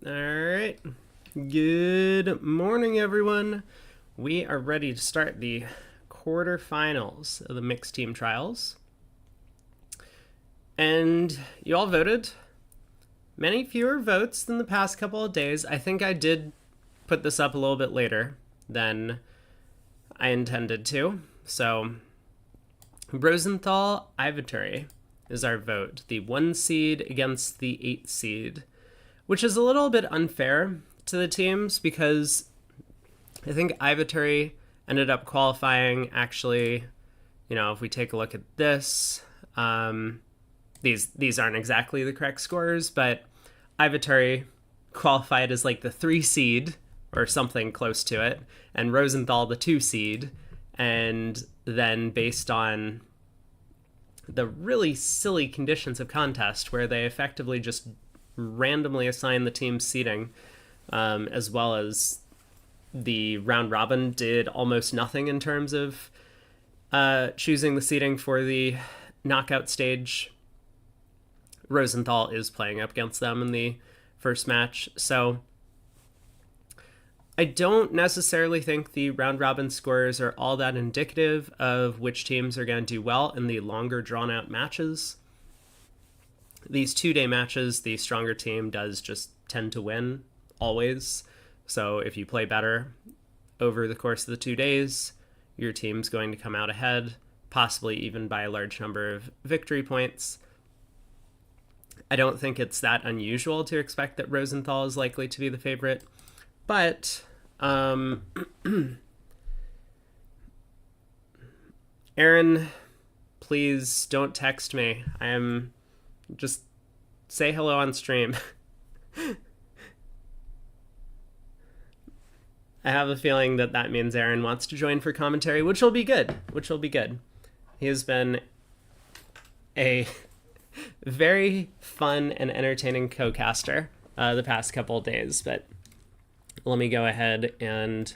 All right. Good morning, everyone. We are ready to start the quarterfinals of the mixed team trials. And you all voted. Many fewer votes than the past couple of days. I think I did put this up a little bit later than I intended to. So, Rosenthal Ivaturi is our vote. The 1 seed against the 8 seed. Which is a little bit unfair to the teams because I think Ivaturi ended up qualifying actually, if we take a look at this, these aren't exactly the correct scores, but Ivaturi qualified as like the 3 seed or something close to it, and Rosenthal the 2 seed, and then based on the really silly conditions of contest where they effectively just randomly assign the team's seating, as well as the round robin did almost nothing in terms of choosing the seating for the knockout stage. Rosenthal is playing up against them in the first match, so I don't necessarily think the round robin scores are all that indicative of which teams are going to do well in the longer drawn out matches. These 2-day matches, the stronger team does just tend to win, always. So if you play better over the course of the 2 days, your team's going to come out ahead, possibly even by a large number of victory points. I don't think it's that unusual to expect that Rosenthal is likely to be the favorite, but Aaron, please don't text me. Just say hello on stream. I have a feeling that means Aaron wants to join for commentary, which will be good. He has been a very fun and entertaining co-caster the past couple of days, but let me go ahead and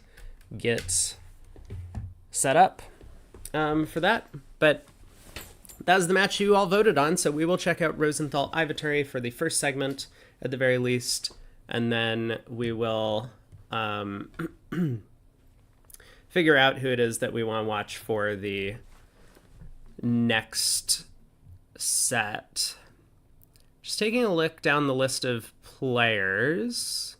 get set up for that. But that was the match you all voted on, so we will check out Rosenthal Ivaturi for the first segment at the very least, and then we will figure out who it is that we want to watch for the next set. Just taking a look down the list of players.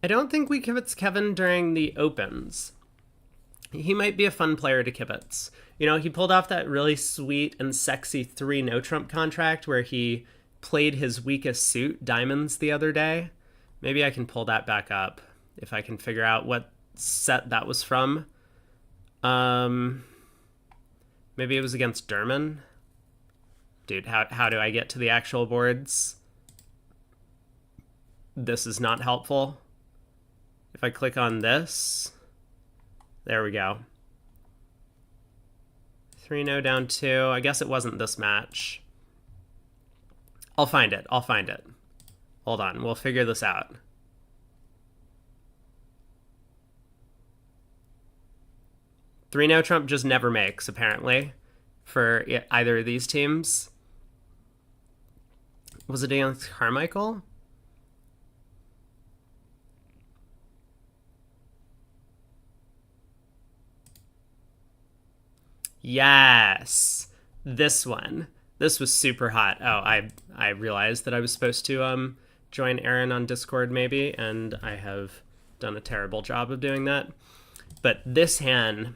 I don't think we kibitz Kevin during the opens. He might be a fun player to kibitz. He pulled off that really sweet and sexy 3 no-trump contract where he played his weakest suit, diamonds, the other day. Maybe I can pull that back up if I can figure out what set that was from. Maybe it was against Derman. Dude, how do I get to the actual boards? This is not helpful. If I click on this, there we go. 3-0 down 2. I guess it wasn't this match. I'll find it. Hold on, we'll figure this out. Three no Trump just never makes, apparently, for either of these teams. Was it against Carmichael? Yes, this one. This was super hot. Oh, I realized that I was supposed to join Aaron on Discord maybe, and I have done a terrible job of doing that. But this hand,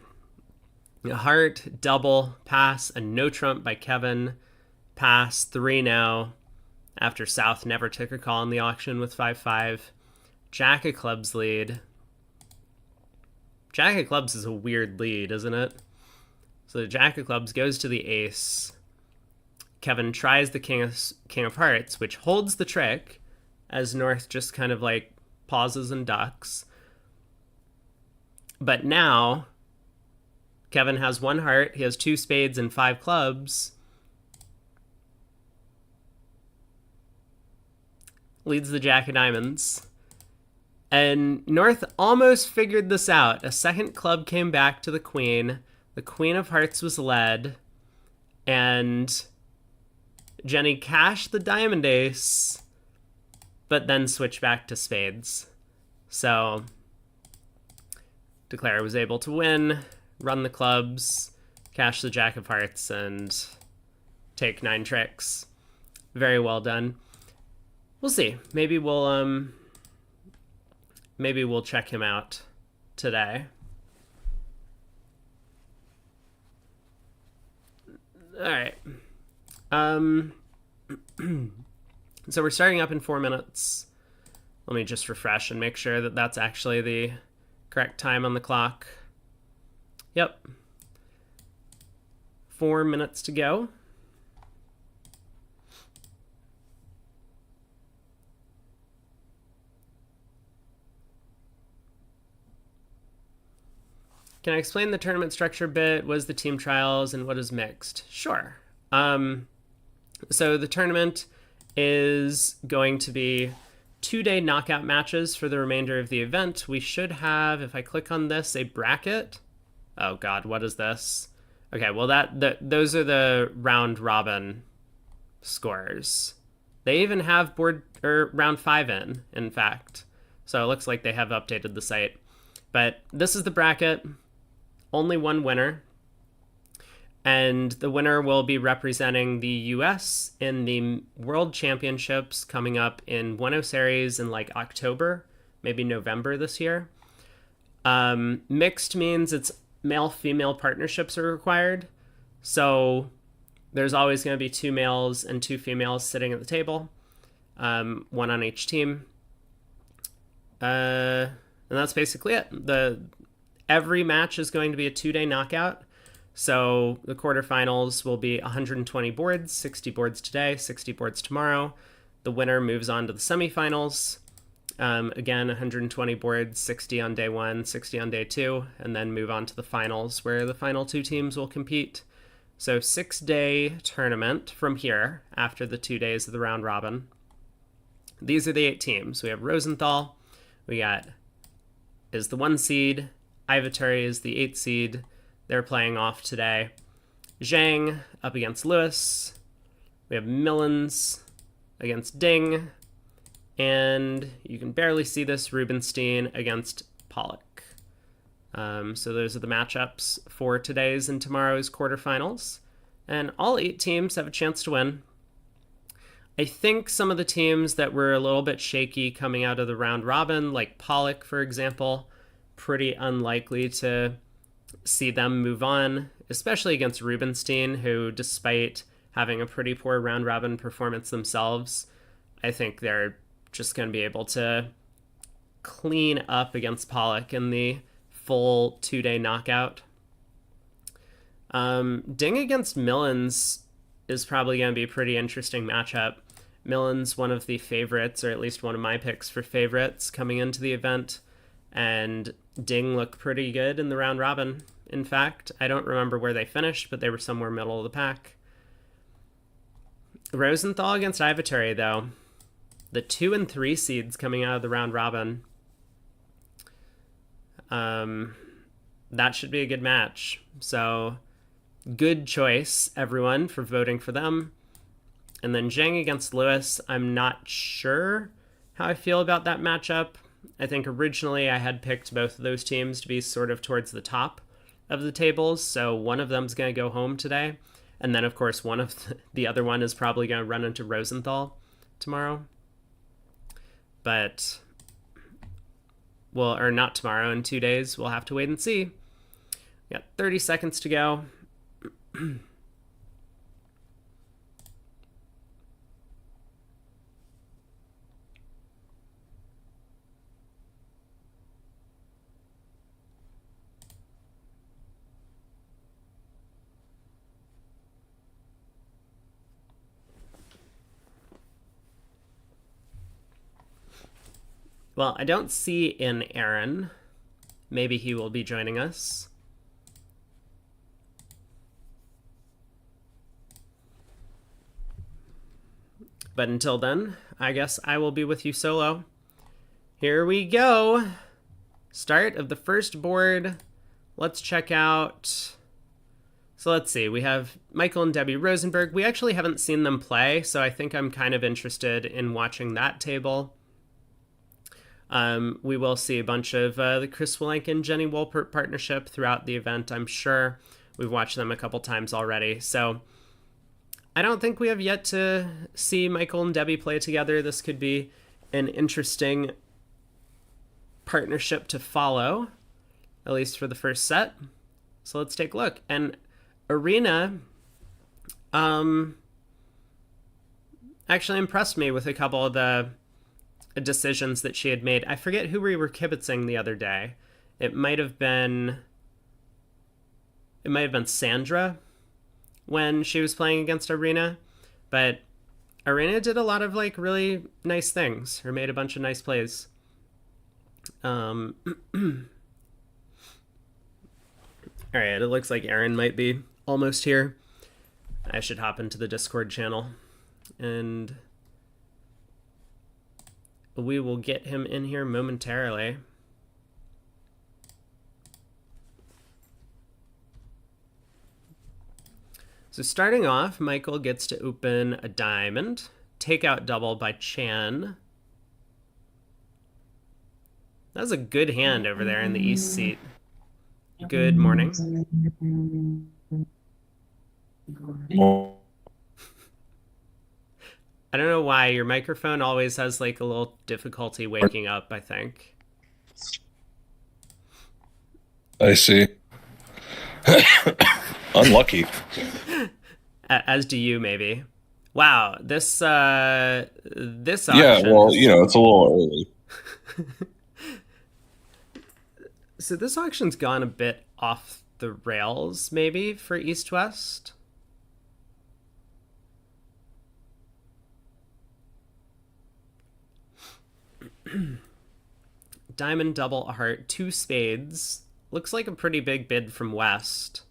a heart, double, pass, a no trump by Kevin, pass, 3-0, after South never took a call in the auction with 5-5. Jack of clubs lead. Jack of clubs is a weird lead, isn't it? So the Jack of clubs goes to the ace. Kevin tries the king of hearts, which holds the trick, as North just kind of like pauses and ducks. But now Kevin has 1 heart, he has 2 spades and 5 clubs. Leads the Jack of diamonds. And North almost figured this out. A second club came back to the queen. The queen of hearts was led. And Jenny cashed the diamond ace, but then switched back to spades. So Declare was able to win, run the clubs, cash the jack of hearts, and take 9 tricks. Very well done. We'll see. Maybe we'll check him out today. All right. So we're starting up in 4 minutes. Let me just refresh and make sure that that's actually the correct time on the clock. Yep. 4 minutes to go. Can I explain the tournament structure a bit? What is the team trials and what is mixed? Sure. So the tournament is going to be 2-day knockout matches for the remainder of the event. We should have, if I click on this, a bracket. Oh God, what is this? Okay, well those are the round robin scores. They even have round 5 in fact. So it looks like they have updated the site. But this is the bracket. Only one winner. And the winner will be representing the US in the World Championships coming up in Buenos Aires in like October, maybe November this year. Mixed means it's male-female partnerships are required. So there's always going to be 2 males and 2 females sitting at the table, one on each team. And that's basically it. Every match is going to be a 2-day knockout. So the quarterfinals will be 120 boards, 60 boards today, 60 boards tomorrow. The winner moves on to the semifinals. Again, 120 boards, 60 on day 1, 60 on day 2, and then move on to the finals where the final 2 teams will compete. So 6-day tournament from here after the 2 days of the round robin. These are the 8 teams. We have Rosenthal. We got is the 1 seed. Ivaturi is the 8th seed. They're playing off today. Zhang up against Lewis. We have Millens against Ding. And you can barely see this, Rubinstein against Pollock. So those are the matchups for today's and tomorrow's quarterfinals. And all 8 teams have a chance to win. I think some of the teams that were a little bit shaky coming out of the round robin, like Pollock, for example, pretty unlikely to see them move on, especially against Rubinstein, who, despite having a pretty poor round robin performance themselves, I think they're just going to be able to clean up against Pollock in the full 2-day knockout. Ding against Millens is probably going to be a pretty interesting matchup. Millens, one of the favorites, or at least one of my picks for favorites coming into the event, and Ding looked pretty good in the round robin. In fact, I don't remember where they finished, but they were somewhere middle of the pack. Rosenthal against Ivaturi, though. The 2 and 3 seeds coming out of the round robin. That should be a good match. So, good choice, everyone, for voting for them. And then Zhang against Lewis. I'm not sure how I feel about that matchup. I think originally I had picked both of those teams to be sort of towards the top of the tables, so one of them's going to go home today. And then, of course, one of the other one is probably going to run into Rosenthal tomorrow. But, well, or not tomorrow, in 2 days. We'll have to wait and see. We got 30 seconds to go. Well, I don't see in Aaron. Maybe he will be joining us. But until then, I guess I will be with you solo. Here we go. Start of the first board. Let's check out. So let's see. We have Michael and Debbie Rosenberg. We actually haven't seen them play, so I think I'm kind of interested in watching that table. We will see a bunch of the Chris Willink and Jenny Wolpert partnership throughout the event, I'm sure. We've watched them a couple times already. So I don't think we have yet to see Michael and Debbie play together. This could be an interesting partnership to follow, at least for the first set. So let's take a look. And Arena actually impressed me with a couple of the decisions that she had made. I forget who we were kibitzing the other day. It might have been Sandra when she was playing against Arena, but Arena did a lot of like really nice things or made a bunch of nice plays. All right, it looks like Aaron might be almost here. I should hop into the Discord channel and we will get him in here momentarily. So starting off, Michael gets to open a diamond. Takeout double by Chan. That's a good hand over there in the east seat. Good morning. I don't know why your microphone always has like a little difficulty waking up, I think. I see. Unlucky. As do you, maybe. Wow, this auction. Yeah, well, it's a little early. So this auction's gone a bit off the rails, maybe, for East-West. Diamond, double, a heart, 2 spades. Looks like a pretty big bid from West.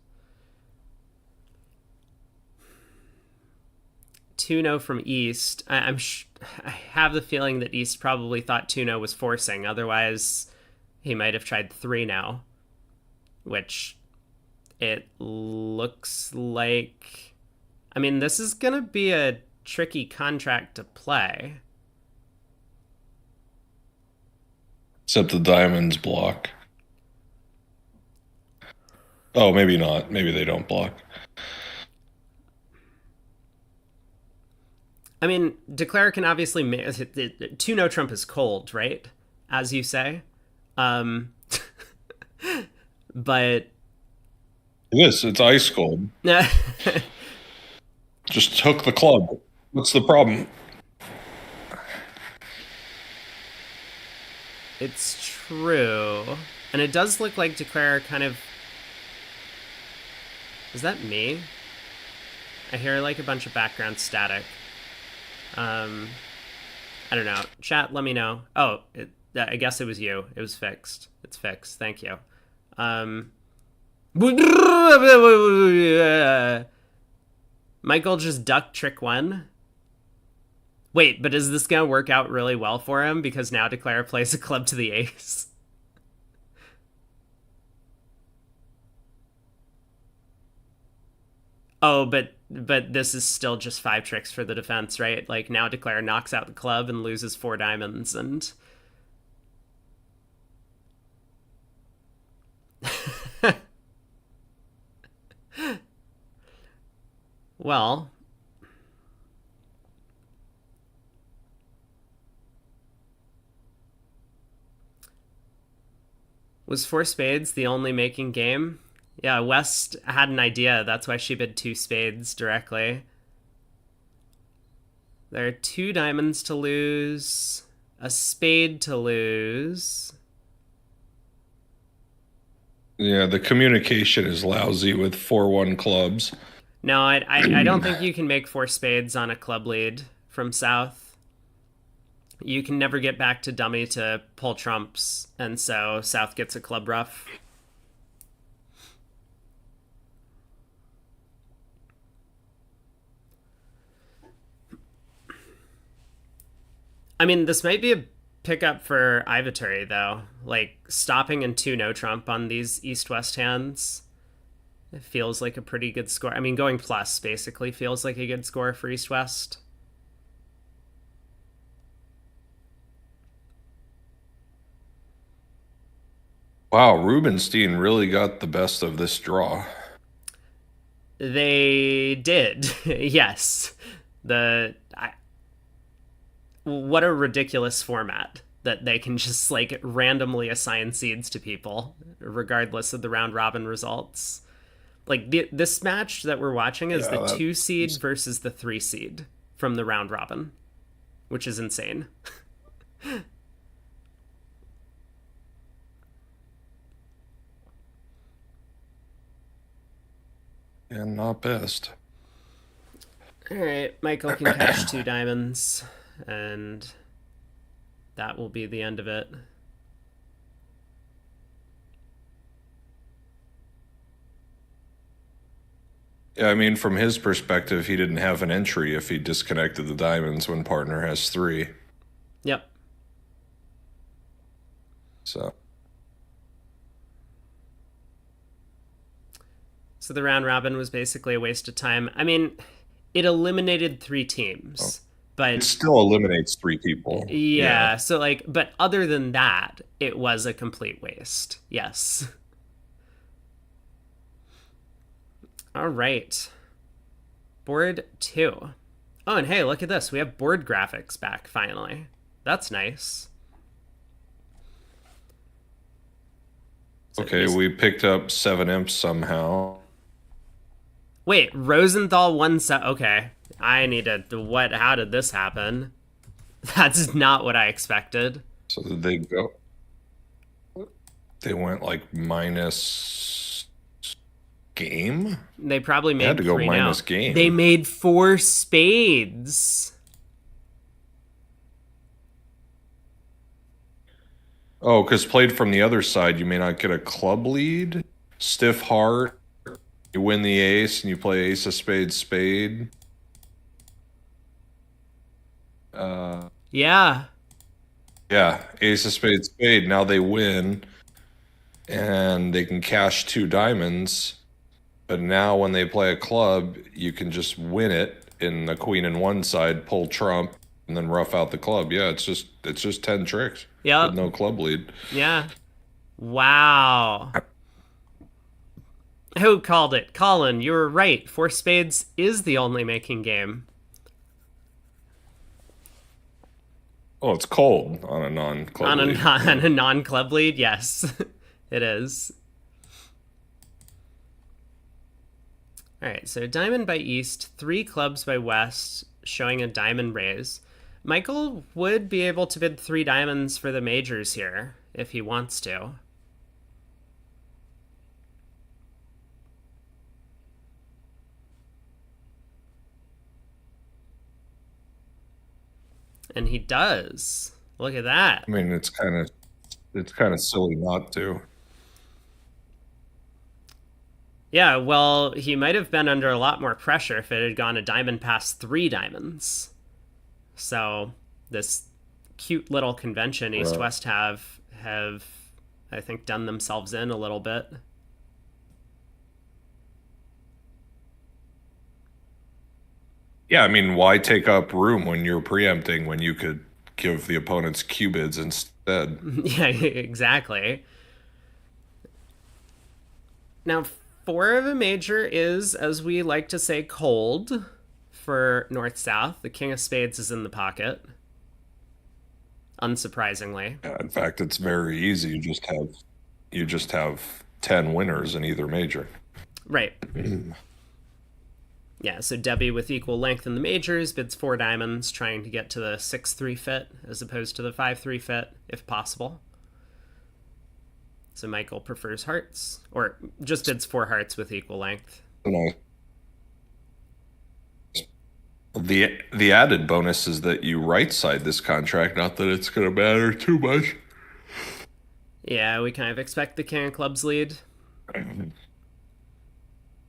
2-0 from East. I have the feeling that East probably thought 2-0 was forcing. Otherwise, he might have tried 3-0, which it looks like. I mean, this is going to be a tricky contract to play. Except the diamonds block. Oh, maybe not. Maybe they don't block. I mean, Declare can obviously 2-0 Trump is cold, right? As you say. But It is. It's ice cold. Just hook the club. What's the problem? It's true. And it does look like Declare kind of... Is that me? I hear like a bunch of background static. I don't know. Chat, let me know. Oh, I guess it was you. It was fixed. It's fixed. Thank you. Michael just ducked trick 1. Wait, but is this gonna work out really well for him? Because now Declare plays a club to the ace. Oh, but this is still just 5 tricks for the defense, right? Like now Declare knocks out the club and loses 4 diamonds and... Well... Was 4 spades the only making game? Yeah, West had an idea. That's why she bid 2 spades directly. There are 2 diamonds to lose, a spade to lose. Yeah, the communication is lousy with 4-1 clubs. No, I don't think you can make 4 spades on a club lead from South. You can never get back to dummy to pull trumps, and so South gets a club rough. I mean, this might be a pickup for Ivatari, though. Like, stopping and 2 no trump on these East West hands, it feels like a pretty good score. I mean, going plus basically feels like a good score for East West. Wow, Rubenstein really got the best of this draw. They did, yes. What a ridiculous format that they can just like randomly assign seeds to people regardless of the round robin results. Like this match that we're watching is the Yeah, 2 seed that's versus the 3 seed from the round robin, which is insane. and not best. All right, Michael can cash 2 diamonds, and that will be the end of it. Yeah, I mean, from his perspective, he didn't have an entry if he disconnected the diamonds when partner has 3. Yep. So, So the round robin was basically a waste of time. I mean, it eliminated 3 teams, it but still eliminates 3 people. Yeah. yeah, so like, but other than that, it was a complete waste. Yes. All right. Board 2. Oh, and hey, look at this. We have board graphics back finally. That's nice. So Okay, we picked up 7 imps somehow. wait, Rosenthal won. Okay, I need to. What? How did this happen? That's not what I expected. So did they go? They went like minus game? They probably They had made to go 3 minus now. game. They made 4 spades. Oh, because played from the other side, you may not get a club lead. Stiff heart. You win the ace and you play ace of spades, spade. Yeah. Yeah, ace of spades, spade. Now they win and they can cash 2 diamonds. But now when they play a club, you can just win it in the queen and 1 side, pull trump, and then rough out the club. Yeah, it's just 10 tricks Yep. with no club lead. Yeah. Wow. Who called it? Colin, you were right. 4 spades is the only making game. Oh, it's cold on a non-club lead. On a non-club lead, yes. It is. All right, so diamond by east, 3 clubs by west, showing a diamond raise. Michael would be able to bid 3 diamonds for the majors here if he wants to. And he does. Look at that. I mean, it's kind of silly not to. Yeah, well, he might have been under a lot more pressure if it had gone a diamond past 3 diamonds. So this cute little convention East West have I think done themselves in a little bit. Yeah, I mean, why take up room when you're preempting when you could give the opponents cubids instead? Yeah, exactly. Now, 4 of a major is, as we like to say, cold for North South. The King of Spades is in the pocket. Unsurprisingly. Yeah, in fact, it's very easy. You just have 10 winners in either major. Right. Yeah, so Debbie with equal length in the majors bids 4 diamonds, trying to get to the 6-3 fit as opposed to the 5-3 fit, if possible. So Michael prefers hearts, or just bids 4 hearts with equal length. Nice. The added bonus is that you right side this contract. Not that it's going to matter too much. Yeah, we kind of expect the King of Clubs lead.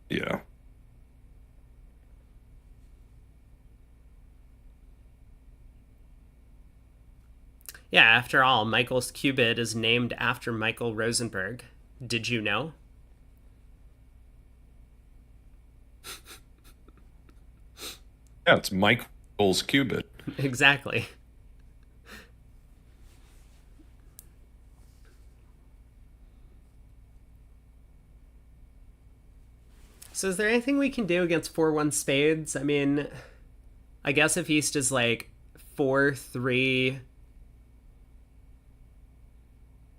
Yeah. Yeah, after all, Michael's Cubit is named after Michael Rosenberg. Did you know? Yeah, it's Michael's Qubit. Exactly. So is there anything we can do against 4-1 spades? I mean, I guess if East is like 4-3,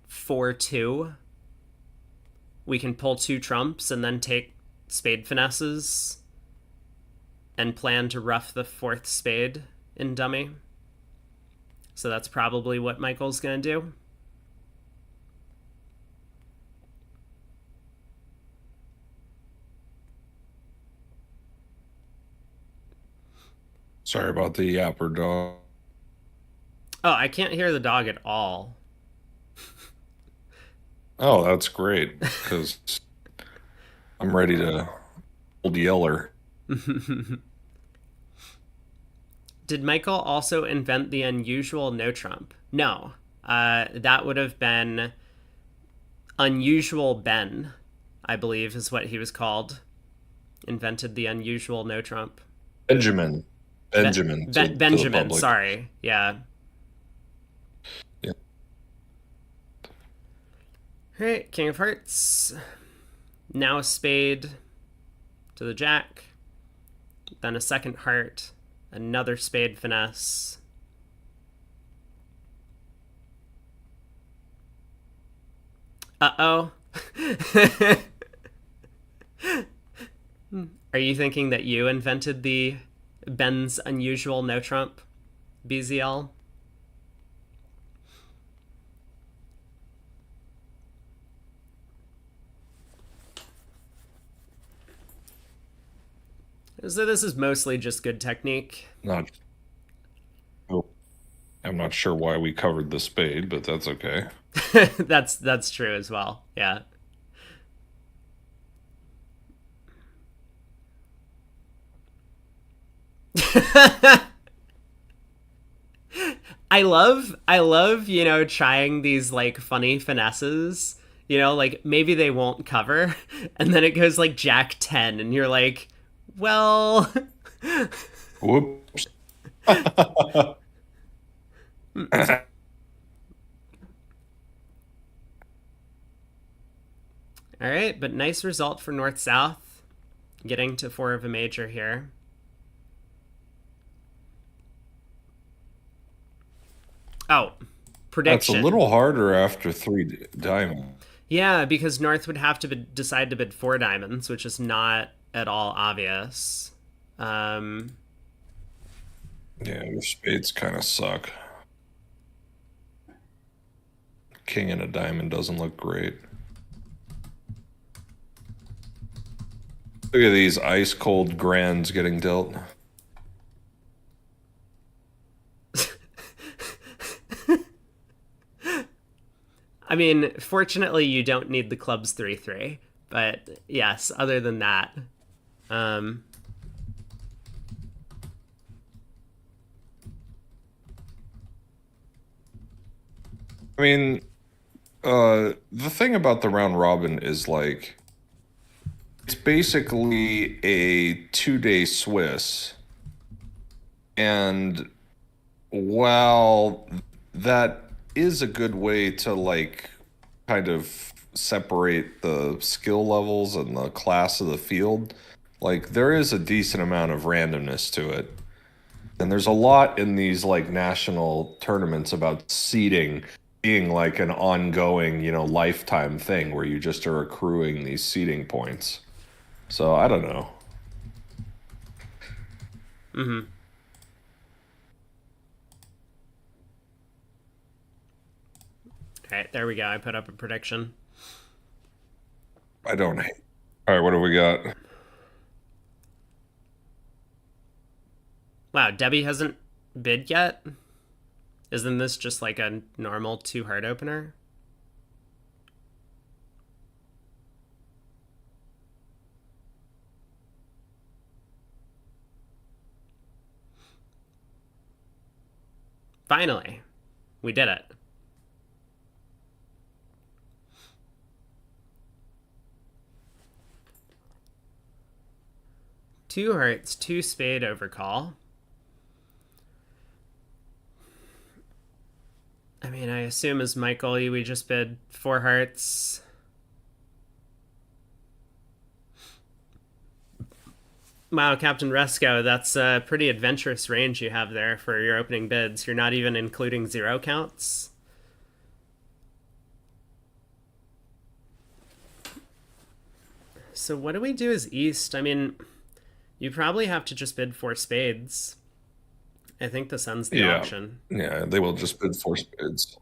4-2, we can pull two trumps and then take spade finesses and plan to ruff the fourth spade in dummy. So that's probably what Michael's going to do. Sorry about the yapper dog. Oh, I can't hear the dog at all. Oh, that's great because I'm ready to old yeller. Did Michael also invent the unusual no trump? No. That would have been Unusual Ben, I believe is what he was called. Invented the unusual no trump. Benjamin. Benjamin to the Benjamin, public. sorry. Yeah. Yeah. All right, King of Hearts. Now a spade to the jack. Then a second heart. Another spade finesse. Uh-oh. Are you thinking that you invented the Ben's unusual no trump, BZL? So this is mostly just good technique. Not. Oh, I'm not sure why we covered the spade, but that's okay. That's true as well. Yeah. I love, trying these like funny finesses. Like maybe they won't cover and then it goes like Jack 10 and you're like, well, Whoops. all right, but nice result for North South getting to 4 of a major here. Oh, That's a prediction. little harder after three diamond. Yeah, because North would have to decide to bid 4 diamonds, which is not at all obvious. Um, Yeah, your spades kind of suck. King and a diamond doesn't look great. Look at these ice cold grands getting dealt. I mean, fortunately, you don't need the club's 3-3. But yes, other than that. Um, I mean, the thing about the round robin is like it's basically a 2-day Swiss. And while that is a good way to like kind of separate the skill levels and the class of the field, like there is a decent amount of randomness to it. And there's a lot in these like national tournaments about seeding being like an ongoing, lifetime thing where you just are accruing these seeding points. So I don't know. mhm. All right, there we go. I put up a prediction. I don't hate. All right, what do we got? Wow, Debbie hasn't bid yet? Isn't this just like a normal 2 heart opener? Finally. We did it. Two hearts, two spade overcall. I mean, I assume as Michael, we just bid four hearts. Wow, Captain Resco, that's a pretty adventurous range you have there for your opening bids. You're not even including zero counts. So what do we do as East? I mean, you probably have to just bid four spades. I think this ends the Yeah. auction. Yeah, they will just bid four spades.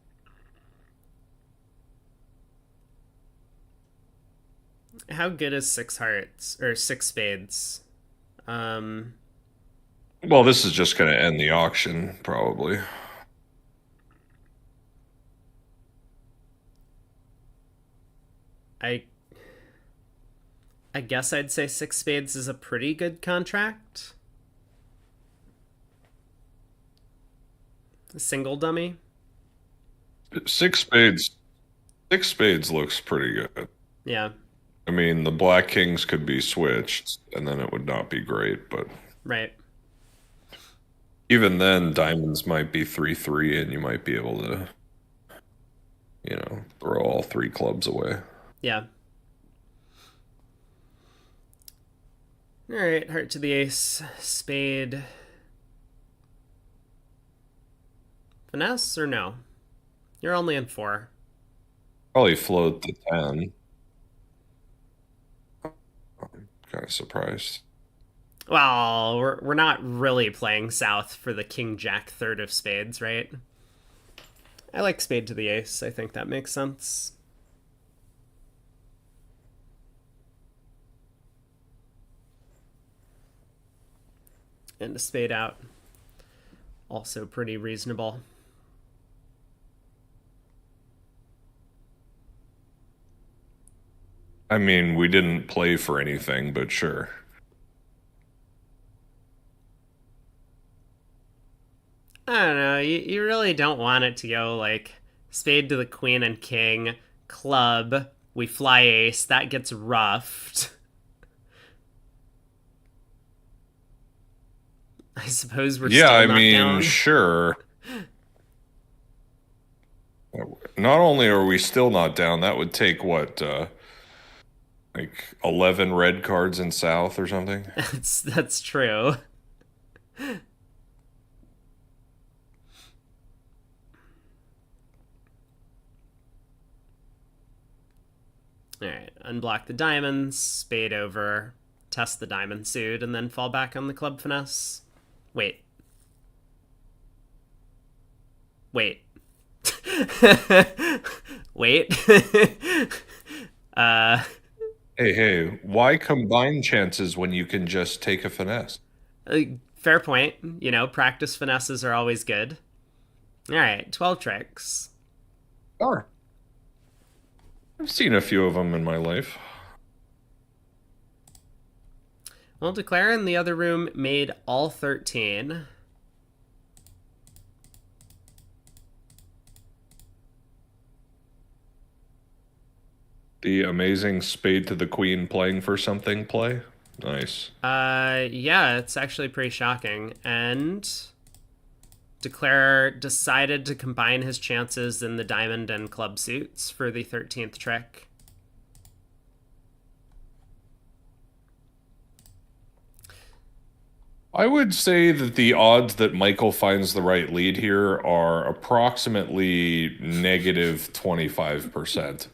How good is six hearts or six spades? Um, Well, this is just going to end the auction, probably. I I guess I'd say six spades is a pretty good contract. Single dummy. Six spades. Six spades looks pretty good. Yeah, I mean, the black kings could be switched, and then it would not be great. But right. even then, diamonds might be 3-3, and you might be able to, throw all three clubs away. Yeah. All right, heart to the ace, spade. Finesse or no? You're only in four. Probably float the 10. I'm kind of surprised. Well, we're not really playing south for the king jack third of spades, right? I like spade to the ace. I think that makes sense. And a spade out. Also pretty reasonable. I mean, we didn't play for anything, but sure. I don't know. You really don't want it to go like spade to the queen and king, club, we fly ace, that gets roughed. I suppose we're Yeah, still I not mean, down. sure. Not only are we still not down, that would take what, like 11 red cards in South or something? That's true. All right, unblock the diamonds, spade over, test the diamond suit, and then fall back on the club finesse. Wait. Wait. Wait. Hey, why combine chances when you can just take a finesse? Fair point. Practice finesses are always good. All right, 12 tricks. Sure. I've seen a few of them in my life. Well, Declare in the other room made all 13. The amazing spade to the queen playing for something play. Nice. Yeah, it's actually pretty shocking. And Declare decided to combine his chances in the diamond and club suits for the 13th trick. I would say that the odds that Michael finds the right lead here are approximately negative 25%.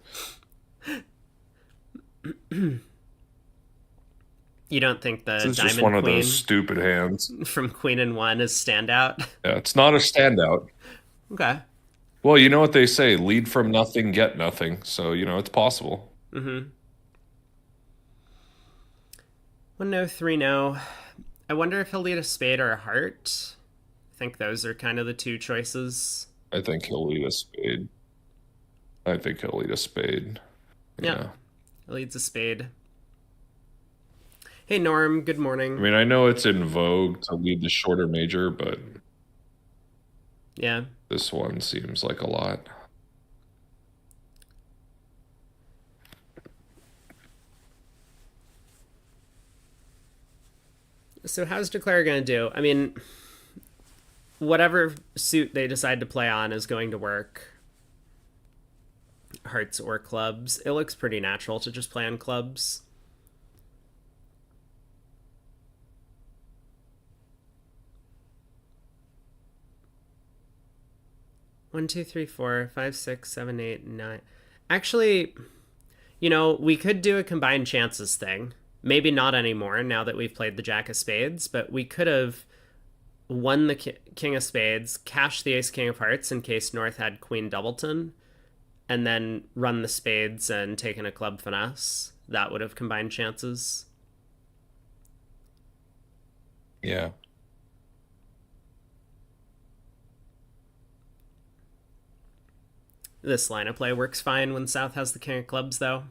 You don't think the This is just diamond one of queen those stupid hands. from Queen and One is standout? Yeah, it's not a standout. Okay. Well, you know what they say, lead from nothing, get nothing. So, it's possible. Mm-hmm. 1-0, 3-0. I wonder if he'll lead a spade or a heart. I think those are kind of the two choices. I think he'll lead a spade. I think he'll lead a spade. Yeah. He leads a spade. Hey, Norm, good morning. I mean, I know it's in vogue to lead the shorter major, but Yeah. This one seems like a lot. So how's Declare going to do? I mean, whatever suit they decide to play on is going to work. Hearts or clubs. It looks pretty natural to just play on clubs. One, two, three, four, five, six, seven, eight, nine. Actually, we could do a combined chances thing. Maybe not anymore now that we've played the Jack of Spades, but we could have won the King of Spades, cashed the Ace King of Hearts in case North had Queen Doubleton, and then run the spades and taken a club finesse. That would have combined chances. Yeah. This line of play works fine when South has the King of Clubs, though.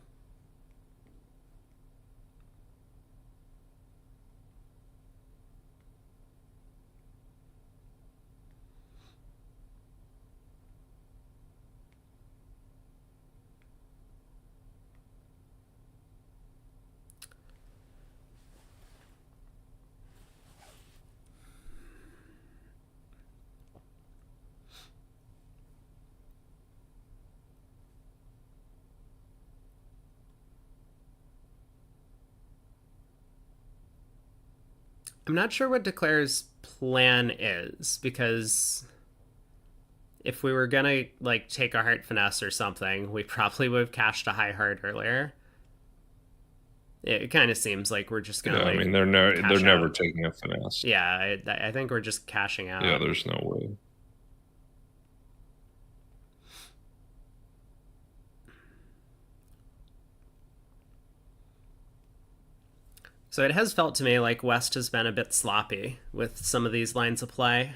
I'm not sure what Declare's plan is, because if we were gonna take a heart finesse or something, we probably would have cashed a high heart earlier. It kind of seems like we're just gonna Yeah, I mean they're never out. taking a finesse. Yeah, I think we're just cashing out. Yeah, there's no way. So it has felt to me like West has been a bit sloppy with some of these lines of play.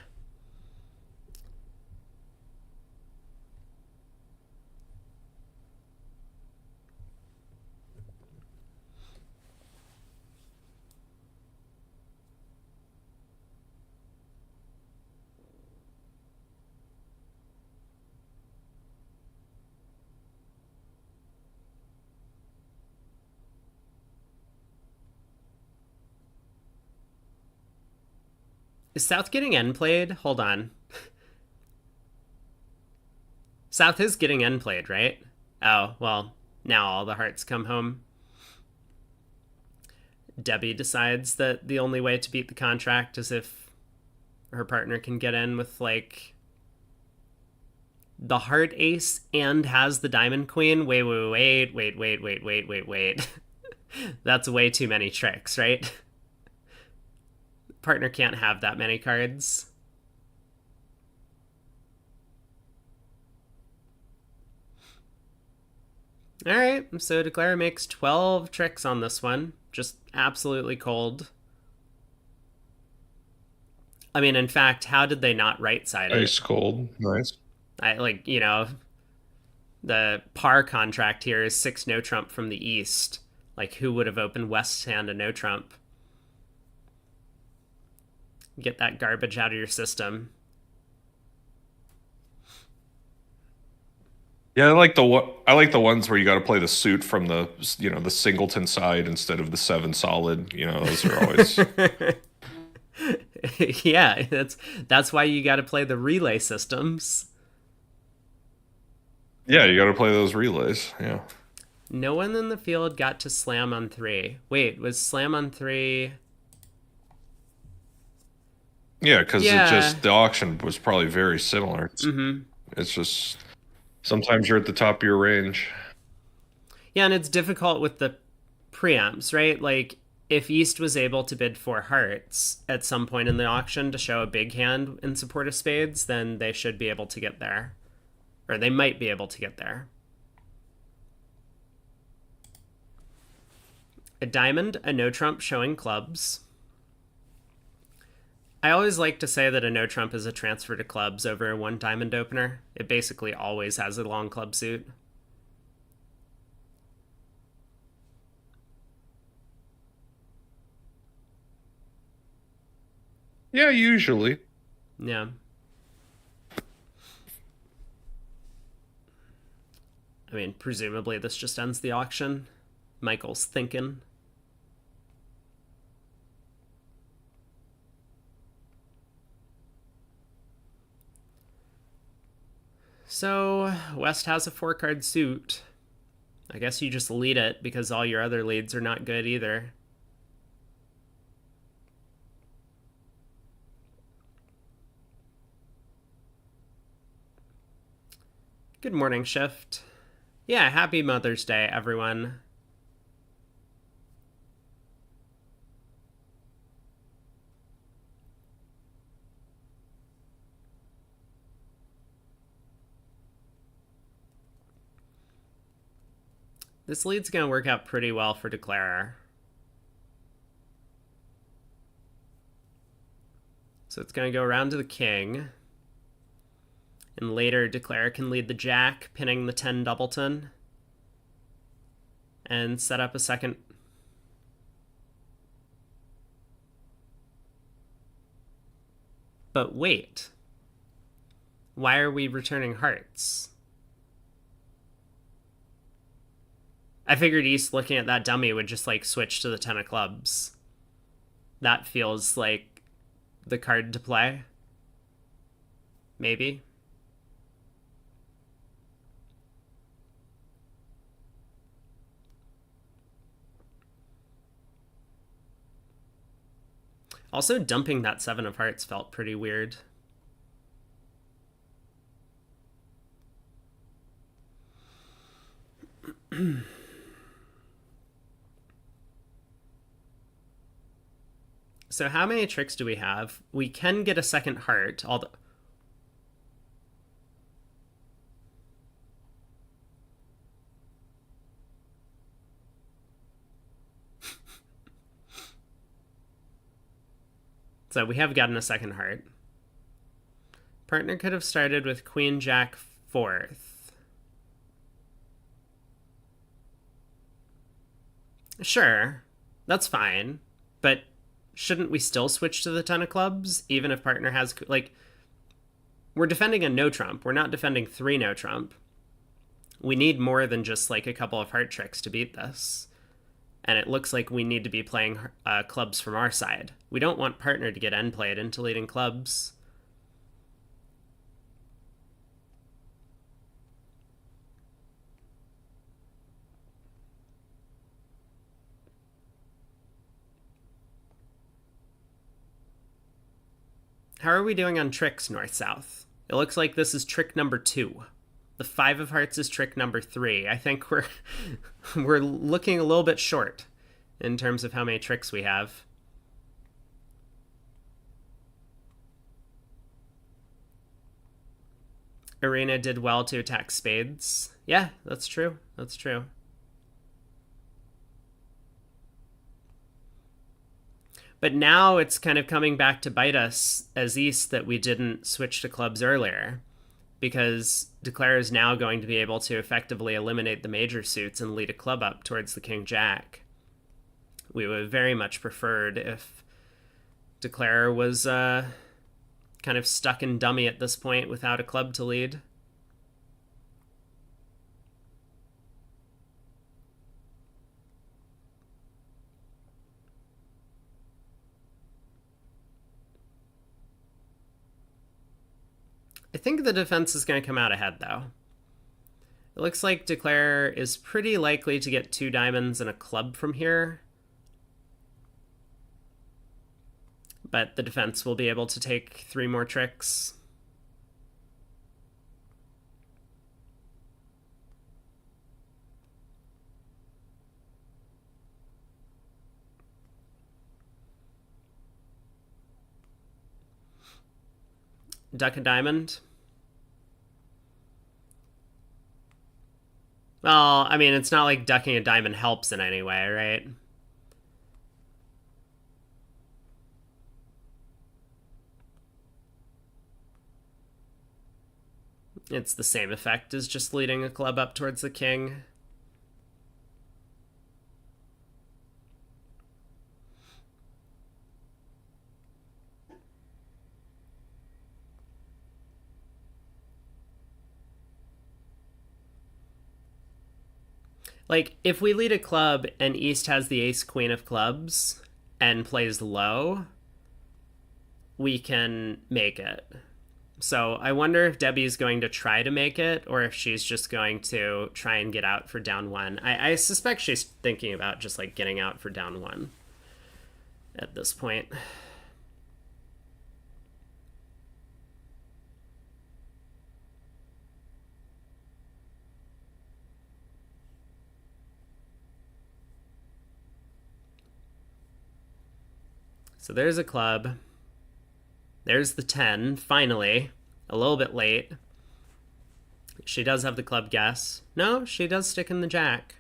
Is South getting end played? Hold on. South is getting end played, right? Oh, well, now all the hearts come home. Debbie decides that the only way to beat the contract is if her partner can get in with the heart ace and has the diamond queen. Wait. That's way too many tricks, right? Partner can't have that many cards. All right, so Declare makes 12 tricks on this one. Just absolutely cold. I mean, in fact, how did they not right side it? Ice cold, nice. The par contract here is 6 no trump from the east. Like, who would have opened West's hand a no trump? Get that garbage out of your system. Yeah, I like the ones where you got to play the suit from the singleton side instead of the 7 solid. Those are always. Yeah, that's why you got to play the relay systems. Yeah, you got to play those relays. Yeah. No one in the field got to slam on 3. Wait, was slam on 3? Yeah, because Yeah. the auction was probably very similar. It's just sometimes you're at the top of your range. Yeah, and it's difficult with the preamps, right? Like, if East was able to bid 4 hearts at some point in the auction to show a big hand in support of spades, then they should be able to get there. Or they might be able to get there. A diamond, a no trump showing clubs. I always like to say that a no trump is a transfer to clubs over a 1 diamond opener. It basically always has a long club suit. Yeah, usually. Yeah. I mean, presumably this just ends the auction. Michael's thinking. So, West has a 4-card suit. I guess you just lead it because all your other leads are not good either. Good morning, Shift. Yeah, happy Mother's Day, everyone. This lead's going to work out pretty well for Declarer. So it's going to go around to the king. And later, Declarer can lead the jack, pinning the 10 doubleton. And set up a second. But wait. Why are we returning hearts? I figured East looking at that dummy would just like switch to the 10 of clubs. That feels like the card to play. Maybe. Also, dumping that 7 of hearts felt pretty weird. So how many tricks do we have? We can get a second heart, although... So we have gotten a second heart. Partner could have started with Queen Jack 4th. Sure, that's fine. But shouldn't we still switch to the 10 of clubs, even if partner has... Like, we're defending a no trump. We're not defending 3 no trump. We need more than just, like, a couple of heart tricks to beat this. And it looks like we need to be playing clubs from our side. We don't want partner to get end played into leading clubs. How are we doing on tricks, north-south? It looks like this is trick number 2. The 5 of hearts is trick number 3. I think we're looking a little bit short in terms of how many tricks we have. Arena did well to attack spades. Yeah, that's true. That's true. But now it's kind of coming back to bite us as East that we didn't switch to clubs earlier, because Declare is now going to be able to effectively eliminate the major suits and lead a club up towards the King-Jack. We would have very much preferred if Declare was kind of stuck in dummy at this point without a club to lead. I think the defense is going to come out ahead, though. It looks like Declare is pretty likely to get 2 diamonds and a club from here. But the defense will be able to take 3 more tricks. Duck a diamond. Well, I mean, it's not like ducking a diamond helps in any way, right? It's the same effect as just leading a club up towards the king. Like, if we lead a club and East has the ace queen of clubs and plays low, we can make it. So I wonder if Debbie's going to try to make it or if she's just going to try and get out for down one. I suspect she's thinking about just like getting out for down one at this point. So there's a club. There's the 10, finally. A little bit late. She does have the club guess. No, she does stick in the jack.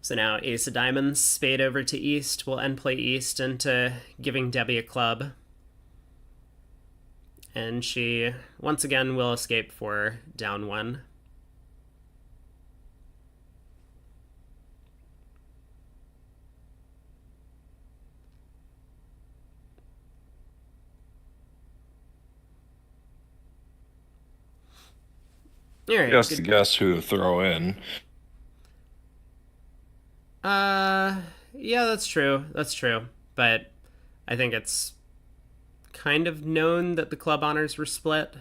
So now ace of diamonds, spade over to East. We'll end play East into giving Debbie a club. And she, once again, will escape for down one. All right. Just guess who to throw in. Yeah, that's true. That's true. But I think it's kind of known that the club honors were split.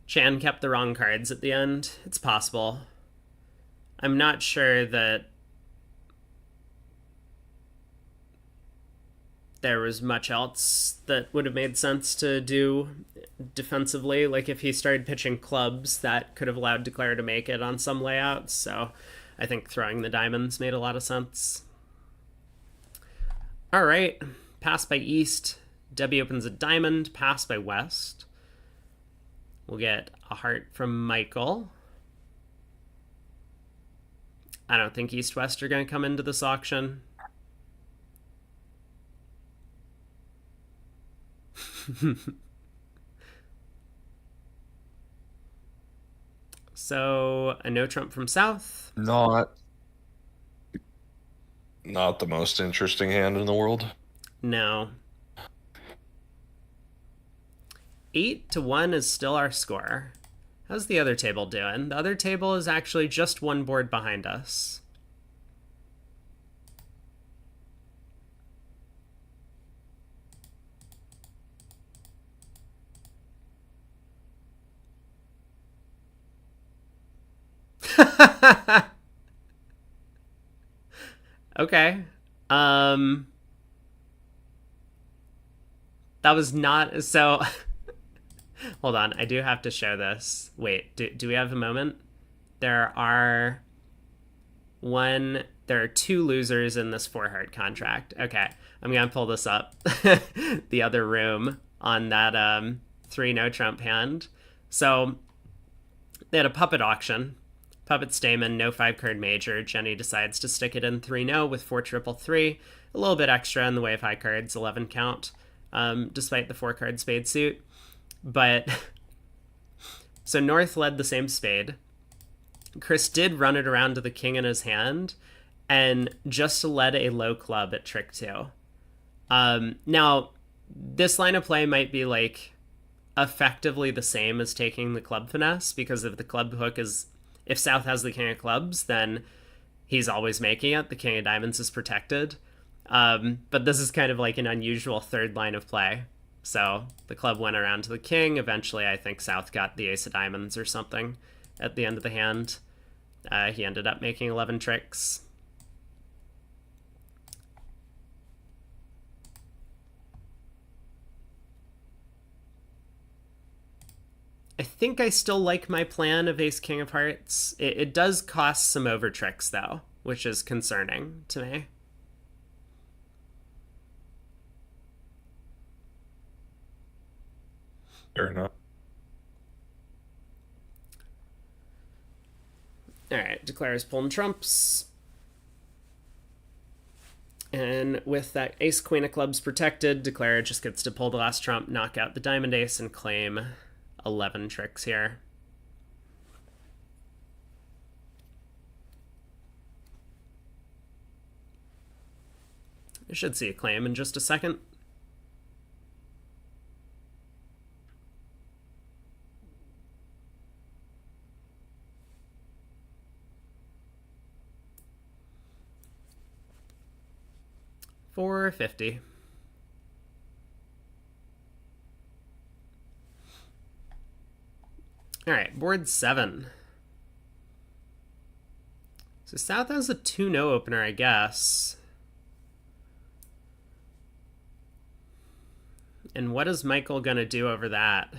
Chan kept the wrong cards at the end. It's possible. I'm not sure that there was much else that would have made sense to do defensively. Like if he started pitching clubs, that could have allowed Declare to make it on some layouts. So I think throwing the diamonds made a lot of sense. All right, pass by East. Debbie opens a diamond, pass by West. We'll get a heart from Michael. I don't think East West are going to come into this auction. So a no trump from South. Not the most interesting hand in the world. No. 8-1 is still our score. How's the other table doing? The other table is actually just one board behind us. Okay. That was not so. Hold on, I do have to show this. Wait, do we have a moment? There are there are two losers in this 4 heart contract. Okay, I'm gonna pull this up. The other room on that 3 no trump hand. So they had a puppet auction. Puppet Stamen, no 5-card major. Jenny decides to stick it in 3-no with 4-3-3. A little bit extra in the way of high cards, 11 count, despite the 4-card spade suit. But so North led the same spade. Chris did run it around to the king in his hand and just led a low club at trick 2. Now, this line of play might be like effectively the same as taking the club finesse, because if the club hook is, if South has the king of clubs, then he's always making it. The king of diamonds is protected. But this is kind of like an unusual third line of play. So the club went around to the king. Eventually, I think South got the ace of diamonds or something at the end of the hand. He ended up making 11 tricks. I think I still like my plan of ace king of hearts. It does cost some over tricks though, which is concerning to me. Fair enough. All right, declares pulling trumps. And with that ace queen of clubs protected, declare just gets to pull the last trump, knock out the diamond ace, and claim 11 tricks here. I should see a claim in just a second. $450. All right, board 7. So South has a 2-no opener, I guess. And what is Michael gonna do over that?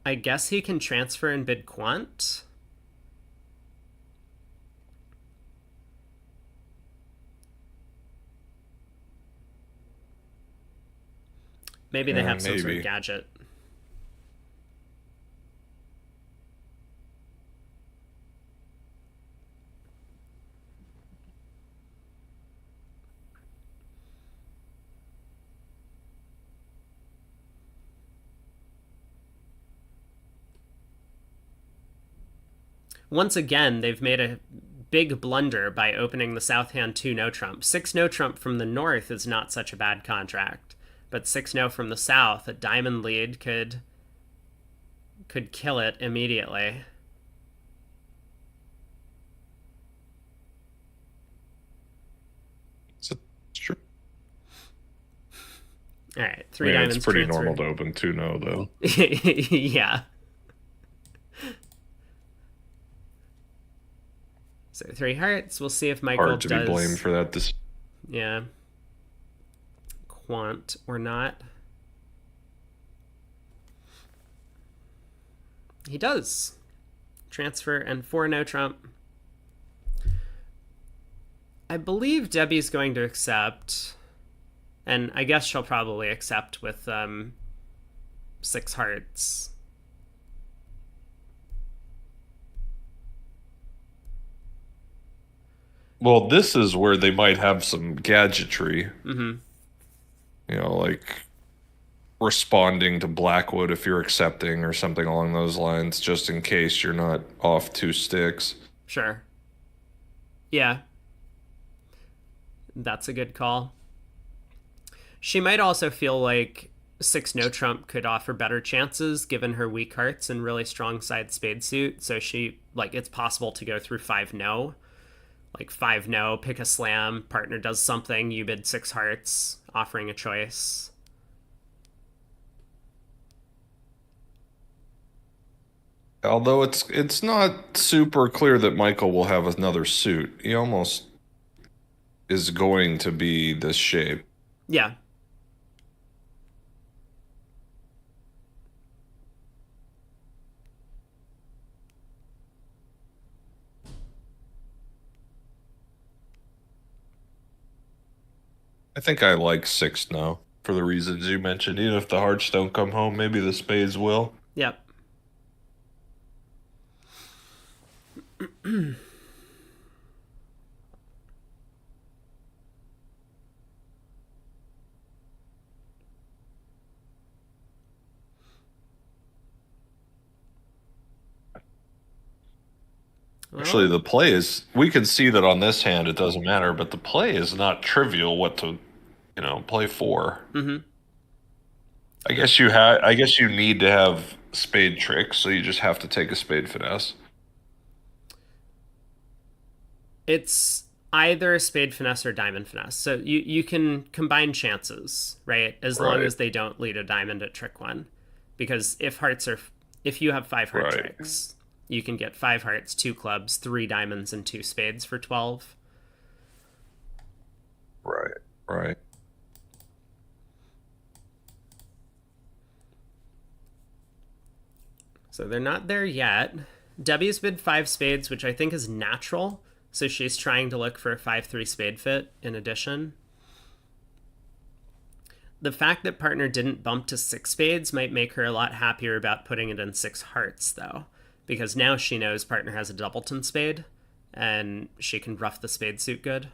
I guess he can transfer and bid quant. Maybe they have some sort of gadget. Once again, they've made a big blunder by opening the south hand 2 no trump. 6 no trump from the north is not such a bad contract, but 6 no from the south, a diamond lead could kill it immediately. It's true. All right, 3 diamonds. It's pretty transferred. normal to open 2-0 though. Yeah. So 3 hearts. We'll see if Michael Hard to does... be blamed for that. Yeah. Quant or not. He does. Transfer and 4 no trump. I believe Debbie's going to accept, and I guess she'll probably accept with 6 hearts. Well, this is where they might have some gadgetry. Mm-hmm. You know, like responding to Blackwood if you're accepting or something along those lines, just in case you're not off 2 sticks. Sure. Yeah. That's a good call. She might also feel like 6 no trump could offer better chances given her weak hearts and really strong side spade suit. So she, like, it's possible to go through 5 no. Like 5 no, pick a slam, partner does something, you bid 6 hearts, offering a choice. Although it's not super clear that Michael will have another suit. He almost is going to be this shape. Yeah. I think I like 6 now for the reasons you mentioned. Even if the hearts don't come home, maybe the spades will. Yep. Actually, the play is, we can see that on this hand it doesn't matter, but the play is not trivial what to, play for. Mm-hmm. I guess you need to have spade tricks, so you just have to take a spade finesse. It's either a spade finesse or diamond finesse. So you can combine chances, right? As long as they don't lead a diamond at trick 1. Because if you have 5 heart tricks, you can get 5 hearts, 2 clubs, 3 diamonds, and 2 spades for 12. Right. So they're not there yet. Debbie's bid 5 spades, which I think is natural. So she's trying to look for a 5-3 spade fit in addition. The fact that partner didn't bump to six spades might make her a lot happier about putting it in six hearts, though, because now she knows partner has a doubleton spade, and she can ruff the spade suit good.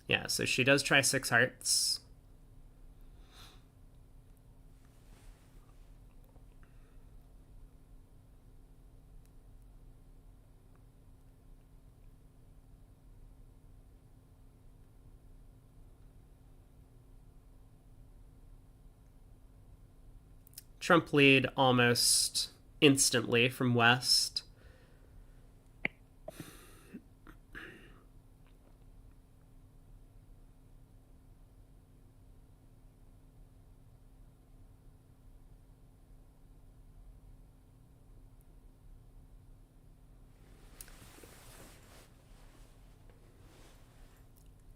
Yeah, so she does try six hearts. Trump lead almost instantly from West.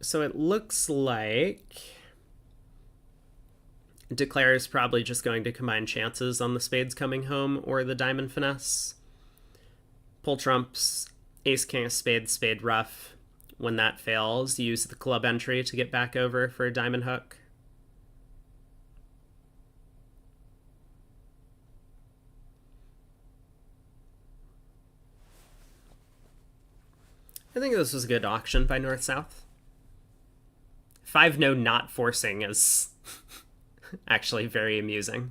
So it looks like Declare is probably just going to combine chances on the spades coming home or the diamond finesse. Pull trumps, ace king of spades, spade ruff. When that fails, use the club entry to get back over for a diamond hook. I think this was a good auction by North-South. 5-no not forcing is actually very amusing.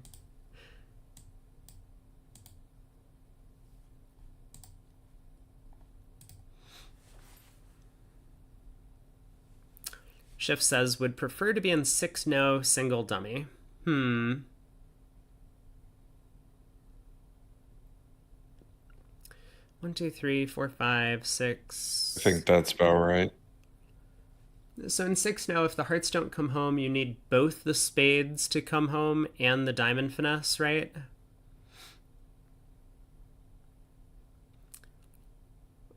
Schiff says, would prefer to be in 6-no single dummy. 1, 2, 3, 4, 5, 6. I think that's about right. So in 6-no, if the hearts don't come home, you need both the spades to come home and the diamond finesse, right?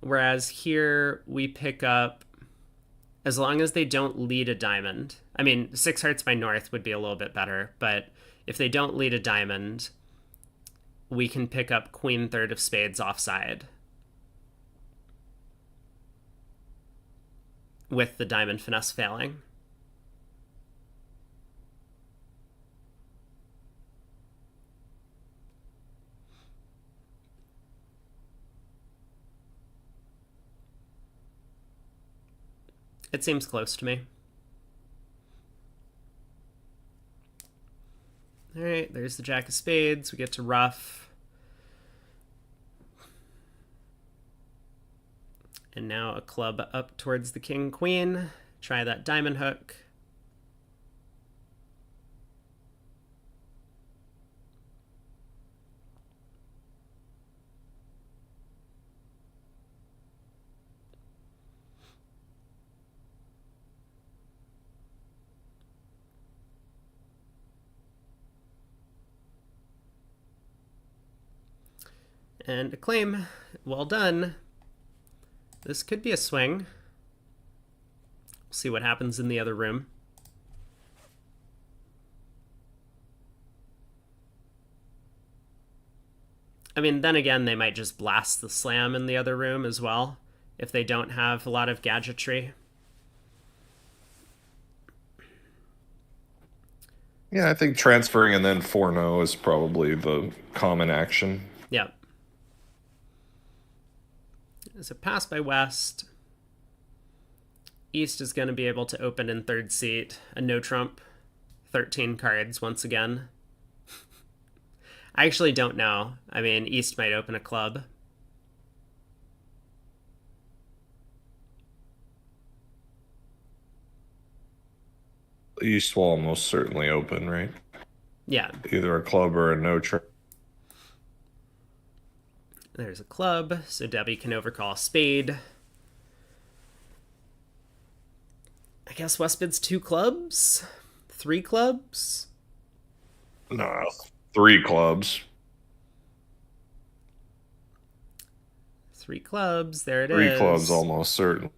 Whereas here we pick up, as long as they don't lead a diamond. I mean, 6 hearts by North would be a little bit better, but if they don't lead a diamond, we can pick up queen third of spades offside with the diamond finesse failing. It seems close to me. All right, there's the jack of spades. We get to ruff. And now a club up towards the king queen. Try that diamond hook. And a claim. Well done. This could be a swing. We'll see what happens in the other room. I mean, then again, they might just blast the slam in the other room as well, if they don't have a lot of gadgetry. Yeah, I think transferring and then 4-0 is probably the common action. Yep. It's a pass by West. East is going to be able to open in third seat. A no trump. 13 cards once again. I actually don't know. I mean, East might open a club. East will almost certainly open, right? Yeah. Either a club or a no trip. There's a club, so Debbie can overcall spade. I guess West bids 2 clubs? 3 clubs? No, 3 clubs. 3 clubs, there it 3 is. 3 clubs, almost certain.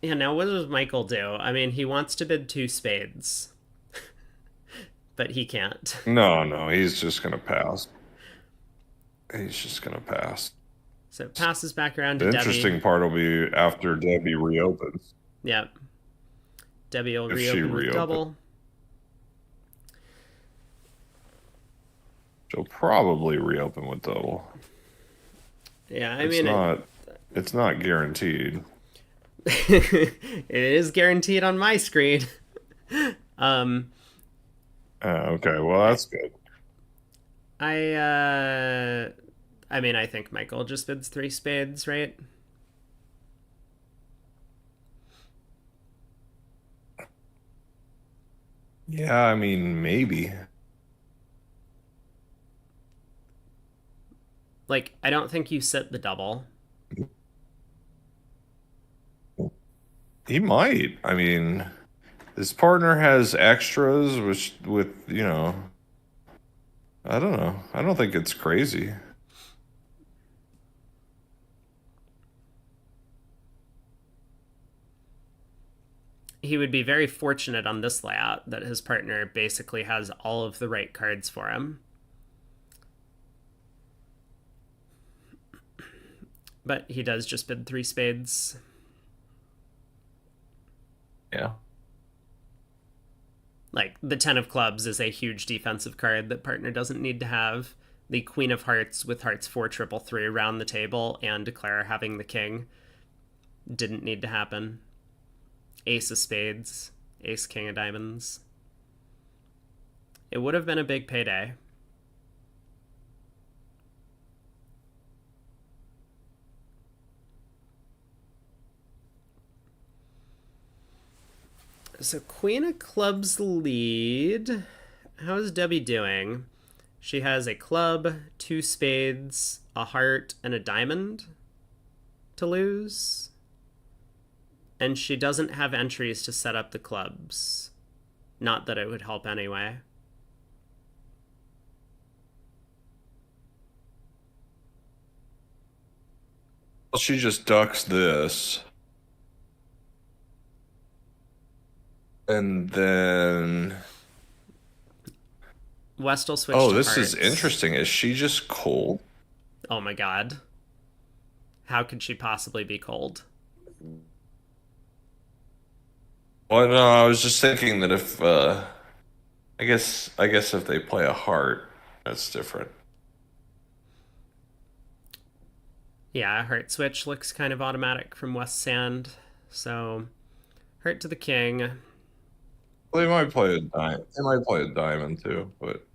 Yeah, now what does Michael do? I mean, he wants to bid 2 spades. But he can't. No, he's just going to pass. He's just going to pass. So it passes back around to The Debbie. interesting part will be after Debbie reopens. Yep. Debbie will If she reopen with reopens. double. She'll probably reopen with double. Yeah, I It's mean, it's not guaranteed. it is guaranteed on my screen. um, Okay, well that's good. I uh, I mean, I think Michael just bids three spades, right? Yeah, I mean maybe. Like, I don't think you sit the double. He might. I mean, his partner has extras, which with I don't know. I don't think it's crazy. He would be very fortunate on this layout that his partner basically has all of the right cards for him. But he does just bid three spades. Yeah. Like, the 10 of clubs is a huge defensive card that partner doesn't need to have. The Queen of Hearts with Hearts 4 triple 3 around the table and declare having the king didn't need to happen. Ace of spades, ace king of diamonds. It would have been a big payday. So Queen of Clubs lead. How's Debbie doing? She has a club, two spades, a heart, and a diamond to lose. And she doesn't have entries to set up the clubs. Not that it would help anyway. Well, she just ducks this. And then West will switch oh, to this hearts. is interesting. Is she just cold? Oh my god. How could she possibly be cold? Well, no, I was just thinking that if I guess if they play a heart, that's different. Yeah, heart switch looks kind of automatic from West Sand. So, heart to the king. Well, they might play a diamond. They might play a diamond too, but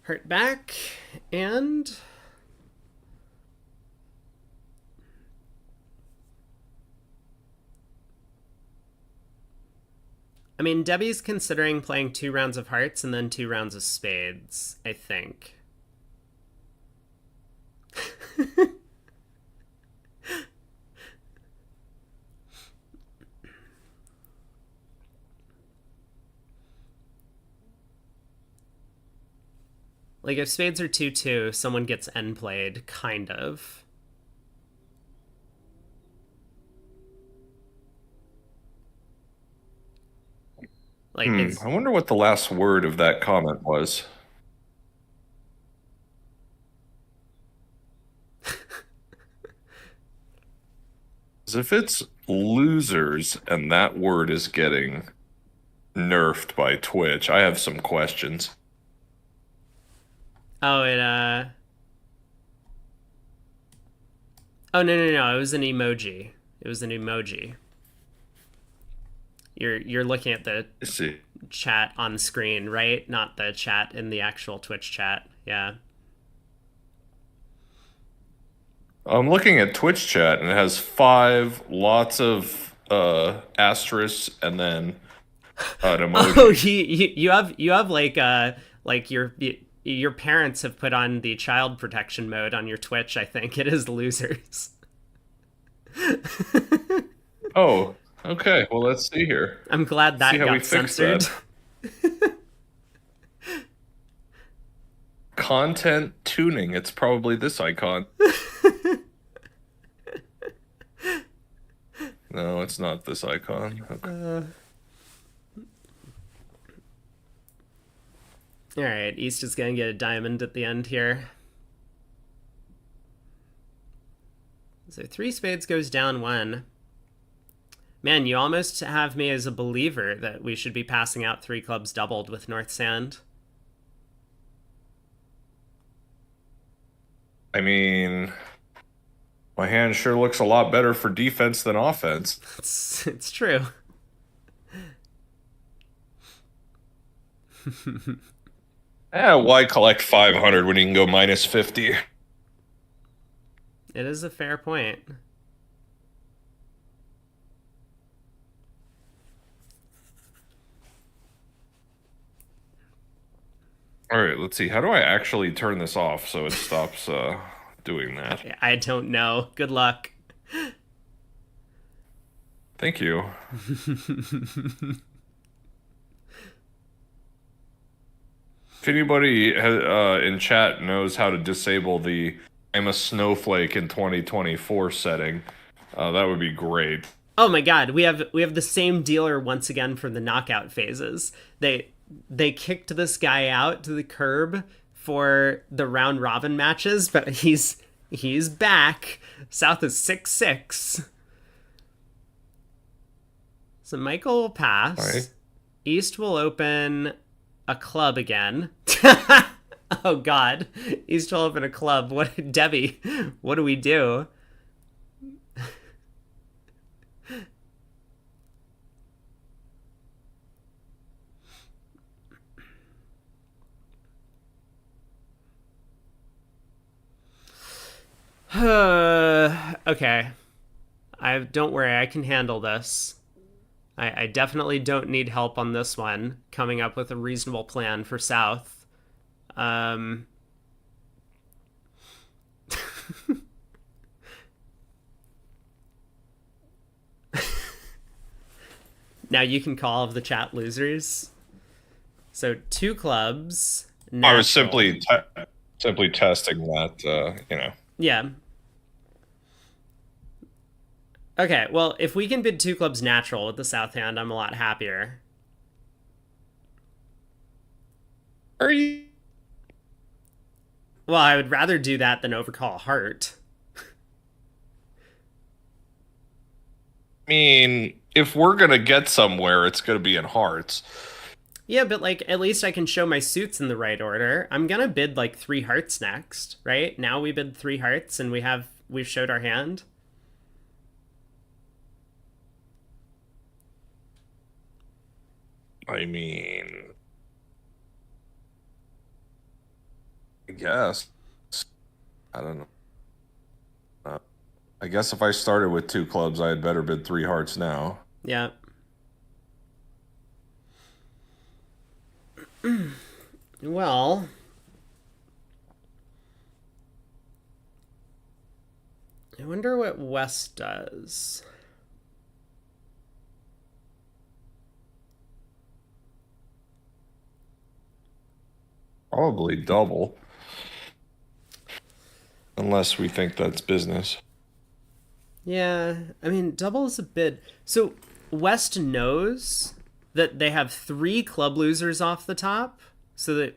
Heart back, and I mean, Debbie's considering playing 2 rounds of hearts and then 2 rounds of spades, I think. Like, if spades are 2-2, someone gets end played, kind of. Like, it's. I wonder what the last word of that comment was. 'Cause if it's losers and that word is getting nerfed by Twitch, I have some questions. Oh, Oh, no. It was an emoji. It was an emoji. You're looking at the Let's see. chat on screen, right? Not the chat in the actual Twitch chat. Yeah. I'm looking at Twitch chat and it has 5, lots of asterisks, and then an emoji. Oh, you have like your parents have put on the child protection mode on your Twitch. I think it is losers. Oh, okay. Well, let's see here. I'm glad that See how we got fix censored. that. Content tuning. It's probably this icon. No, it's not this icon. Okay. All right, East is going to get a diamond at the end here. So 3 spades goes down 1. Man, you almost have me as a believer that we should be passing out 3 clubs doubled with North Sand. I mean, my hand sure looks a lot better for defense than offense. It's true. Why collect 500 when you can go minus 50? It is a fair point. All right, let's see. How do I actually turn this off so it stops doing that? I don't know. Good luck. Thank you. If anybody in chat knows how to disable the "I'm a snowflake in 2024" setting, that would be great. Oh my god, we have the same dealer once again for the knockout phases. They kicked this guy out to the curb for the round robin matches, but he's back. South is 6-6. So Michael will pass. Right. East will open a club again. Oh god. East will open a club. What, Debbie, what do we do? Okay. Don't worry, I can handle this. I definitely don't need help on this one, coming up with a reasonable plan for South. Now you can call of the chat losers. So 2 clubs. Natural. I was simply testing that, Yeah. Okay, well, if we can bid 2 clubs natural with the South hand, I'm a lot happier. Are you? Well, I would rather do that than overcall a heart. I mean, if we're gonna get somewhere, it's gonna be in hearts. Yeah, but like at least I can show my suits in the right order. I'm gonna bid like 3 hearts next, right? Now we bid 3 hearts and we've showed our hand. I mean, I guess. I don't know. I guess if I started with 2 clubs, I had better bid 3 hearts now. Yeah. Well, I wonder what West does. Probably double. Unless we think that's business. Yeah, I mean, double is a bid. So West knows that they have 3 club losers off the top, so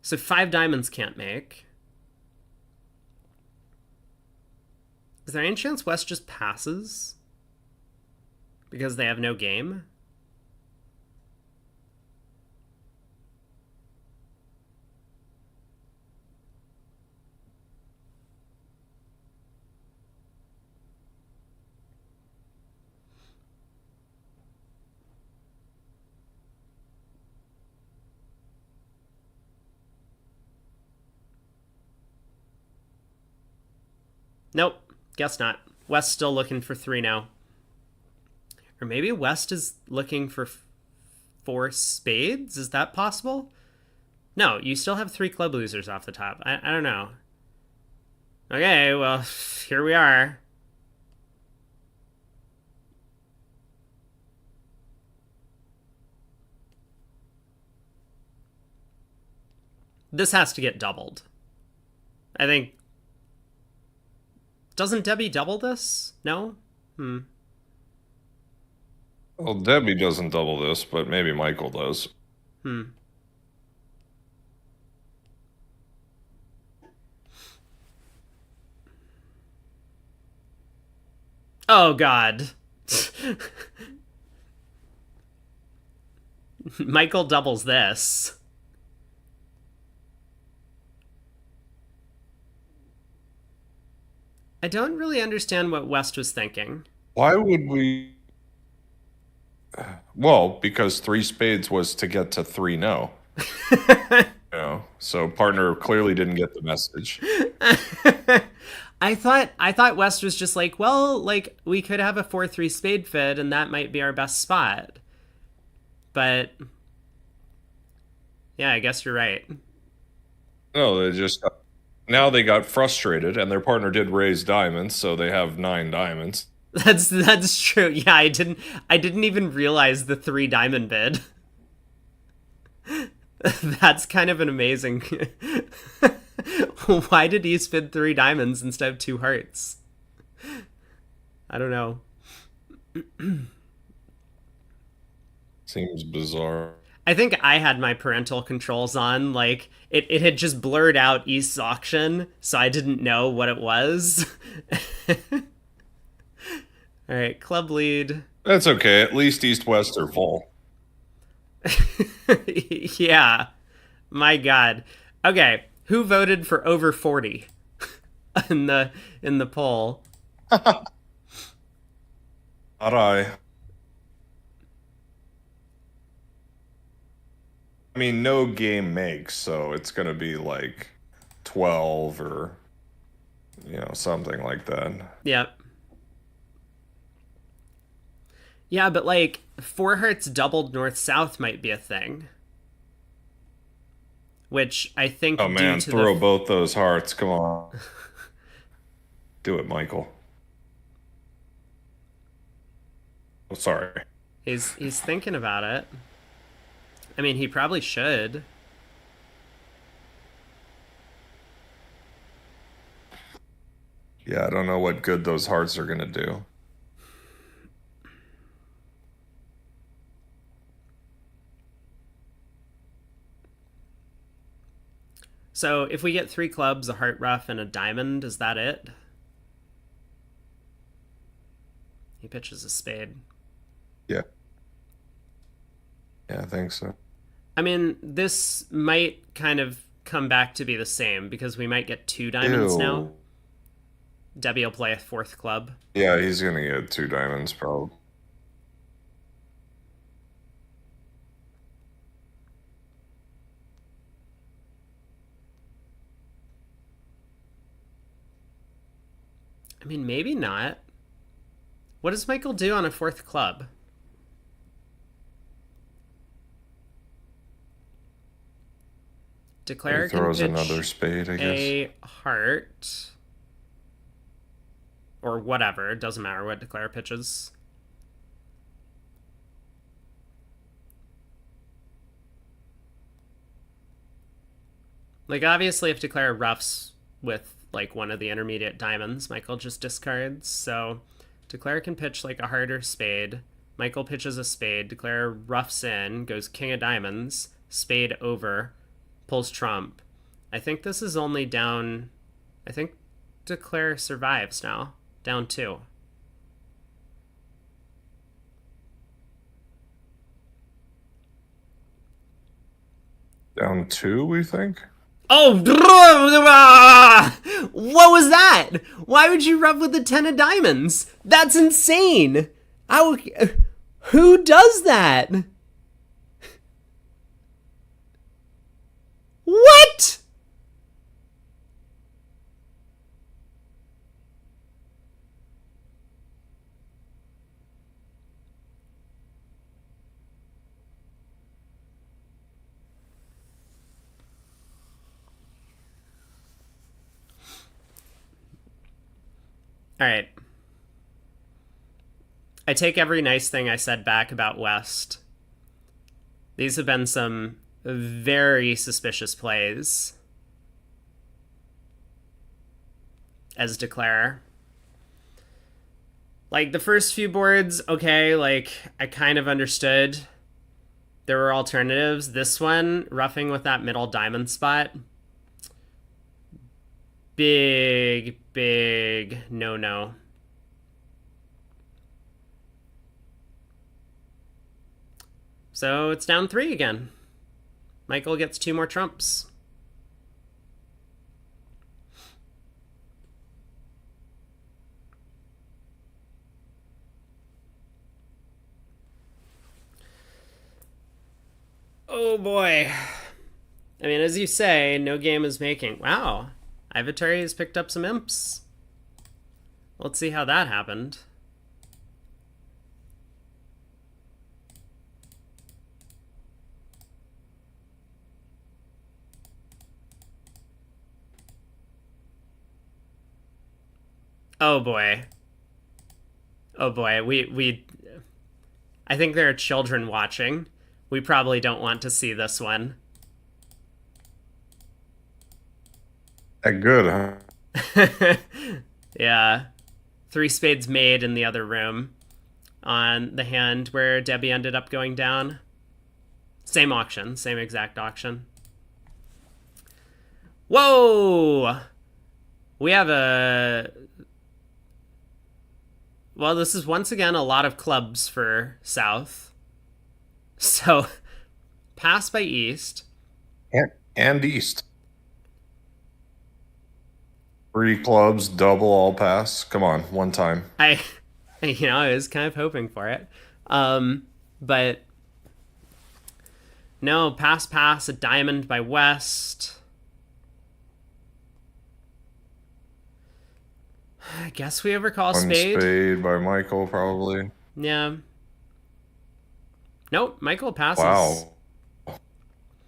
5 diamonds can't make. Is there any chance West just passes? Because they have no game? Nope, guess not. West's still looking for 3 now. Or maybe West is looking for 4 spades? Is that possible? No, you still have 3 club losers off the top. I don't know. Okay, well, here we are. This has to get doubled. I think Doesn't Debbie double this? No? Hmm. Well, Debbie doesn't double this, but maybe Michael does. Hmm. Oh, God. Michael doubles this. I don't really understand what West was thinking. Why would we? Well, because three spades was to get to three no. So partner clearly didn't get the message. I thought West was just like, well, like we could have a 4-3 spade fid and that might be our best spot. But yeah, I guess you're right. No, they just now they got frustrated, and their partner did raise diamonds, so they have 9 diamonds. That's true. Yeah, I didn't even realize the 3 diamond bid. That's kind of an amazing. Why did he spin 3 diamonds instead of 2 hearts? I don't know. Seems bizarre. I think I had my parental controls on. Like, it had just blurred out East's auction, so I didn't know what it was. All right, club lead. That's okay. At least East West are full. Yeah. My God. Okay, who voted for over 40 in the poll? Not I mean, no game makes, so it's gonna be like 12 or something like that. Yep. Yeah, but like 4 hearts doubled north south might be a thing. Which I think Oh due man, to throw the both those hearts. Come on. Do it, Michael. Oh, sorry. he's thinking about it. I mean, he probably should. Yeah, I don't know what good those hearts are gonna do. So if we get 3 clubs, a heart rough, and a diamond, is that it? He pitches a spade. Yeah. Yeah, I think so. I mean, this might kind of come back to be the same because we might get 2 diamonds now. Ew. Debbie will play a 4th club. Yeah, he's gonna get 2 diamonds, probably. I mean, maybe not. What does Michael do on a 4th club? He Declare can throws pitch another spade, I guess. a heart. Or whatever. It doesn't matter what Declare pitches. Like, obviously, if Declare roughs with, like, one of the intermediate diamonds, Michael just discards. So, Declare can pitch, like, a heart or spade. Michael pitches a spade. Declare roughs in, goes king of diamonds, spade over, pulls trump. I think this is only down. I think Declare survives now. Down 2. Down 2, we think? Oh, what was that? Why would you rub with the 10 of diamonds? That's insane. Who does that? What? All right. I take every nice thing I said back about West. These have been some very suspicious plays as Declare. Like the first few boards, okay, like I kind of understood there were alternatives. This one, roughing with that middle diamond spot, big no no. So it's down 3 again. Michael gets 2 more trumps. Oh boy. I mean, as you say, no game is making. Wow. Ivatari has picked up some imps. Let's see how that happened. Oh boy. Oh boy. We I think there are children watching. We probably don't want to see this one. That good, huh? Yeah. 3 spades made in the other room on the hand where Debbie ended up going down. Same auction, same exact auction. Whoa! We have a... Well, this is once again a lot of clubs for South. So, pass by East. And East. 3 clubs, double all pass. Come on, one time. I was kind of hoping for it. But no, pass, a diamond by West. I guess we overcall spade. Spade by Michael, probably. Yeah. Nope, Michael passes. Wow. You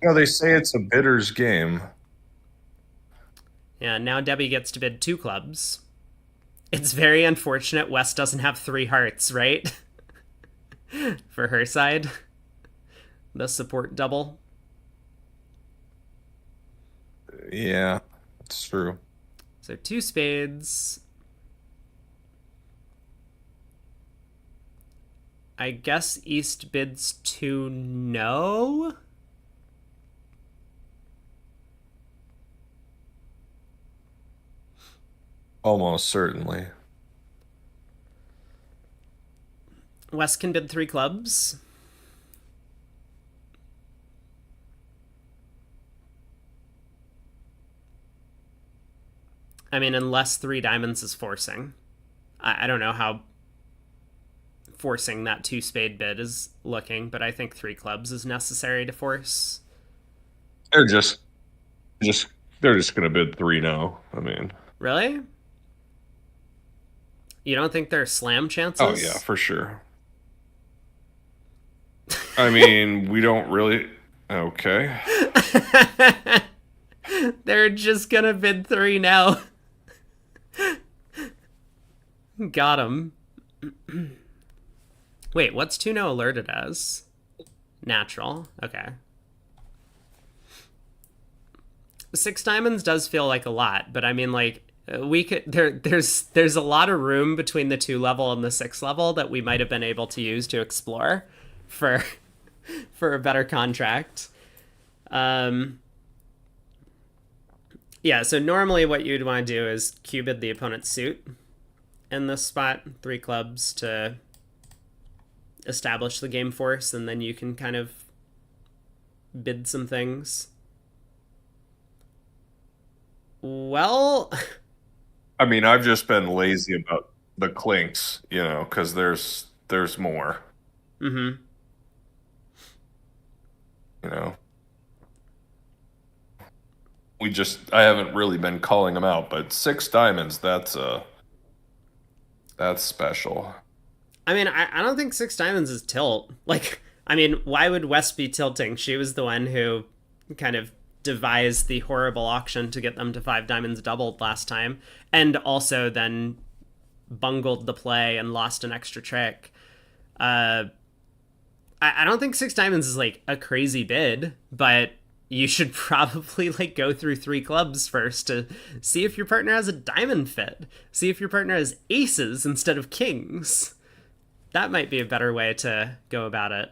know, they say it's a bidder's game. Yeah, now Debbie gets to bid 2 clubs. It's very unfortunate West doesn't have 3 hearts, right? For her side. The support double. Yeah, it's true. So 2 spades. I guess East bids 2 no? Almost certainly. West can bid 3 clubs. I mean, unless 3 diamonds is forcing. I don't know how forcing that 2 spade bid is looking, but I think 3 clubs is necessary to force. They're just gonna bid 3 no. I mean, really? You don't think there are slam chances? Oh yeah, for sure. I mean, we don't really. Okay. They're just gonna bid 3 now. Got him. Wait, what's 2 no alerted as? Natural. Okay. 6 diamonds does feel like a lot, but I mean, like, we could there's a lot of room between the 2 level and the 6 level that we might have been able to use to explore for a better contract. Yeah, so normally what you'd want to do is cubid the opponent's suit in this spot, 3 clubs to establish the game force, and then you can kind of bid some things. Well, I mean, I've just been lazy about the clinks, because there's more. Mm-hmm. I haven't really been calling them out, but 6 diamonds, that's special. I mean, I don't think 6 diamonds is tilt. Like, I mean, why would West be tilting? She was the one who kind of devised the horrible auction to get them to 5 diamonds doubled last time, and also then bungled the play and lost an extra trick. I don't think 6 diamonds is like a crazy bid, but you should probably like go through three clubs first to see if your partner has a diamond fit. See if your partner has aces instead of kings. That might be a better way to go about it.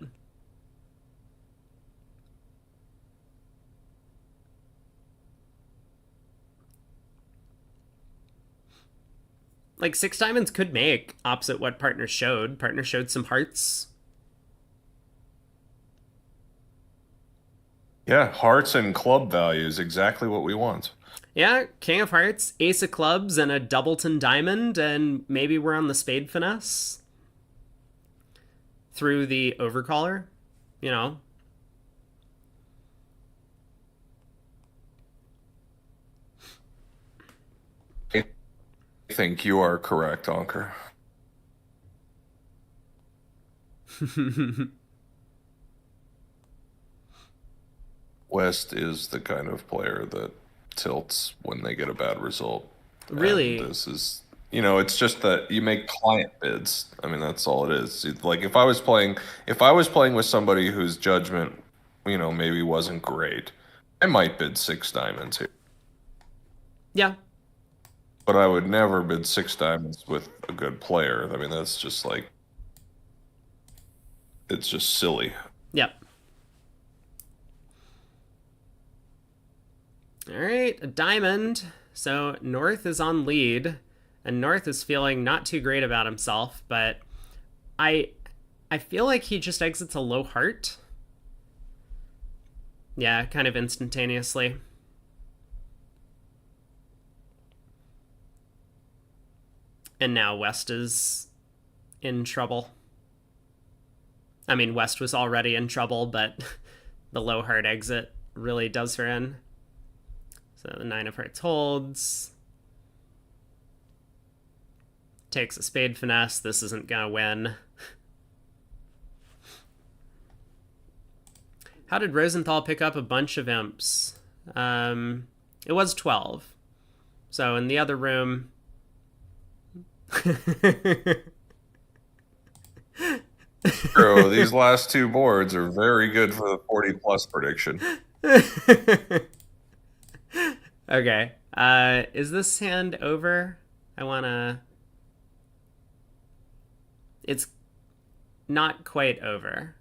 Like six diamonds could make opposite what partner showed. Partner showed some hearts. Yeah, hearts and club values, exactly what we want. Yeah, king of hearts, ace of clubs, and a doubleton diamond, and maybe we're on the spade finesse through the overcaller. You know, I think you are correct, Anker. West is the kind of player that tilts when they get a bad result. And really. this is, it's just that you make client bids. I mean, that's all it is. Like if I was playing with somebody whose judgment, maybe wasn't great, I might bid six diamonds here. Yeah, But I would never bid six diamonds with a good player. I mean, that's just like, it's just silly. yep. All right, a diamond. So North is on lead, and North is feeling not too great about himself, but I I feel like he just exits a low heart. Yeah, kind of instantaneously. And now West is in trouble. I mean, West was already in trouble, but the low heart exit really does her in. So the nine of hearts holds. Takes a spade finesse. This isn't gonna win. How did Rosenthal pick up a bunch of imps? It was 12. So in the other room. True, these last two boards are very good for the 40 plus prediction. Okay. Is this hand over? I wanna. It's not quite over.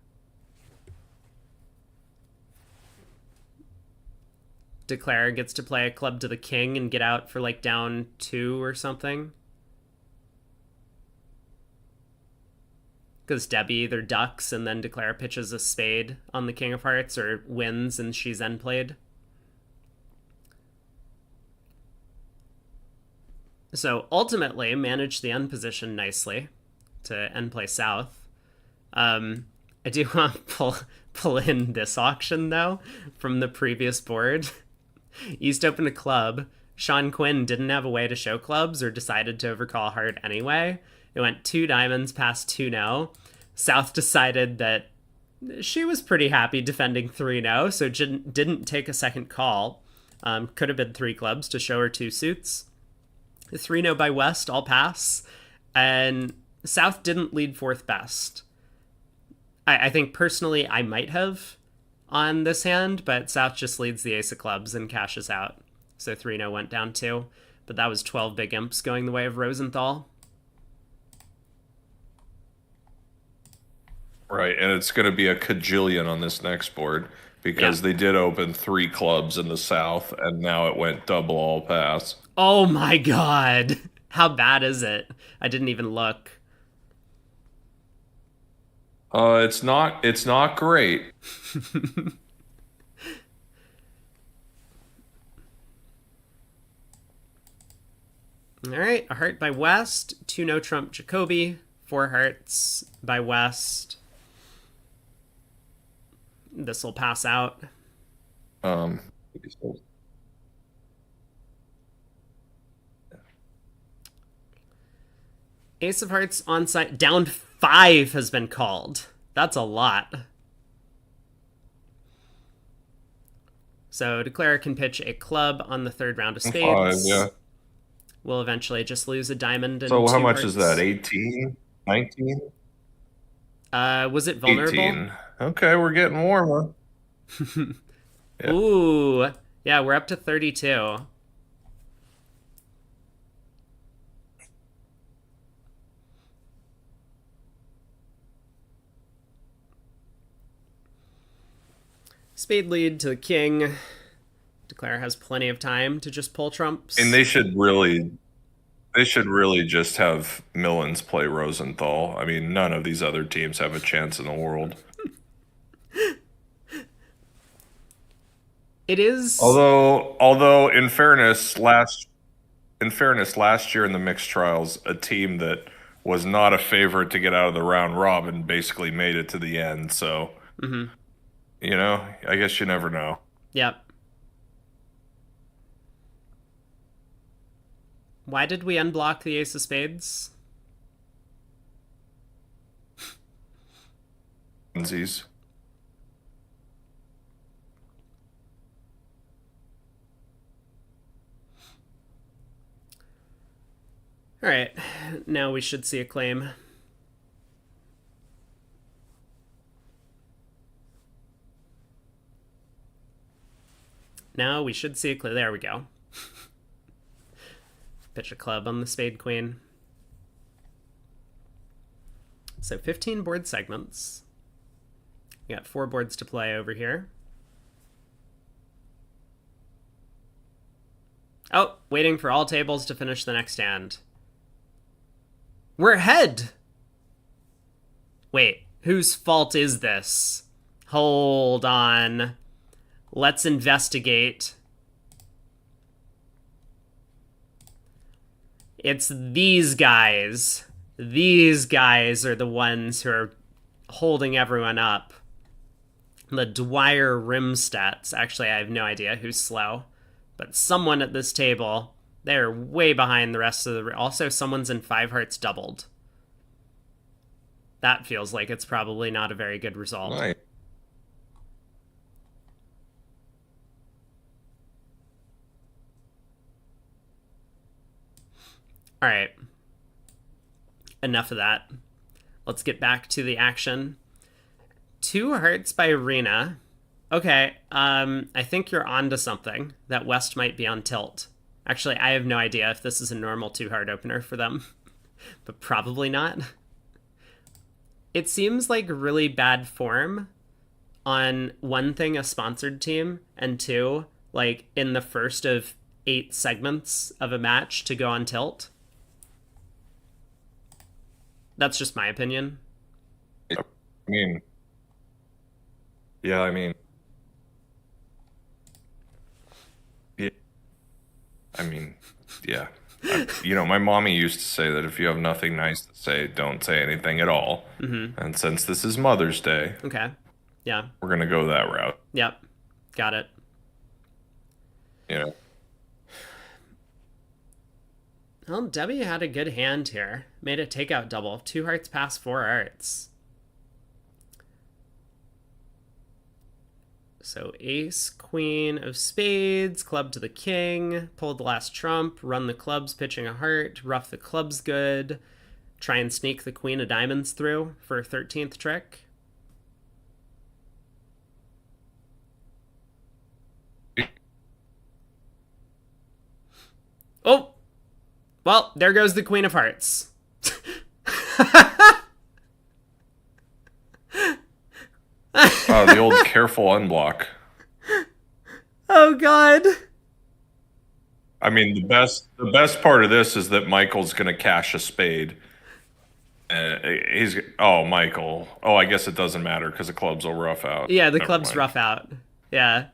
Declare gets to play a club to the king and get out for like down two or something. Because Debbie either ducks and then Declare pitches a spade on the king of hearts or wins and she's end played. So ultimately, managed the end position nicely to end play south. I do want to pull in this auction though from the previous board. East opened a club. Sean Quinn didn't have a way to show clubs or decided to overcall hard anyway. It went two diamonds past 2-0. South decided that she was pretty happy defending 3-0, so didn't take a second call. Could have been three clubs to show her two suits. 3-0 by West, all pass. And South didn't lead fourth best. I think personally I might have on this hand, but South just leads the ace of clubs and cashes out. So 3-0 went down two. But that was 12 big imps going the way of Rosenthal. Right, and it's going to be a cajillion on this next board because Yeah. they did open three clubs in the south, and now it went double all pass. Oh my god. How bad is it? I didn't even look. It's not great. All right, a heart by West, 2 no trump Jacoby, 4 hearts by West. This will pass out. Um, Ace of hearts on site, down 5 has been called. That's a lot. So Declare can pitch a club on the third round of five, yeah. spades. We'll eventually just lose a diamond and So how two much hearts. is that? 18? 19? Was it vulnerable? 18. Okay, we're getting warmer. Yeah. Ooh. Yeah, we're up to 32. Spade lead to the king. Declare has plenty of time to just pull And trumps. they should really just have Millens play Rosenthal. I mean, none of these other teams have a chance in the world. It is. Although in fairness, last year in the mixed trials, a team that was not a favorite to get out of the round robin basically made it to the end. So, Mm-hmm. I guess you never know. Yep. Why did we unblock the ace of spades? Funsies. All right. Now we should see a claim. Now we should see a claim. There we go. Pitch a club on the spade queen. So 15 board segments. We got 4 boards to play over here. Oh, waiting for all tables to finish the next hand. We're ahead! Wait, whose fault is this? Hold on. Let's investigate. It's these guys. These guys are the ones who are holding everyone up. The Dwyer Rimstats. Actually, I have no idea who's slow. But someone at this table, they're way behind the rest of the... Also, someone's in 5 hearts doubled. That feels like it's probably not a very good result. Nice. All right. Enough of that. Let's get back to the action. 2 hearts by Arena. Okay, I think you're onto something. That West might be on tilt. Actually, I have no idea if this is a normal 2-heart opener for them. But probably not. It seems like really bad form on, one thing, a sponsored team, and 2, like in the first of 8 segments of a match to go on tilt. That's just my opinion. I mean, yeah, I mean, yeah, I mean, yeah. My mommy used to say that if you have nothing nice to say, don't say anything at all. Mm-hmm. And since this is Mother's Day, Okay. Yeah. we're gonna go that route. Yep. Got it. You know, Well, Debbie had a good hand here. Made a takeout double. 2 hearts past 4 hearts. So ace, queen of spades, club to the king, pull the last trump, run the clubs, pitching a heart, ruff the clubs good, try and sneak the queen of diamonds through for a 13th trick. Oh! Well, there goes the queen of hearts. oh, the old careful unblock. Oh, God. I mean, the best part of this is that Michael's gonna cash a spade. Michael. Oh, I guess it doesn't matter because the clubs will rough out. Yeah, the Never club's mind. rough out. Yeah.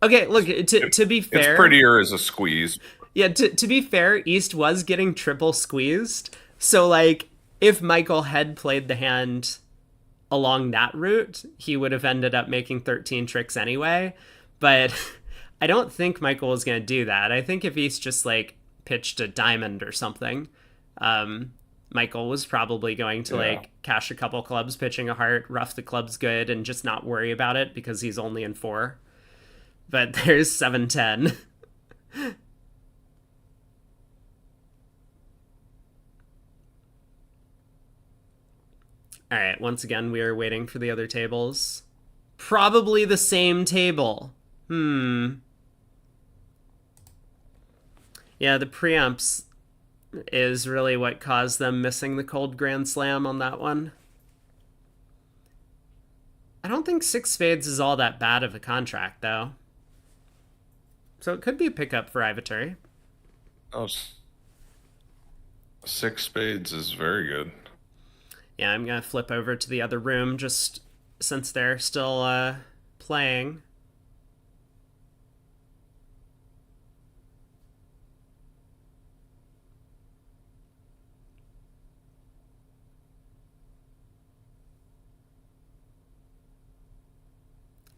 Okay, look, to be fair... It's prettier as a squeeze. Yeah, to be fair, East was getting triple squeezed. So, like, if Michael had played the hand along that route, he would have ended up making 13 tricks anyway. But I don't think Michael was going to do that. I think if East just, like, pitched a diamond or something, Michael was probably going to, like, cash a couple clubs, pitching a heart, rough the clubs good, and just not worry about it because he's only in 4. But there's 7-10. All right, once again, we are waiting for the other tables. Probably the same table. Hmm. Yeah, the preamps is really what caused them missing the cold Grand Slam on that one. I don't think six spades is all that bad of a contract, though. So it could be a pickup for Ivatari. Oh, six spades is very good. Yeah, I'm going to flip over to the other room just since they're still playing.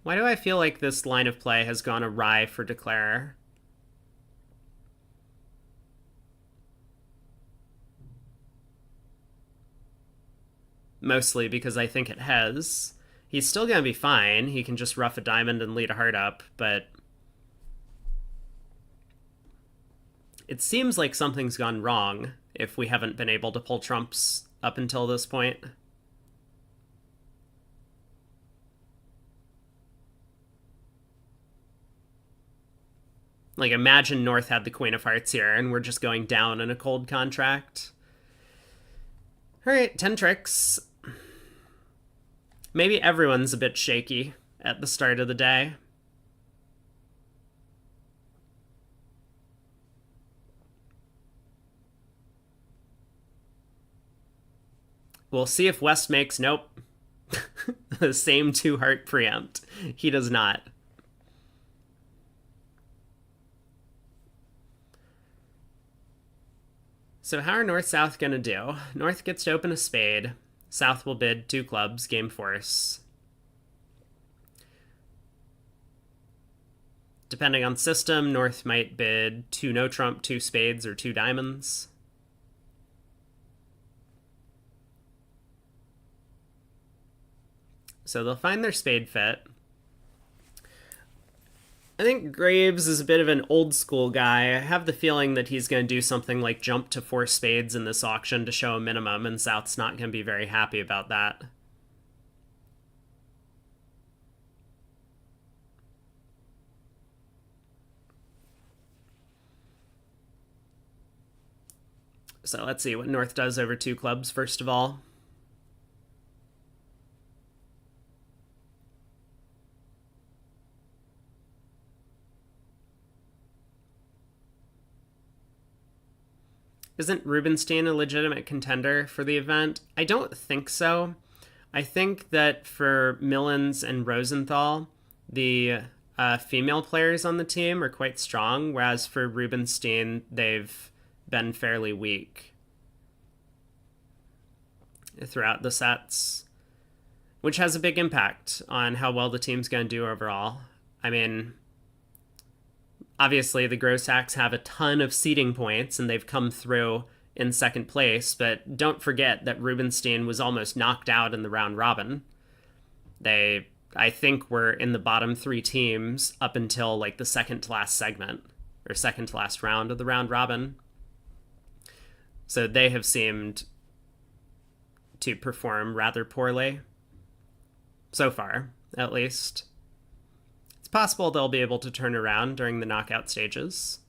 Why do I feel like this line of play has gone awry for Declarer? Mostly because I think it has. He's still going to be fine. He can just rough a diamond and lead a heart up, but it seems like something's gone wrong if we haven't been able to pull trumps up until this point. Like, imagine North had the Queen of Hearts here and we're just going down in a cold contract. All right, 10 tricks. Maybe everyone's a bit shaky at the start of the day. We'll see if West makes nope. The same two heart preempt. He does not. So how are North South going to do? North gets to open a spade. South will bid two clubs, game force. Depending on system, North might bid two no trump, two spades, or two diamonds. So they'll find their spade fit. I think Graves is a bit of an old school guy. I have the feeling that he's going to do something like jump to four spades in this auction to show a minimum, and South's not going to be very happy about that. So let's see what North does over two clubs, first of all. Isn't Rubinstein a legitimate contender for the event? I don't think so. I think that for Millens and Rosenthal, the female players on the team are quite strong, whereas for Rubinstein, they've been fairly weak throughout the sets, which has a big impact on how well the team's going to do overall. I mean, obviously the Grosacks have a ton of seeding points and they've come through in second place, but don't forget that Rubinstein was almost knocked out in the round robin. They, I think, were in the bottom three teams up until like the second to last segment or second to last round of the round robin. So they have seemed to perform rather poorly so far, at least. It's possible they'll be able to turn around during the knockout stages.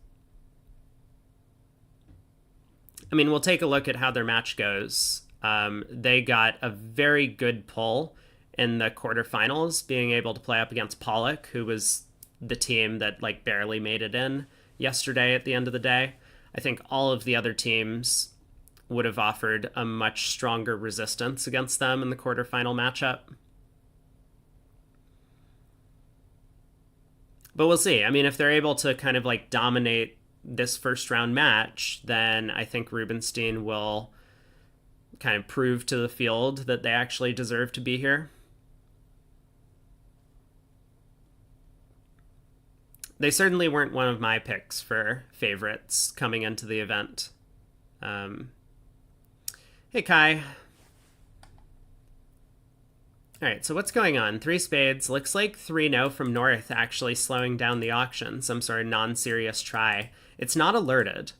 I mean, we'll take a look at how their match goes. They got a very good pull in the quarterfinals, being able to play up against Pollock, who was the team that like barely made it in yesterday at the end of the day. I think all of the other teams would have offered a much stronger resistance against them in the quarterfinal matchup. But we'll see. I mean, if they're able to kind of like dominate this first round match, then I think Rubinstein will kind of prove to the field that they actually deserve to be here. They certainly weren't one of my picks for favorites coming into the event. Hey, Kai. Alright, so what's going on? Three spades. Looks like 3-0 from North actually slowing down the auction. Some sort of non-serious try. It's not alerted.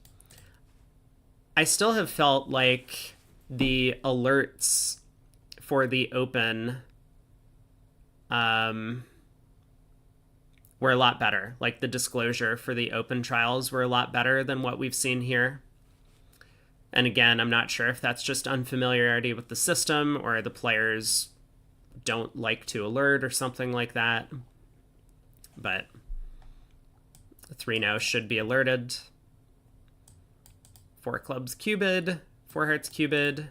I still have felt like the alerts for the open were a lot better. Like the disclosure for the open trials were a lot better than what we've seen here. And again, I'm not sure if that's just unfamiliarity with the system or the players don't like to alert or something like that. But 3-0 should be alerted. 4 clubs cubed, 4 hearts cubed.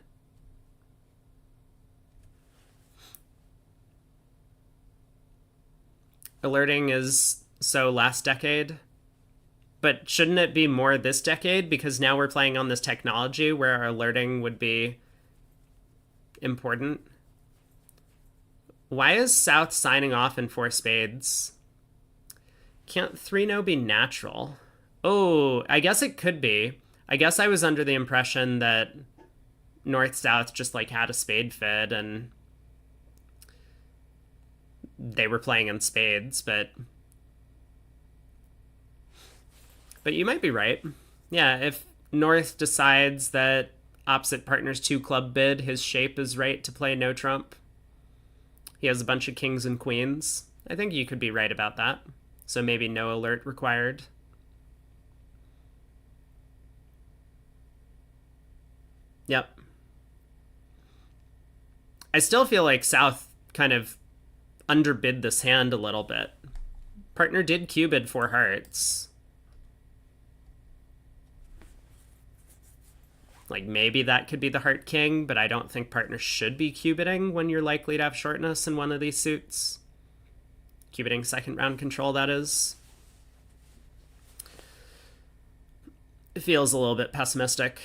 Alerting is so last decade, but shouldn't it be more this decade? Because now we're playing on this technology where our alerting would be important. Why is South signing off in 4 spades? Can't 3-0 be natural? Oh, I guess it could be. I guess I was under the impression that North-South just like had a spade fid and they were playing in spades, but you might be right. Yeah, if North decides that opposite partner's 2 club bid, his shape is right to play no trump. He has a bunch of kings and queens. I think you could be right about that. So maybe no alert required. Yep. I still feel like South kind of underbid this hand a little bit. Partner did cubed 4 hearts. Like maybe that could be the heart king, but I don't think partner should be cubiting when you're likely to have shortness in one of these suits. Cubiting second round control, that is. It feels a little bit pessimistic.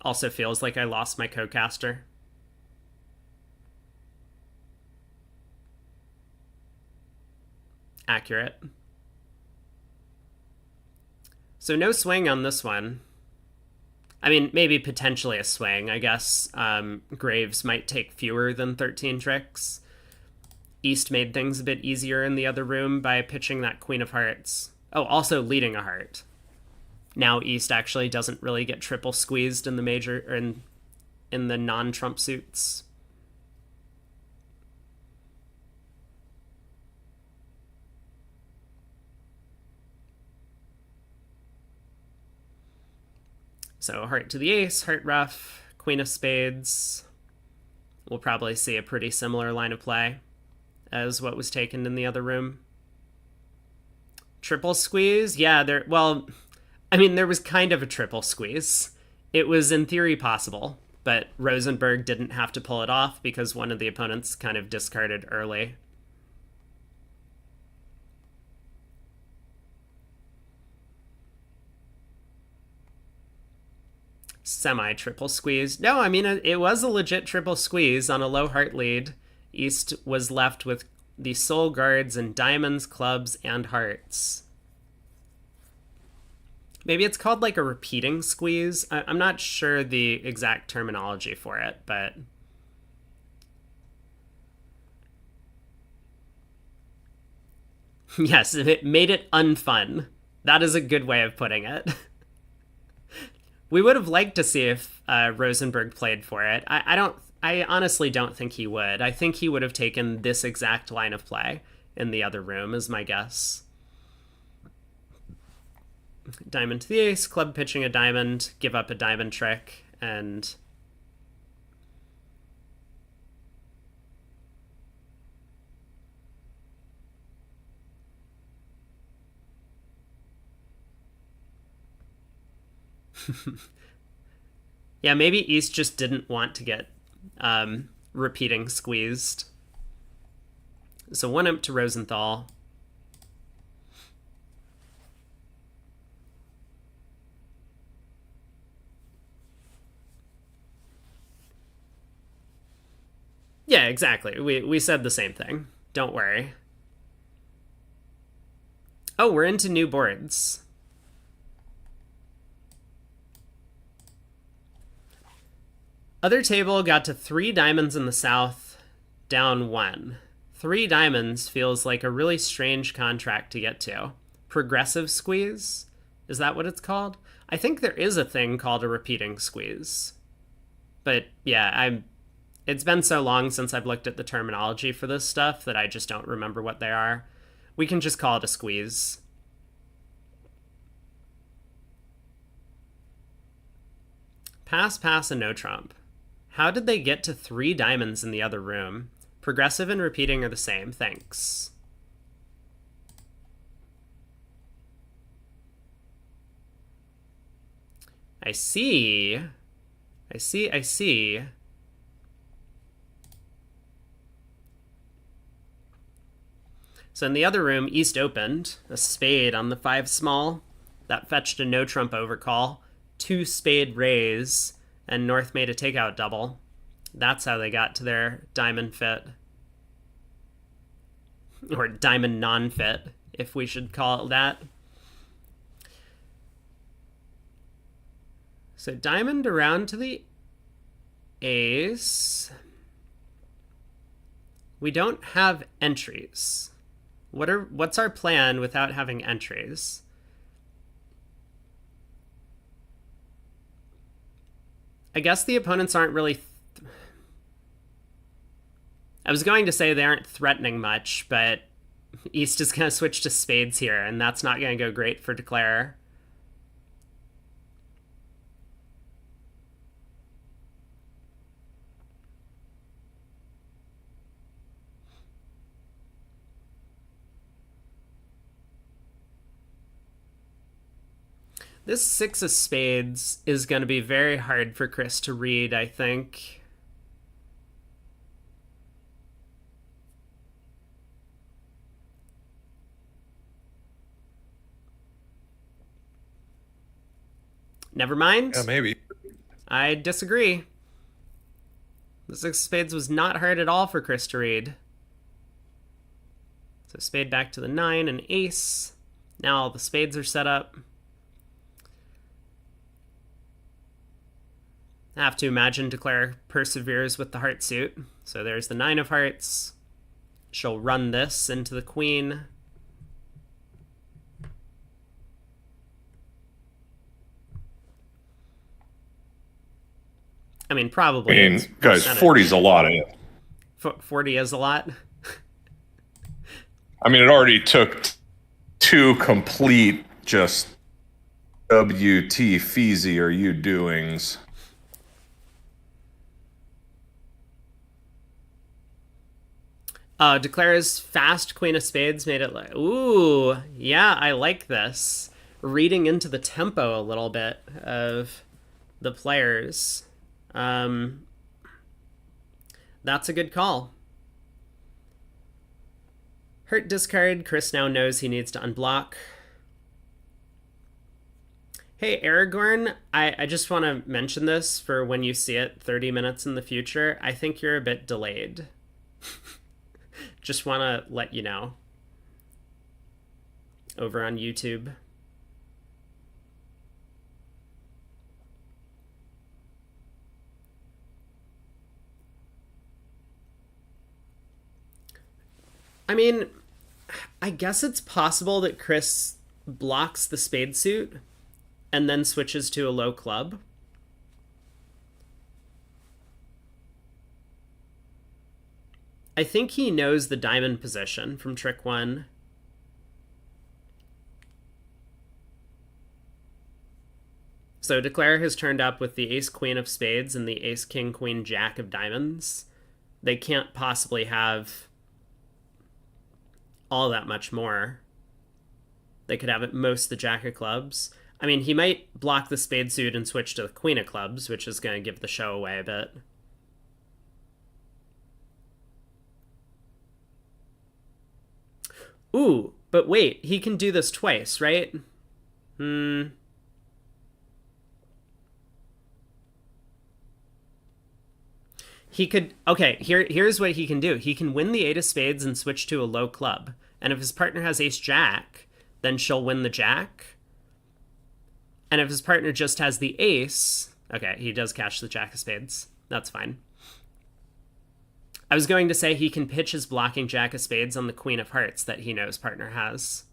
Also feels like I lost my co-caster. Accurate. So no swing on this one. I mean, maybe potentially a swing. I guess Graves might take fewer than 13 tricks. East made things a bit easier in the other room by pitching that Queen of Hearts. Oh, also leading a heart. Now East actually doesn't really get triple squeezed in the major or in the non-trump suits. So heart to the ace, heart rough, queen of spades. We'll probably see a pretty similar line of play as what was taken in the other room. Triple squeeze? Yeah, there was kind of a triple squeeze. It was in theory possible, but Rosenberg didn't have to pull it off because one of the opponents kind of discarded early. Semi-triple squeeze. No, I mean, it was a legit triple squeeze on a low heart lead. East was left with the sole guards and diamonds, clubs, and hearts. Maybe it's called like a repeating squeeze. I'm not sure the exact terminology for it, but yes, it made it unfun. That is a good way of putting it. We would have liked to see if Rosenberg played for it. I honestly don't think he would. I think he would have taken this exact line of play in the other room, is my guess. Diamond to the ace, club pitching a diamond, give up a diamond trick, and yeah, maybe East just didn't want to get repeating squeezed. So 1-up to Rosenthal. Yeah, exactly. We said the same thing. Don't worry. Oh, we're into new boards. Other table got to 3 diamonds in the south, down 1. 3 diamonds feels like a really strange contract to get to. Progressive squeeze? Is that what it's called? I think there is a thing called a repeating squeeze. But yeah, it's been so long since I've looked at the terminology for this stuff that I just don't remember what they are. We can just call it a squeeze. Pass, pass, and no trump. How did they get to 3 diamonds in the other room? Progressive and repeating are the same. Thanks. I see. I see, I see. So in the other room, East opened. A spade on the 5 small. That fetched a no trump overcall. 2 spade raise. And North made a takeout double. That's how they got to their diamond fit. Or diamond non-fit, if we should call it that. So diamond around to the ace. We don't have entries. What's our plan without having entries? I guess the opponents aren't really... I was going to say they aren't threatening much, but East is going to switch to spades here, and that's not going to go great for Declare. This 6 of spades is going to be very hard for Chris to read, I think. Never mind. Yeah, maybe. I disagree. The 6 of spades was not hard at all for Chris to read. So spade back to the 9 and ace. Now all the spades are set up. I have to imagine Declare perseveres with the heart suit. So there's the 9 of hearts. She'll run this into the queen. I mean, probably. I mean, guys, 40's a lot. 40 is a lot. I mean, it already took 2 complete just WT Feezy are you doings. Declare's fast queen of spades made it like, ooh, yeah, I like this. Reading into the tempo a little bit of the players. That's a good call. Hurt discard. Chris now knows he needs to unblock. Hey, Aragorn, I just want to mention this for when you see it 30 minutes in the future. I think you're a bit delayed. Just want to let you know. Over on YouTube. I mean, I guess it's possible that Chris blocks the spade suit and then switches to a low club. I think he knows the diamond position from trick 1. So Declare has turned up with the ace queen of spades and the ace king queen jack of diamonds. They can't possibly have all that much more. They could have at most the jack of clubs. I mean, he might block the spade suit and switch to the queen of clubs, which is going to give the show away a bit. Ooh, but wait, he can do this twice, right? He could... Okay, here's what he can do. He can win the 8 of spades and switch to a low club. And if his partner has ace-jack, then she'll win the jack. And if his partner just has the ace... Okay, he does catch the jack of spades. That's fine. I was going to say he can pitch his blocking jack of spades on the queen of hearts that he knows partner has.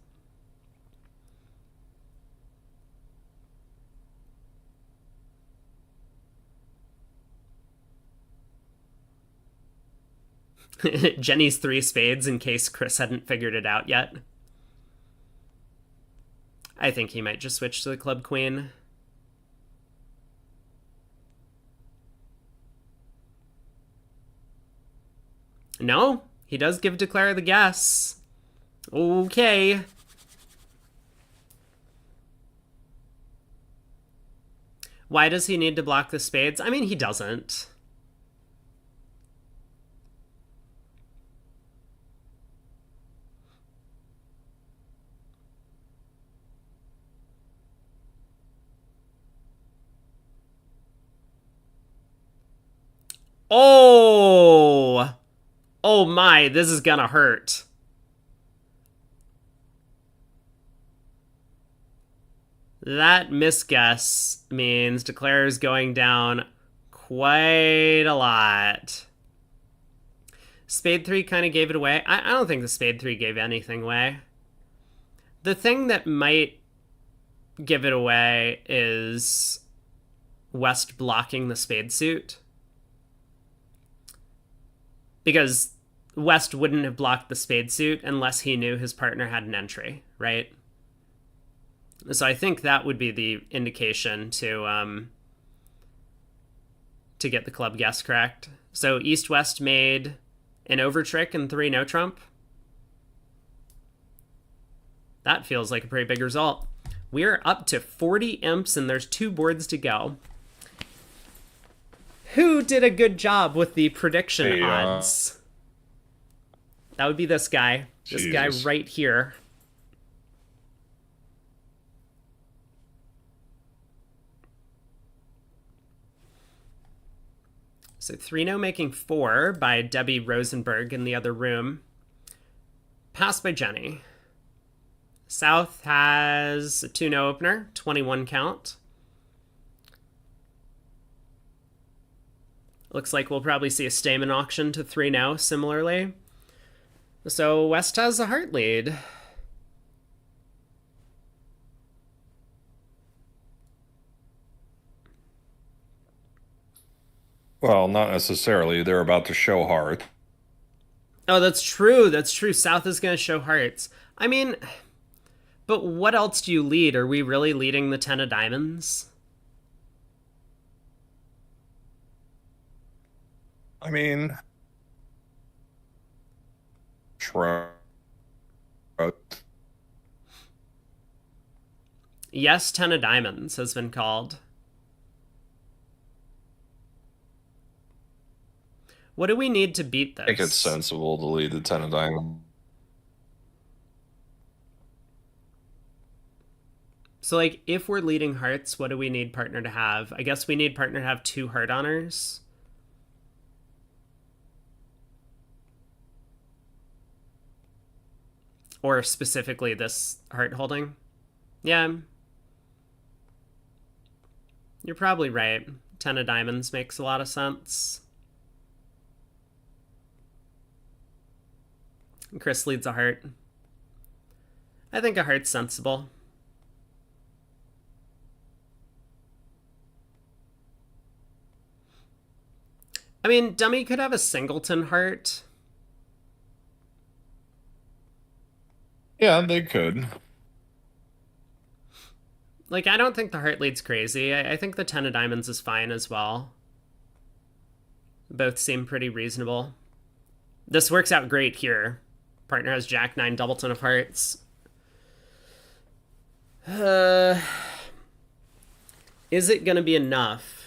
Jenny's three spades in case Chris hadn't figured it out yet. I think he might just switch to the club queen. No, he does give declare the guess. Okay. Why does he need to block the spades? I mean, he doesn't. Oh! Oh my, this is gonna hurt. That misguess means declare is going down quite a lot. Spade 3 kind of gave it away. I don't think the Spade 3 gave anything away. The thing that might give it away is West blocking the spade suit. Because West wouldn't have blocked the spade suit unless he knew his partner had an entry, right? So I think that would be the indication to get the club guess correct. So East-West made an over trick and 3 no trump. That feels like a pretty big result. We're up to 40 imps and there's 2 boards to go. Who did a good job with the prediction odds? That would be this guy. This guy right here. So 3-0 making 4 by Debbie Rosenberg in the other room. Passed by Jenny. South has a 2-0 opener, 21 count. Looks like we'll probably see a Stamen auction to 3-0 similarly. So West has a heart lead. Well, not necessarily. They're about to show heart. Oh, that's true. That's true. South is going to show hearts. I mean, but what else do you lead? Are we really leading the 10 of diamonds? I mean, Yes, 10 of diamonds has been called. What do we need to beat this? I think it's sensible to lead the 10 of diamonds. So, like, if we're leading hearts, what do we need partner to have? I guess we need partner to have 2 heart honors. Or specifically this heart holding. Yeah. You're probably right. 10 of diamonds makes a lot of sense. Chris leads a heart. I think a heart's sensible. I mean, dummy could have a singleton heart. Yeah, they could. Like, I don't think the heart lead's crazy. I think the 10 of diamonds is fine as well. Both seem pretty reasonable. This works out great here. Partner has Jack 9 doubleton of hearts. Is it going to be enough?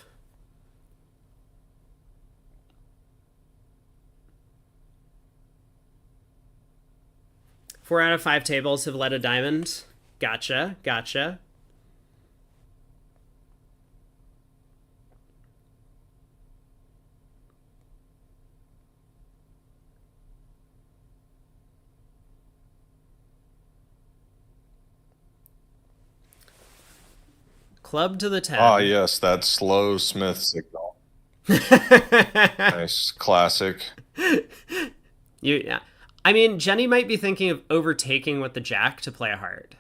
Four out of 5 tables have led a diamond. Gotcha, gotcha. Club to the 10. Ah, yes, that slow Smith signal. Nice, classic. Yeah. I mean, Jenny might be thinking of overtaking with the jack to play a heart.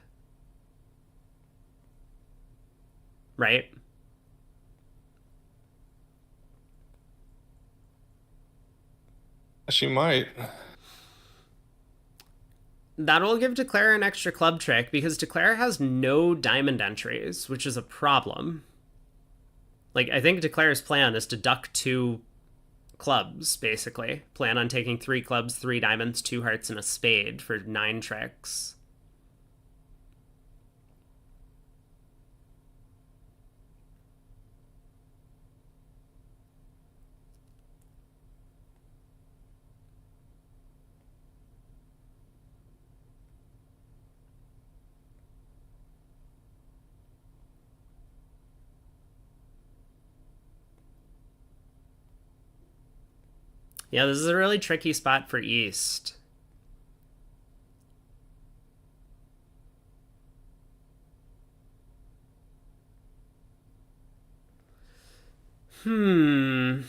Right? She might. That'll give Declare an extra club trick because Declare has no diamond entries, which is a problem. Like, I think Declare's plan is to duck 2 clubs, basically. Plan on taking 3 clubs, 3 diamonds, 2 hearts, and a spade for 9 tricks. Yeah, this is a really tricky spot for East. Hmm.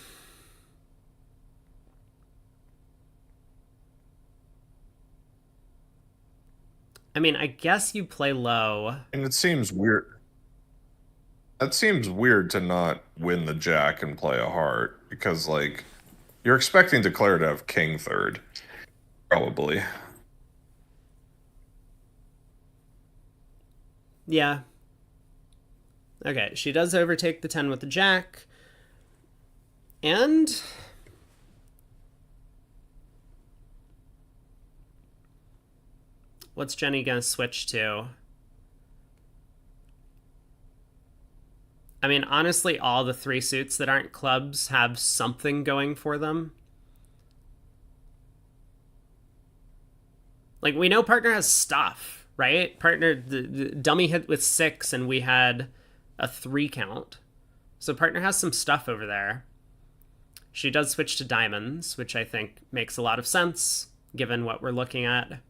I mean, I guess you play low. And it seems weird. That seems weird to not win the jack and play a heart because, like, you're expecting Declare to have king third, probably. Yeah. Okay, she does overtake the 10 with the jack. And what's Jenny gonna switch to? I mean, honestly, all the 3 suits that aren't clubs have something going for them. Like, we know partner has stuff, right? Partner, the dummy hit with 6, and we had a 3 count. So partner has some stuff over there. She does switch to diamonds, which I think makes a lot of sense given what we're looking at.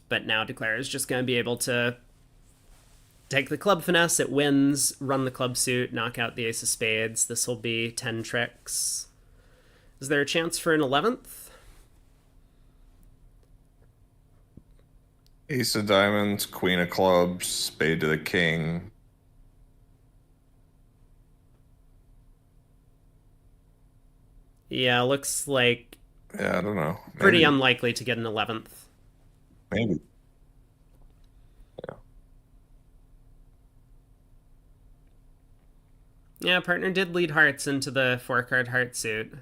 But now Declare is just going to be able to take the club finesse, it wins, run the club suit, knock out the ace of spades. This will be 10 tricks. Is there a chance for an 11th? Ace of diamonds, queen of clubs, spade to the king. Yeah, looks like Yeah, I don't know. pretty unlikely to get an 11th. Maybe. Yeah. Yeah, partner did lead hearts into the 4-card heart suit.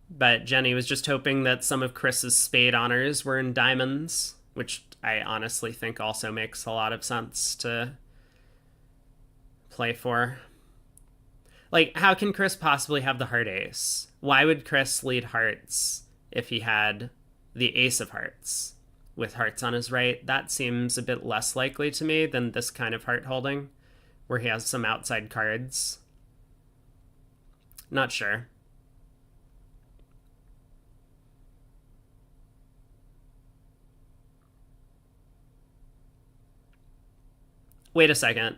But Jenny was just hoping that some of Chris's spade honors were in diamonds, which I honestly think also makes a lot of sense to play for. Like, how can Chris possibly have the heart ace? Why would Chris lead hearts if he had the ace of hearts with hearts on his right? That seems a bit less likely to me than this kind of heart holding, where he has some outside cards. Not sure. Wait a second.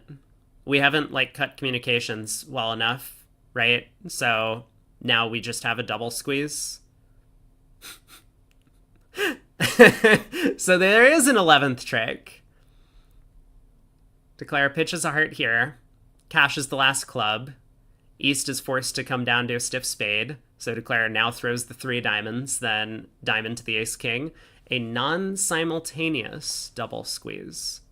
We haven't like cut communications well enough, right? So now we just have a double squeeze. So there is an 11th trick. Declare pitches a heart here, cashes the last club. East is forced to come down to a stiff spade, so Declare now throws the 3 diamonds, then diamond to the ace king. A non-simultaneous double squeeze.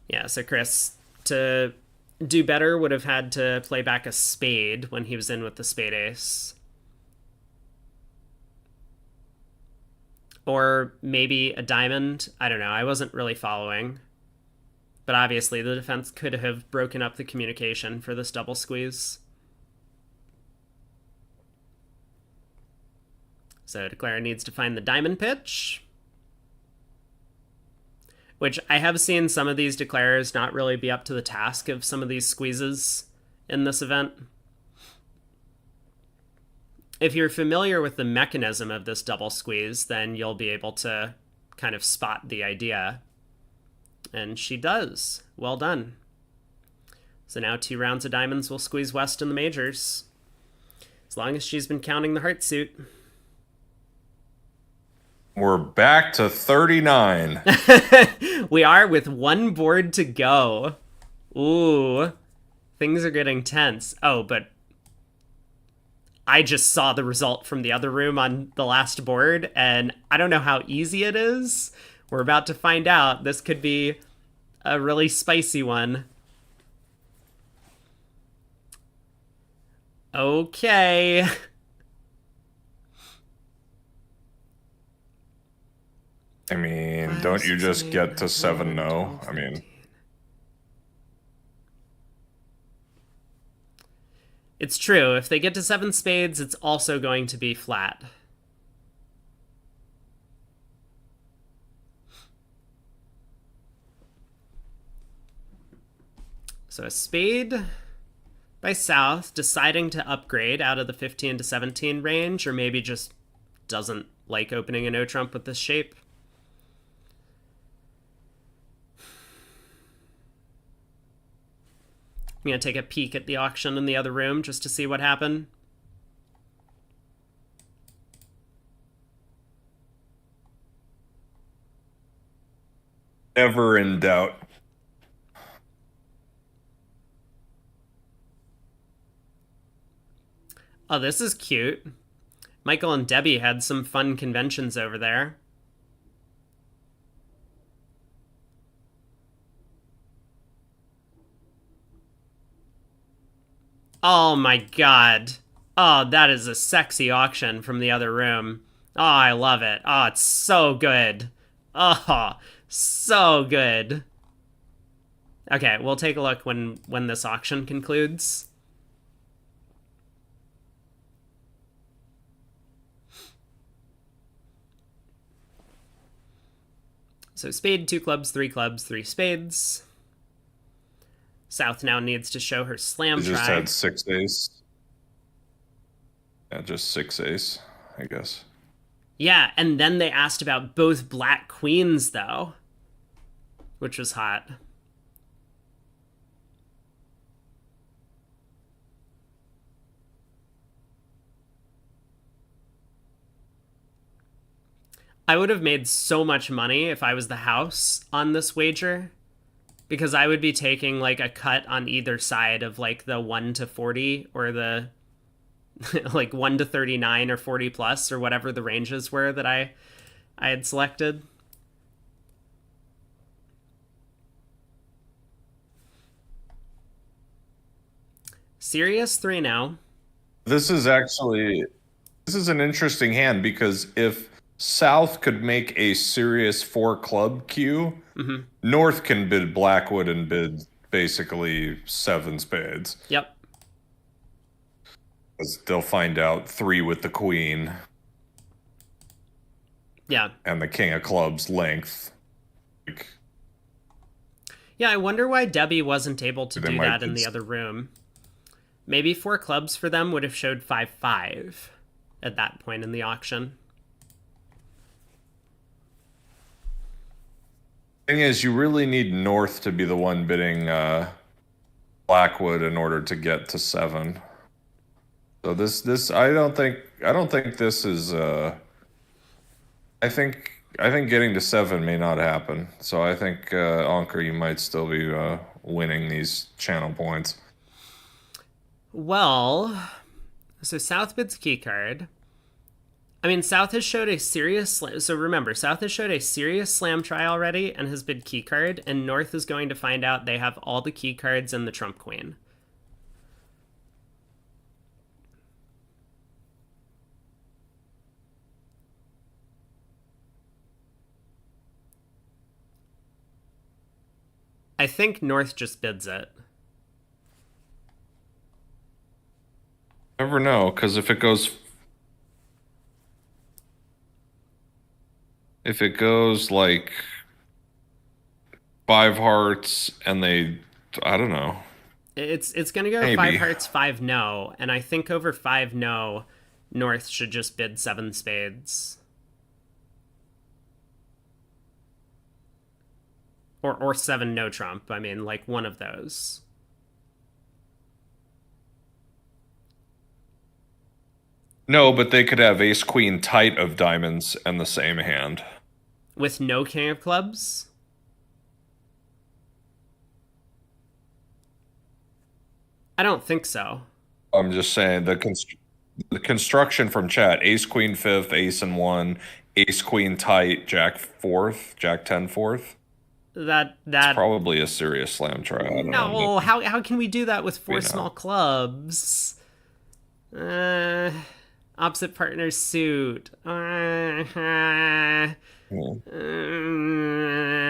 Yeah, so Chris, to do better, would have had to play back a spade when he was in with the spade ace. Or maybe a diamond. I don't know. I wasn't really following. But obviously, the defense could have broken up the communication for this double squeeze. So Declare needs to find the diamond pitch, which I have seen some of these declarers not really be up to the task of some of these squeezes in this event. If you're familiar with the mechanism of this double squeeze, then you'll be able to kind of spot the idea. And she does. Well done. So now 2 rounds of diamonds will squeeze West in the majors. As long as she's been counting the heart suit. We're back to 39. We are with one board to go. Ooh, things are getting tense. Oh, but I just saw the result from the other room on the last board, and I don't know how easy it is. We're about to find out. This could be a really spicy one. Okay. I mean, Five, don't you six, just eight, get to nine, 10, 7 11, no? 12, I mean, 13. It's true. If they get to seven spades, it's also going to be flat. So a spade by South deciding to upgrade out of the 15 to 17 range, or maybe just doesn't like opening a no trump with this shape. I'm going to take a peek at the auction in the other room just to see what happened. never in doubt. Oh, this is cute. Michael and Debbie had some fun conventions over there. Oh my god. Oh, that is a sexy auction from the other room. Oh, I love it. Oh, it's so good. Oh, so good. Okay, we'll take a look when this auction concludes. So spade, two clubs, three spades. South now needs to show her slam They just try. had 6 ace. Yeah, just 6 ace, I guess. Yeah, and then they asked about both black queens, though, which was hot. I would have made so much money if I was the house on this wager, because I would be taking like a cut on either side of like the 1 to 40 or the like 1 to 39 or 40 plus or whatever the ranges were that I had selected. Serious 3 now. This is an interesting hand because if South could make a serious 4 club queue, North can bid Blackwood and bid basically 7 spades. Yep. Because they'll find out 3 with the queen Yeah. and the king of clubs length. Like, Yeah, I wonder why Debbie wasn't able to they do might that in the just- other room. Maybe 4 clubs for them would have showed 5-5 at that point in the auction. Thing is, you really need North to be the one bidding Blackwood in order to get to 7. So this I don't think this is I think getting to 7 may not happen. So I think Anker, you might still be winning these channel points. Well, so South bids key card. I mean, South has showed a serious slam. So remember, South has showed a serious slam try already and has bid key card, and North is going to find out they have all the key cards and the trump queen. I think North just bids it. Never know, because if it goes like 5 hearts and I don't know. It's going to go Maybe. 5 hearts, 5 no, and I think over 5 no, North should just bid 7 spades. Or 7 no trump. I mean, like one of those. No, but they could have ace queen tight of diamonds and the same hand. With no king of clubs? I don't think so. I'm just saying the construction from chat: ace queen fifth, ace and one, ace queen tight, jack fourth, jack 10 fourth. It's That probably a serious slam try. I don't know. no. How can we do that with four You know. small clubs? Uh, opposite partner's suit. Yeah.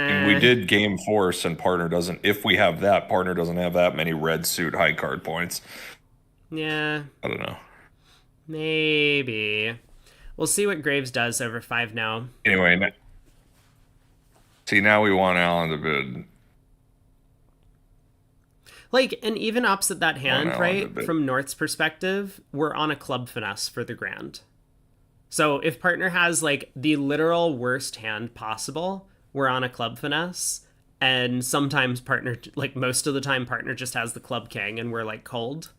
And we did game force, and partner doesn't. If we have that, partner doesn't have that many red suit high card points. Yeah, I don't know. maybe. We'll see what Graves does over 5 now. Anyway, see, now we want Alan to bid. Like, and even opposite that Want hand, Alan to right? bid. From North's perspective, we're on a club finesse for the grand. So if partner has like the literal worst hand possible, we're on a club finesse. And sometimes partner, like most of the time, partner just has the club king and we're like cold.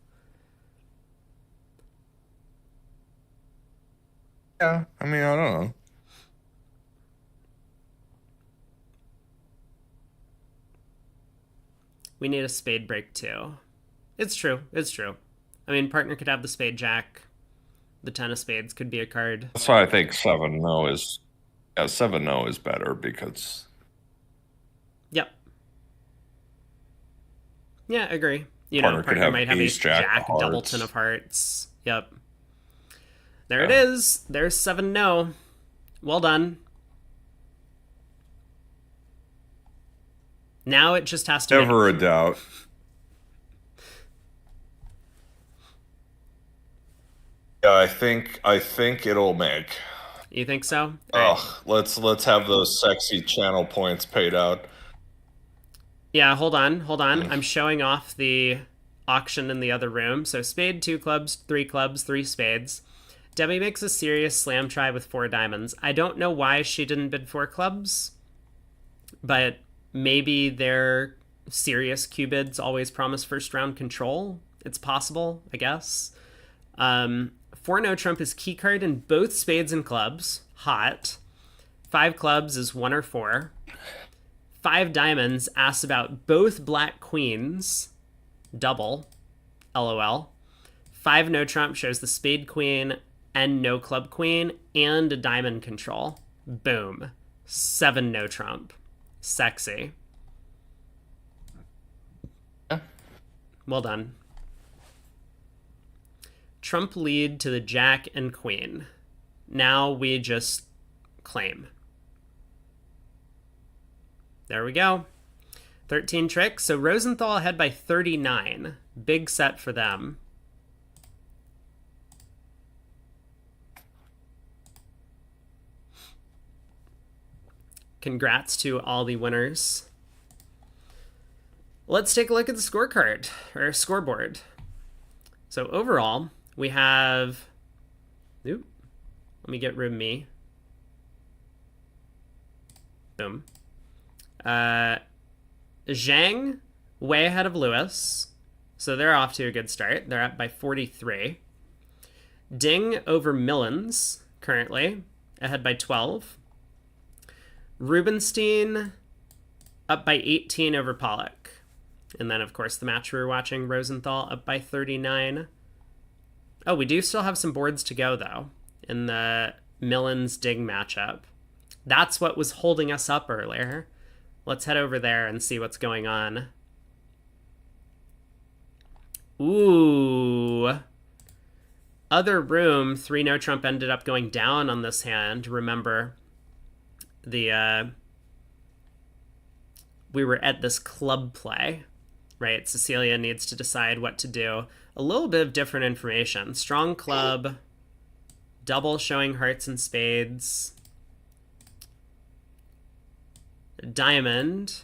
Yeah, I mean, I don't know. We need a spade break too. It's true. It's true. I mean, partner could have the spade jack. The 10 of spades could be a card. That's why I think 7-0 is. Yeah, 7-0 is better because Yep. Yeah, agree. You know, partner could partner have might have ace ace jack jack, of double hearts. 10 of hearts. Yep. There it Yeah. is. There's 7 no. Well done. Now it just has to Never make. a doubt. Yeah, I think it'll make. You think so? All right. Ugh, let's have those sexy channel points paid out. Yeah, hold on. Hold on. I'm showing off the auction in the other room. So spade, 2 clubs, 3 spades. Debbie makes a serious slam try with 4 diamonds. I don't know why she didn't bid 4 clubs, but maybe their serious Q bids always promise first round control. It's possible, I guess. 4 no trump is key card in both spades and clubs. Hot. 5 clubs is 1 or 4. 5 diamonds asks about both black queens. Double. LOL. 5 no trump shows the spade queen and no club queen and a diamond control. Boom. 7 no trump. Sexy. Yeah. Well done. Trump lead to the jack and queen. Now we just claim. There we go. 13 tricks. So Rosenthal ahead by 39. Big set for them. Congrats to all the winners. Let's take a look at the scorecard, or scoreboard. So overall, we have... Oop. Let me get rid of me. Boom. Zhang, way ahead of Lewis. So they're off to a good start. They're up by 43. Ding over Millens, currently, ahead by 12. Rubenstein up by 18 over Pollock. And then, of course, the match we were watching, Rosenthal up by 39. Oh, we do still have some boards to go, though, in the Millens-Ding matchup. That's what was holding us up earlier. Let's head over there and see what's going on. Ooh. Other room, 3 no trump ended up going down on this hand. Remember, we were at this club play, right? Cecilia needs to decide what to do. A little bit of different information. Strong club, double showing hearts and spades. Diamond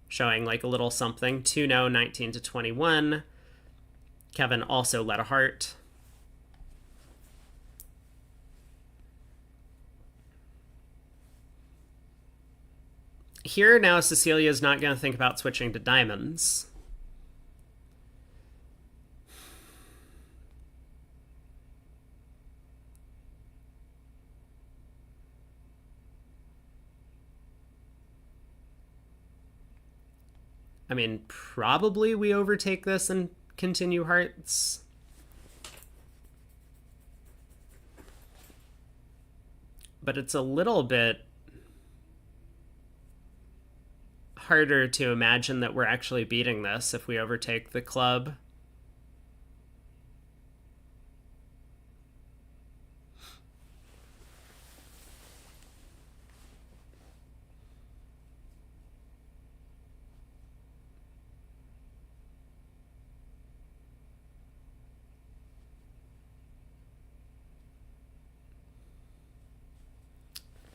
showing like a little something. 2 no, 19 to 21. Kevin also led a heart. Here now, Cecilia's not going to think about switching to diamonds. I mean, probably we overtake this and continue hearts. But it's a little bit harder to imagine that we're actually beating this if we overtake the club.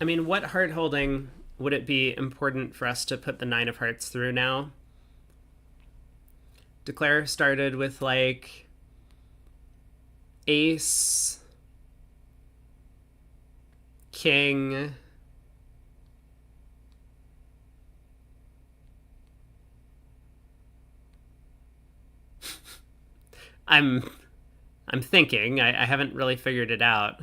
I mean, what heart holding would it be important for us to put the 9 of hearts through now? Declare started with like ace, king, I'm thinking. I haven't really figured it out.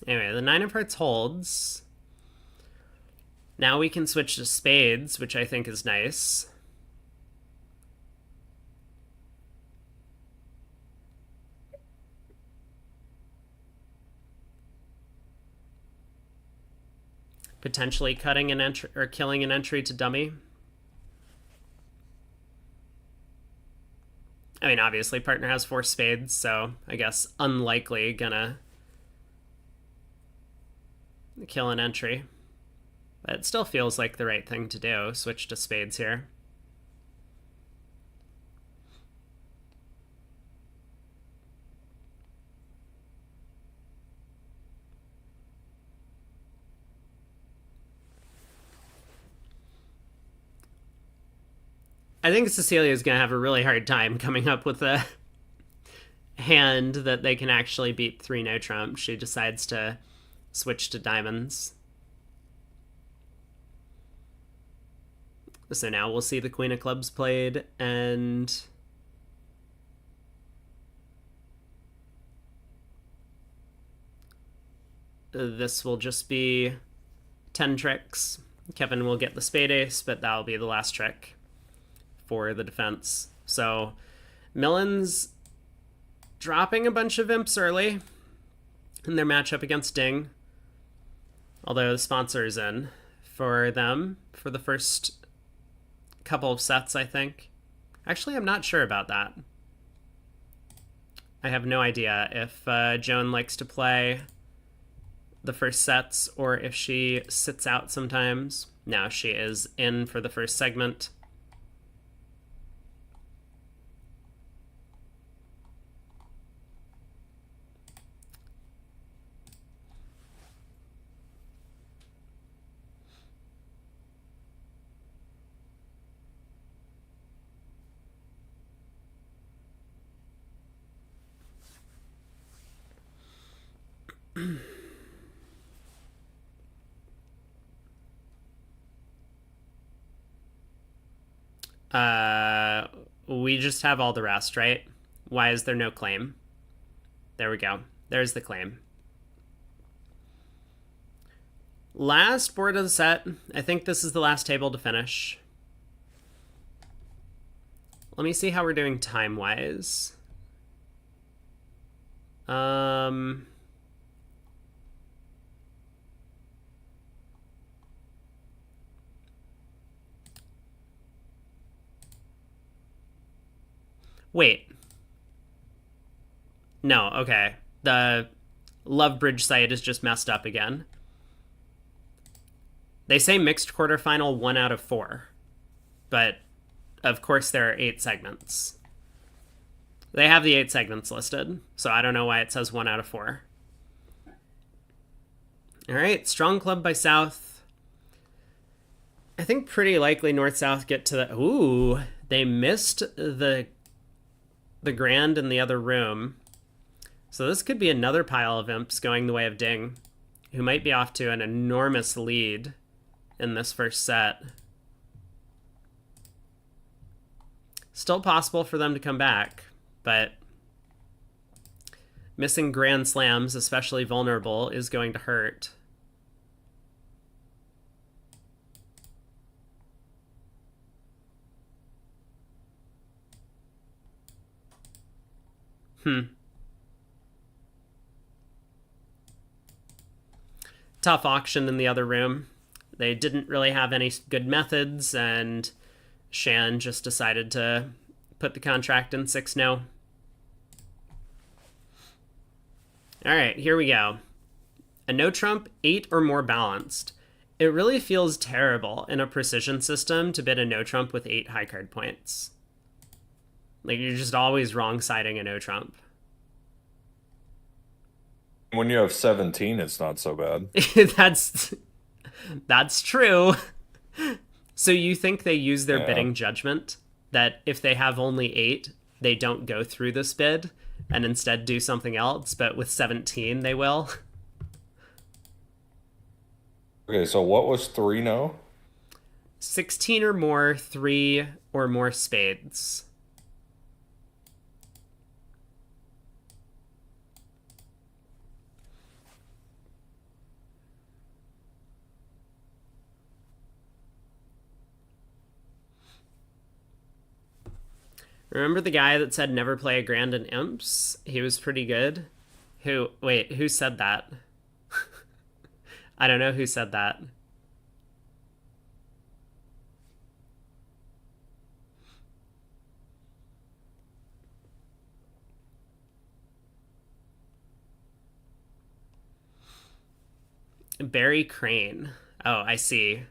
Anyway, the 9 of hearts holds. Now we can switch to spades, which I think is nice. Potentially cutting an entry or killing an entry to dummy. I mean, obviously partner has 4 spades, so I guess unlikely gonna kill an entry. But it still feels like the right thing to do. Switch to spades here. I think Cecilia is going to have a really hard time coming up with a hand that they can actually beat 3 no trump. She decides to switch to diamonds. So now we'll see the queen of clubs played, and this will just be 10 tricks. Kevin will get the spade ace, but that'll be the last trick for the defense. So Millen's dropping a bunch of imps early in their matchup against Ding, although the sponsor is in for them for the first couple of sets, I think. Actually, I'm not sure about that. I have no idea if Joan likes to play the first sets or if she sits out sometimes. No, she is in for the first segment. We just have all the rest, right? Why is there no claim? There we go. There's the claim. Last board of the set. I think this is the last table to finish. Let me see how we're doing time-wise. Wait. No, okay. The Love Bridge site is just messed up again. They say mixed quarterfinal 1 out of 4. But, of course, there are 8 segments. They have the 8 segments listed, so I don't know why it says 1 out of 4. Alright, strong club by South. I think pretty likely North-South get to the... Ooh, they missed the grand in the other room. So this could be another pile of imps going the way of Ding, who might be off to an enormous lead in this first set. Still possible for them to come back, but missing grand slams, especially vulnerable, is going to hurt. Hmm. Tough auction in the other room. They didn't really have any good methods, and Shan just decided to put the contract in 6-0. All right, here we go. A no trump, 8 or more balanced. It really feels terrible in a precision system to bid a no trump with 8 high card points. Like, you're just always wrong siding a no trump. When you have 17, it's not so bad. that's that's true. So you think they use their Yeah. bidding judgment that if they have only 8, they don't go through this bid and instead do something else, but with 17 they will? Okay, so what was 3 no? 16 or more, 3 or more spades. Remember the guy that said never play a grand in imps? He was pretty good. Who said that? I don't know who said that. Barry Crane. Oh, I see.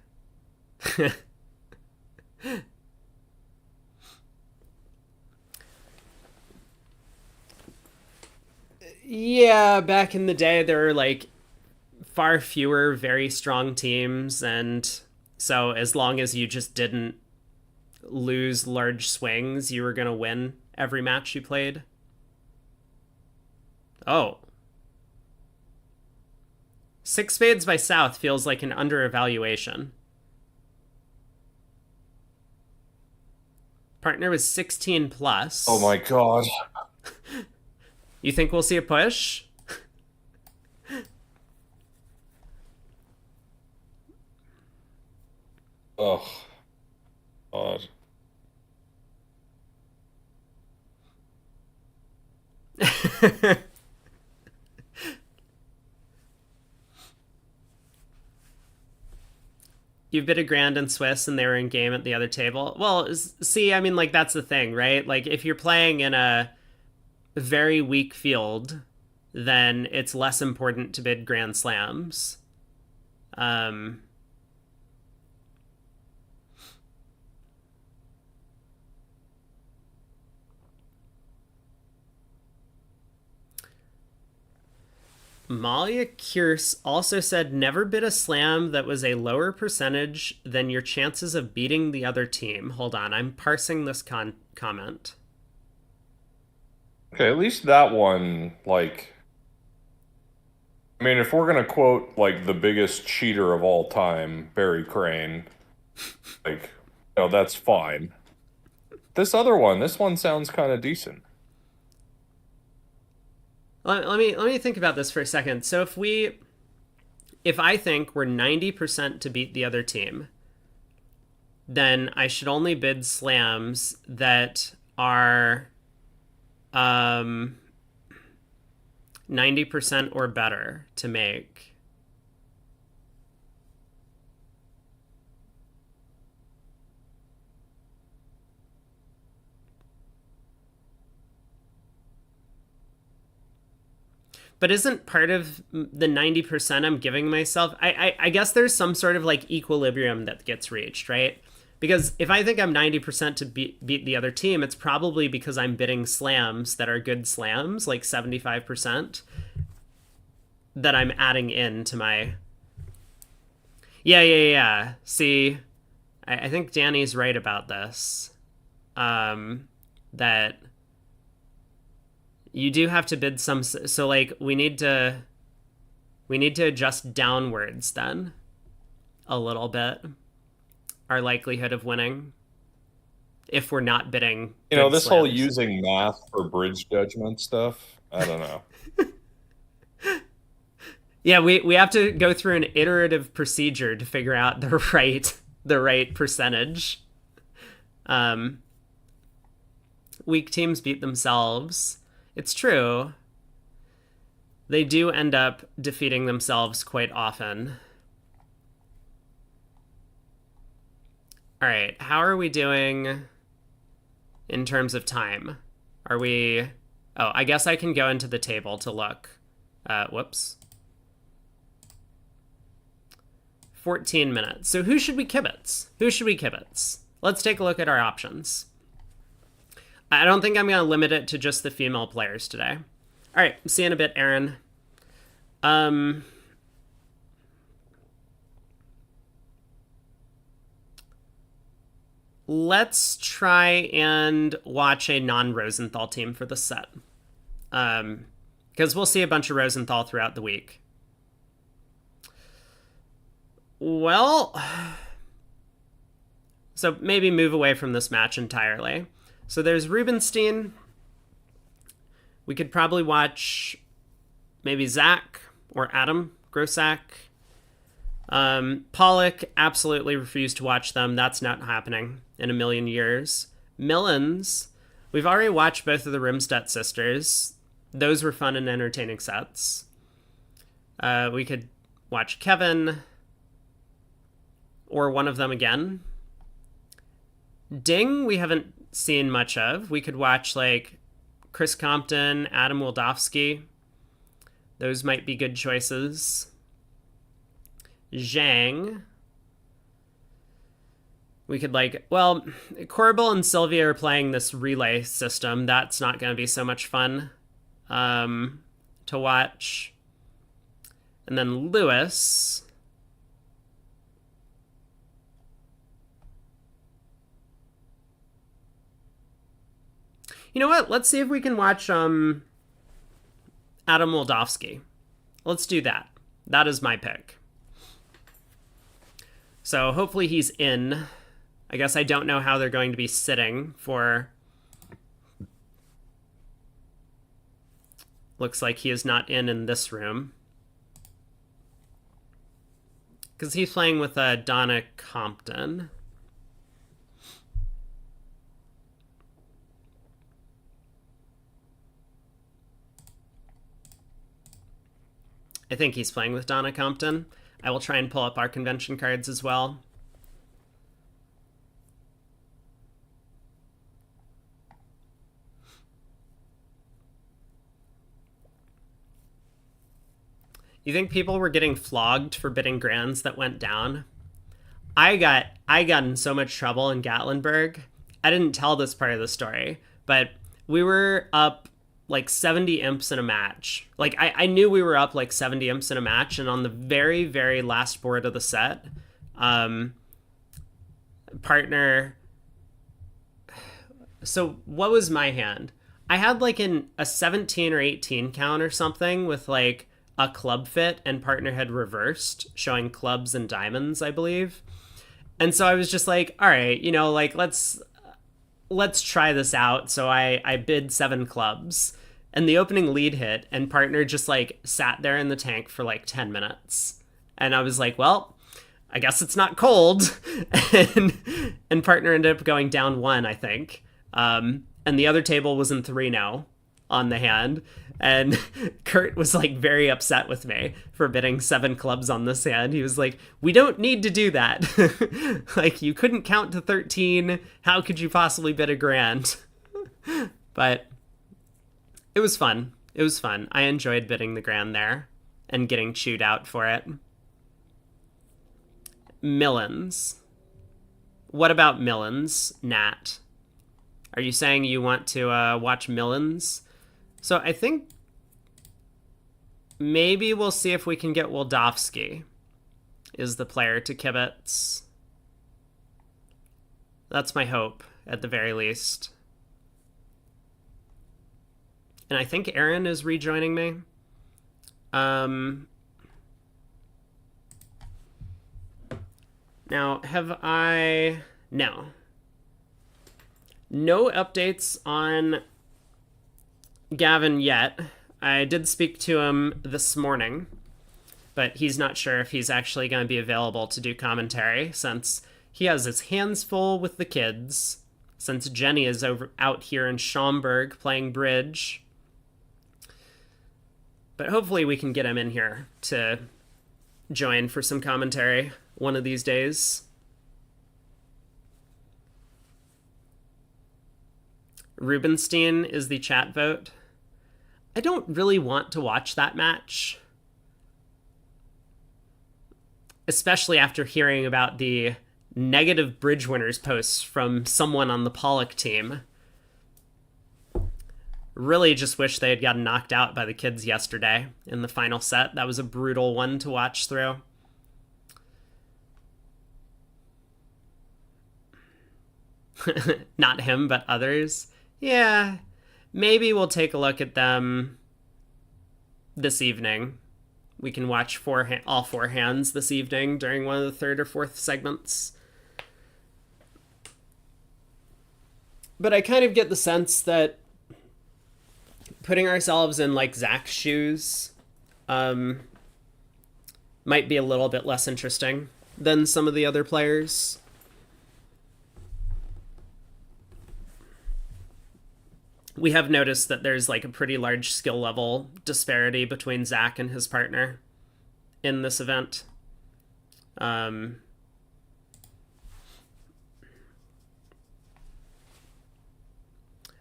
Yeah, back in the day, there were like far fewer very strong teams, and so as long as you just didn't lose large swings, you were going to win every match you played. Oh, six spades by South feels like an under evaluation. Partner was 16 Oh plus. my God. You think we'll see a push? Oh, God. You've bid a grand in Swiss and they were in game at the other table. Well, see, I mean, like, that's the thing, right? Like, if you're playing in a very weak field, then it's less important to bid grand slams. Um, Malia Kierce also said never bid a slam that was a lower percentage than your chances of beating the other team. Hold on, I'm parsing this comment. Okay, at least that one, like, I mean, if we're gonna quote like the biggest cheater of all time, Barry Crane, like, that's fine. This one sounds kind of decent. Let me think about this for a second. So if I think we're 90% to beat the other team, then I should only bid slams that are 90% or better to make. But isn't part of the 90% I'm giving myself? I guess there's some sort of like equilibrium that gets reached, right? Because if I think I'm 90% to beat the other team, it's probably because I'm bidding slams that are good slams, like 75%, that I'm adding in to my. Yeah. See, I think Danny's right about this. That you do have to bid some. So like we need to adjust downwards then a little bit our likelihood of winning if we're not bidding good This whole slams. using math for bridge judgment stuff, I don't know. Yeah, we have to go through an iterative procedure to figure out the right percentage. Weak teams beat themselves. It's true. They do end up defeating themselves quite often. All right, how are we doing in terms of time? Are we... Oh, I guess I can go into the table to look. Whoops. 14 minutes. So who should we kibitz? Who should we kibitz? Let's take a look at our options. I don't think I'm going to limit it to just the female players today. All right, see you in a bit, Aaron. Let's try and watch a non-Rosenthal team for the set. Because we'll see a bunch of Rosenthal throughout the week. Well, so maybe move away from this match entirely. So there's Rubenstein. We could probably watch maybe Zach or Adam Grossack. Pollock, absolutely refused to watch them. That's not happening in a million years. Millens, we've already watched both of the Rimstedt sisters. Those were fun and entertaining sets. We could watch Kevin or one of them again. Ding, we haven't seen much of. We could watch like Chris Compton, Adam Wildowski. Those might be good choices. Zhang. We could Corbel and Sylvia are playing this relay system. That's not going to be so much fun to watch. And then Lewis. You know what? Let's see if we can watch Adam Wildowski. Let's do that. That is my pick. So hopefully he's in. I guess I don't know how they're going to be sitting for... Looks like he is not in this room. Because he's playing with Donna Compton. I think he's playing with Donna Compton. I will try and pull up our convention cards as well. You think people were getting flogged for bidding grands that went down? I got in so much trouble in Gatlinburg. I didn't tell this part of the story, but we were up like 70 imps in a match. Like, I knew we were up like 70 imps in a match, and on the very, very last board of the set, partner... So what was my hand? I had like a 17 or 18 count or something with like a club fit, and partner had reversed, showing clubs and diamonds, I believe. And so I was just like, all right, you know, like, let's try this out. So I bid 7 clubs, and the opening lead hit, and partner just like sat there in the tank for like 10 minutes. And I was like, well, I guess it's not cold. and partner ended up going down 1, I think. And the other table was in 3-0 on the hand. And Kurt was like very upset with me for bidding 7 clubs on this hand. He was like, we don't need to do that. Like, you couldn't count to 13. How could you possibly bid a grand? But it was fun. It was fun. I enjoyed bidding the grand there and getting chewed out for it. Millens. What about Millens, Nat? Are you saying you want to watch Millens? So I think maybe we'll see if we can get Wildowski is the player to kibitz. That's my hope, at the very least. And I think Aaron is rejoining me. Now, have I... No. No updates on Gavin yet. I did speak to him this morning, but he's not sure if he's actually going to be available to do commentary, since he has his hands full with the kids, since Jenny is out here in Schaumburg playing bridge. But hopefully we can get him in here to join for some commentary one of these days. Rubenstein is the chat vote. I don't really want to watch that match, especially after hearing about the negative bridge winners posts from someone on the Pollock team. Really just wish they had gotten knocked out by the kids yesterday in the final set. That was a brutal one to watch through. Not him, but others. Yeah, maybe we'll take a look at them this evening. We can watch all four hands this evening during one of the third or fourth segments. But I kind of get the sense that putting ourselves in like Zach's shoes might be a little bit less interesting than some of the other players. We have noticed that there's like a pretty large skill level disparity between Zach and his partner in this event.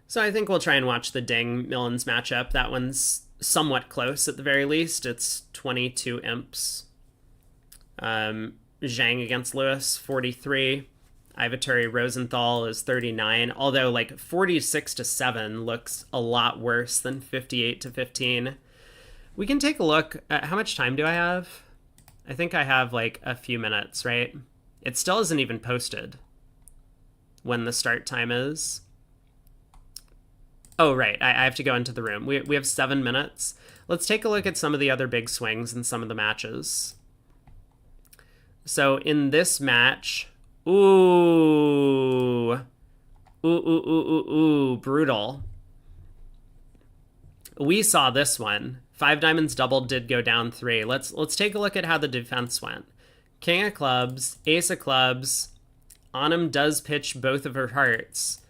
So I think we'll try and watch the Ding-Millens matchup. That one's somewhat close at the very least. It's 22 imps. Zhang against Lewis, 43. Ivaturi Rosenthal is 39, although like 46-7 looks a lot worse than 58-15. We can take a look at how much time do I have? I think I have like a few minutes, right? It still isn't even posted when the start time is. Oh, right. I have to go into the room. We have 7 minutes. Let's take a look at some of the other big swings in some of the matches. So in this match, ooh, brutal. We saw this one. 5 diamonds doubled, did go down 3. Let's take a look at how the defense went. King of clubs, ace of clubs. Autumn does pitch both of her hearts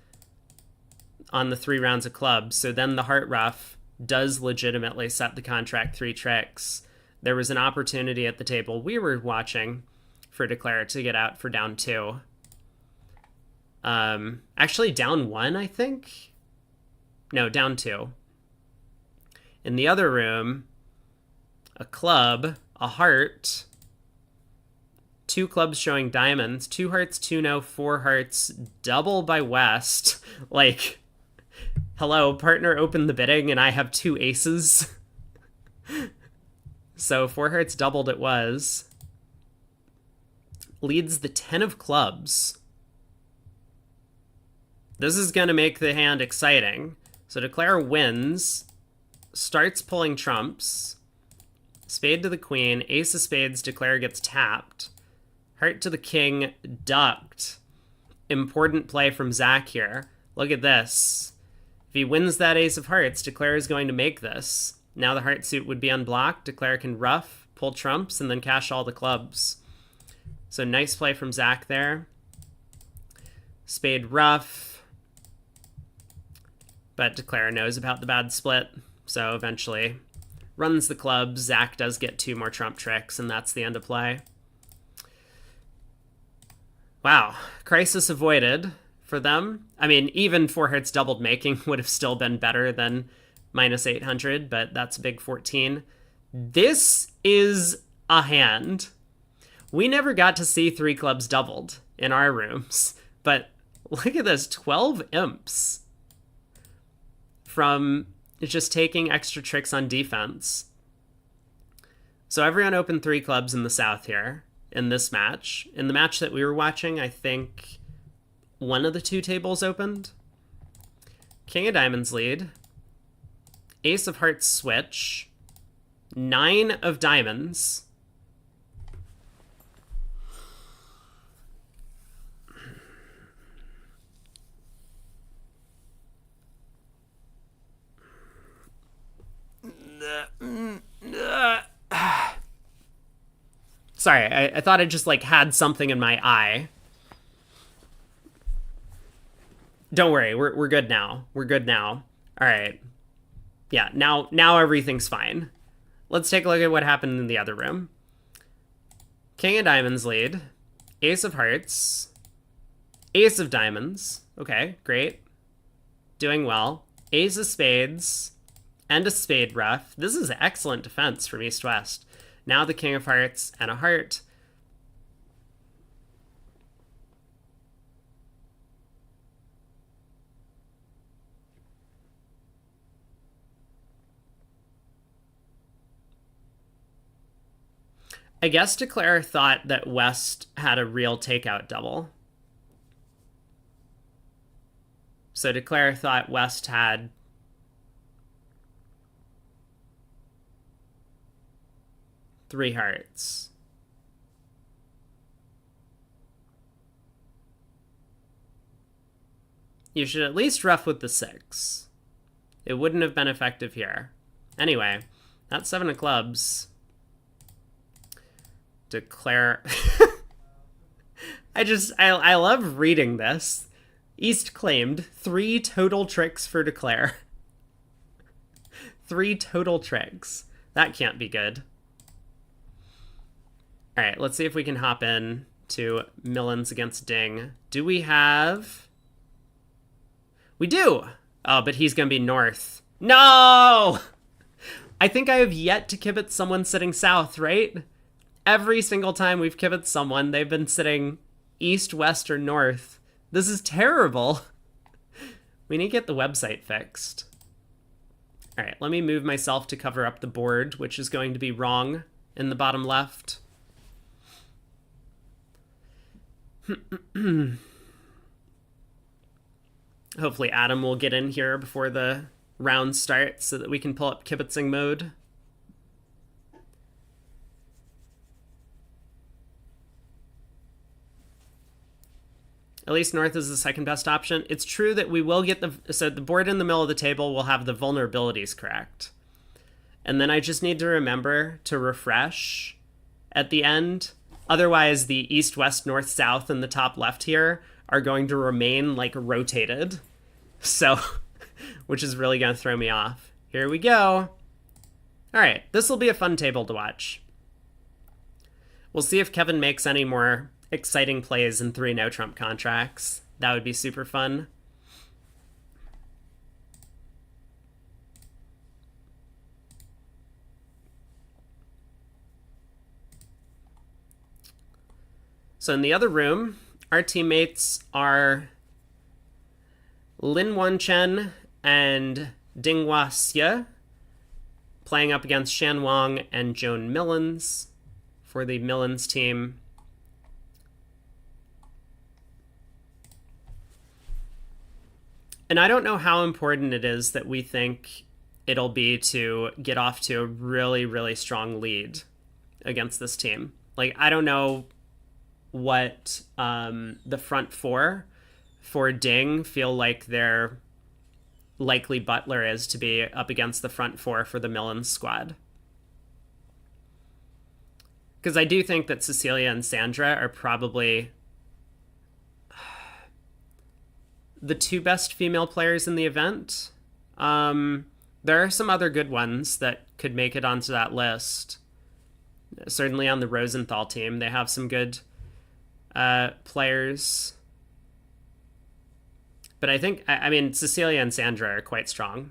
on the 3 rounds of clubs. So then the heart ruff does legitimately set the contract 3 tricks. There was an opportunity at the table we were watching for Declare to get out for down 2. Actually down 1, I think. No, down 2. In the other room, a club, a heart, 2 clubs showing diamonds, 2 hearts, 2 no, 4 hearts, double by West. Like, hello, partner opened the bidding and I have 2 aces. So 4 hearts doubled it was. Leads the 10 of clubs. This is going to make the hand exciting. So Declare wins, starts pulling trumps. Spade to the queen, ace of spades, Declare gets tapped. Heart to the king, ducked. Important play from Zach here. Look at this. If he wins that ace of hearts, Declare is going to make this. Now the heart suit would be unblocked. Declare can ruff, pull trumps, and then cash all the clubs. So nice play from Zach there. Spade ruff. But Declare knows about the bad split. So eventually runs the clubs. Zach does get 2 more trump tricks, and that's the end of play. Wow. Crisis avoided for them. I mean, even 4 hearts doubled making would have still been better than minus 800, but that's a big 14. This is a hand. We never got to see 3 clubs doubled in our rooms, but look at this, 12 imps from just taking extra tricks on defense. So everyone opened 3 clubs in the South here in this match. In the match that we were watching, I think one of the 2 tables opened. King of diamonds lead. Ace of hearts switch. 9 of diamonds. Sorry, I thought I just like had something in my eye. Don't worry, we're good now. We're good now. All right. Yeah, now everything's fine. let's take a look at what happened in the other room. King of diamonds lead. Ace of hearts. Ace of diamonds. Okay, great. Doing well. Ace of spades. And a spade ruff. This is excellent defense from East-West. Now the king of hearts and a heart. I guess Declare thought that West had a real takeout double. So Declare thought West had three hearts. You should at least ruff with the 6. It wouldn't have been effective here. Anyway, that's 7 of clubs. Declare. I love reading this. East claimed 3 total tricks for Declare. 3 total tricks. That can't be good. All right, let's see if we can hop in to Millens against Ding. Do we have... We do! Oh, but he's going to be north. No! I think I have yet to kibitz someone sitting south, right? Every single time we've kibitzed someone, they've been sitting east, west, or north. This is terrible. We need to get the website fixed. All right, let me move myself to cover up the board, which is going to be wrong in the bottom left. Hopefully Adam will get in here before the round starts so that we can pull up kibitzing mode. At least north is the second best option. It's true that we will get so the board in the middle of the table will have the vulnerabilities correct. And then I just need to remember to refresh at the end. Otherwise, the east, west, north, south in the top left here are going to remain like rotated. So, which is really going to throw me off. Here we go. All right, this will be a fun table to watch. We'll see if Kevin makes any more exciting plays in 3 no-trump contracts. That would be super fun. So in the other room, our teammates are Lin Wanchen and Dinghua Xie playing up against Shan Wang and Joan Millens for the Millens team. And I don't know how important it is that we think it'll be to get off to a really, really strong lead against this team. Like, I don't know what the front four for Ding feel like their likely butler is to be up against the front four for the Millens squad. Because I do think that Cecilia and Sandra are probably the 2 best female players in the event. There are some other good ones that could make it onto that list. Certainly on the Rosenthal team, they have some good players. But I think, I mean, Cecilia and Sandra are quite strong.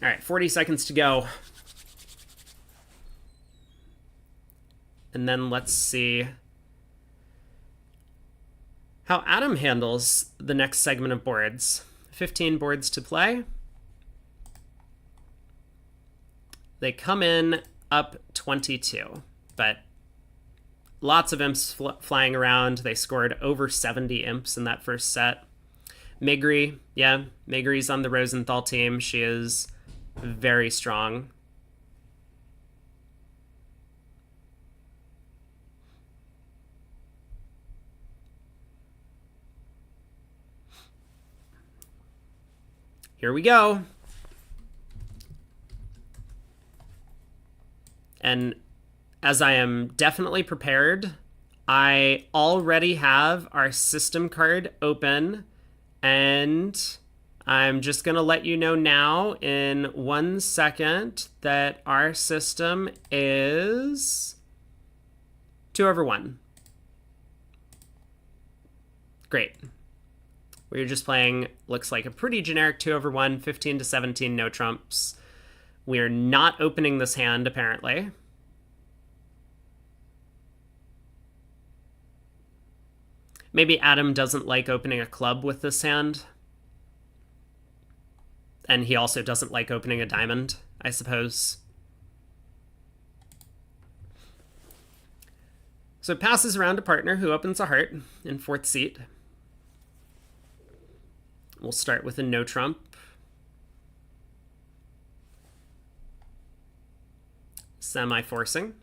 All right, 40 seconds to go. And then let's see how Adam handles the next segment of boards. 15 boards to play. They come in up 22, but lots of imps flying around. They scored over 70 imps in that first set. Migri, yeah, Migri's on the Rosenthal team. She is very strong. Here we go. And as I am definitely prepared, I already have our system card open, and I'm just going to let you know now in 1 second that our system is 2/1. Great. We're just playing, looks like a pretty generic 2/1, 15 to 17, no trumps. We're not opening this hand, apparently. Maybe Adam doesn't like opening a club with this hand. And he also doesn't like opening a diamond, I suppose. So it passes around to partner, who opens a heart in 4th seat. We'll start with a no trump. Semi-forcing.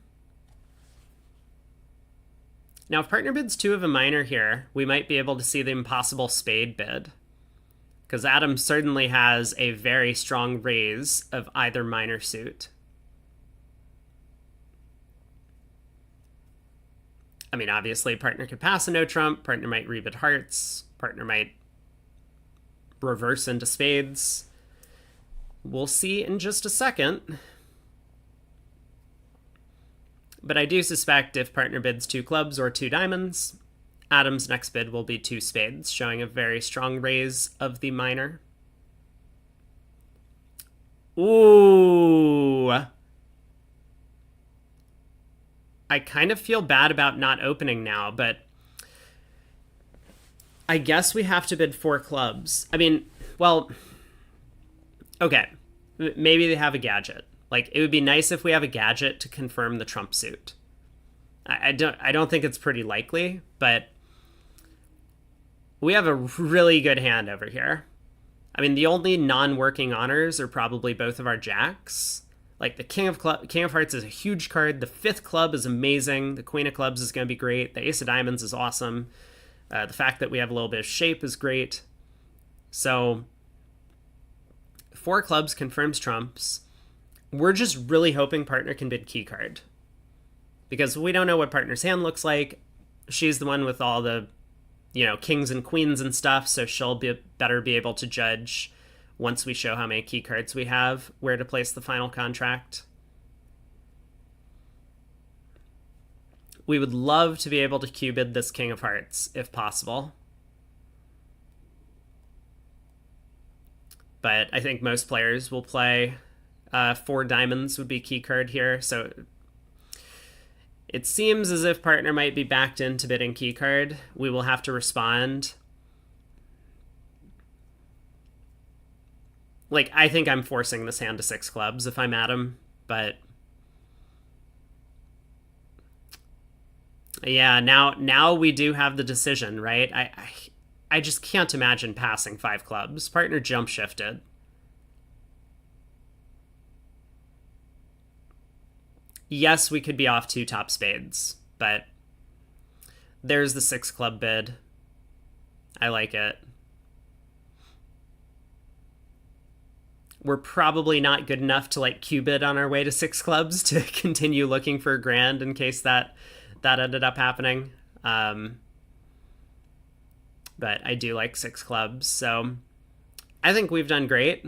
Now, if partner bids 2 of a minor here, we might be able to see the impossible spade bid. Because Adam certainly has a very strong raise of either minor suit. I mean, obviously, partner could pass a no trump, partner might rebid hearts, partner might reverse into spades. We'll see in just a second. But I do suspect if partner bids 2 clubs or 2 diamonds, Adam's next bid will be 2 spades, showing a very strong raise of the minor. Ooh. I kind of feel bad about not opening now, but I guess we have to bid 4 clubs. I mean, well, okay. Maybe they have a gadget. Like, it would be nice if we have a gadget to confirm the trump suit. I don't think it's pretty likely, but we have a really good hand over here. I mean, the only non-working honors are probably both of our jacks. Like, the King of Hearts is a huge card. The 5th club is amazing. The Queen of Clubs is going to be great. The Ace of Diamonds is awesome. The fact that we have a little bit of shape is great. So, 4 clubs confirms trumps. We're just really hoping partner can bid key card. Because we don't know what partner's hand looks like. She's the one with all the, kings and queens and stuff, so she'll better be able to judge, once we show how many key cards we have, where to place the final contract. We would love to be able to Q-bid this King of Hearts, if possible. But I think most players will play 4 diamonds would be key card here, so it seems as if partner might be backed into bidding key card. We will have to respond. Like, I think I'm forcing this hand to 6 clubs if I'm Adam, but yeah, now we do have the decision, right? I just can't imagine passing 5 clubs. Partner jump shifted. Yes, we could be off 2 top spades, but there's the 6 club bid. I like it. We're probably not good enough to like Q-bid on our way to 6 clubs to continue looking for a grand in case that ended up happening. But I do like 6 clubs, so I think we've done great.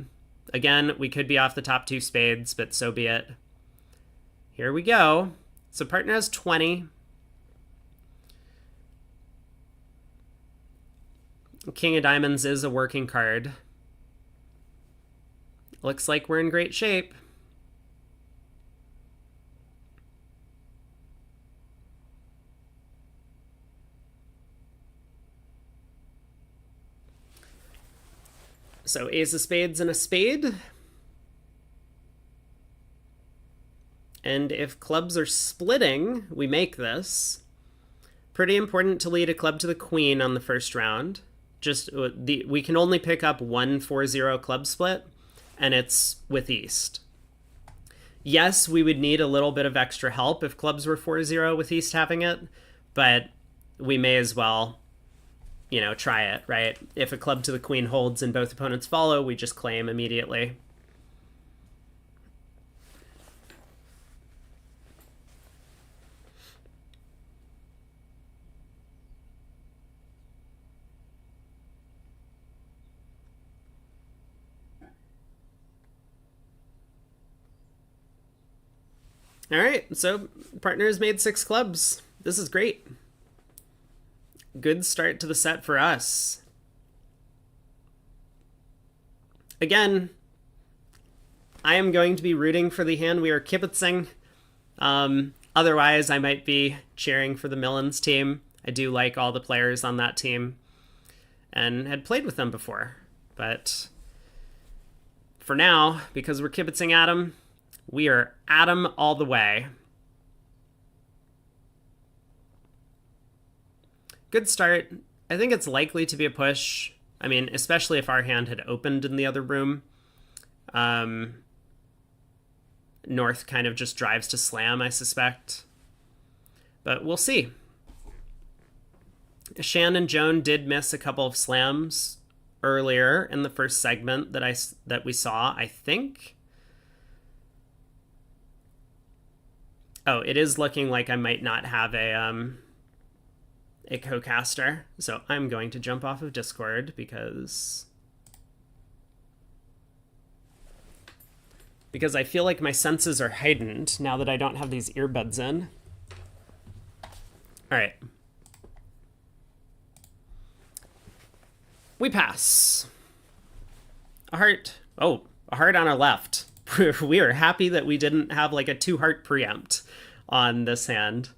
Again, we could be off the top 2 spades, but so be it. Here we go. So partner has 20. King of Diamonds is a working card. Looks like we're in great shape. So Ace of Spades and a spade. And if clubs are splitting, we make this. Pretty important to lead a club to the queen on the first round. We can only pick up 1 4-0 club split, and it's with East. Yes, we would need a little bit of extra help if clubs were 4-0 with East having it, but we may as well, try it, right? If a club to the queen holds and both opponents follow, we just claim immediately. All right, so partners made 6 clubs. This is great. Good start to the set for us. Again, I am going to be rooting for the hand we are kibitzing. Otherwise, I might be cheering for the Millens team. I do like all the players on that team and had played with them before. But for now, because we're kibitzing Adam, we are Adam all the way. Good start. I think it's likely to be a push. I mean, especially if our hand had opened in the other room. North kind of just drives to slam, I suspect. But we'll see. Shan and Joan did miss a couple of slams earlier in the first segment that we saw, I think. Oh, it is looking like I might not have a co-caster, so I'm going to jump off of Discord because I feel like my senses are heightened now that I don't have these earbuds in. All right. We pass. A heart. Oh, a heart on our left. We are happy that we didn't have like a 2-heart preempt on this hand.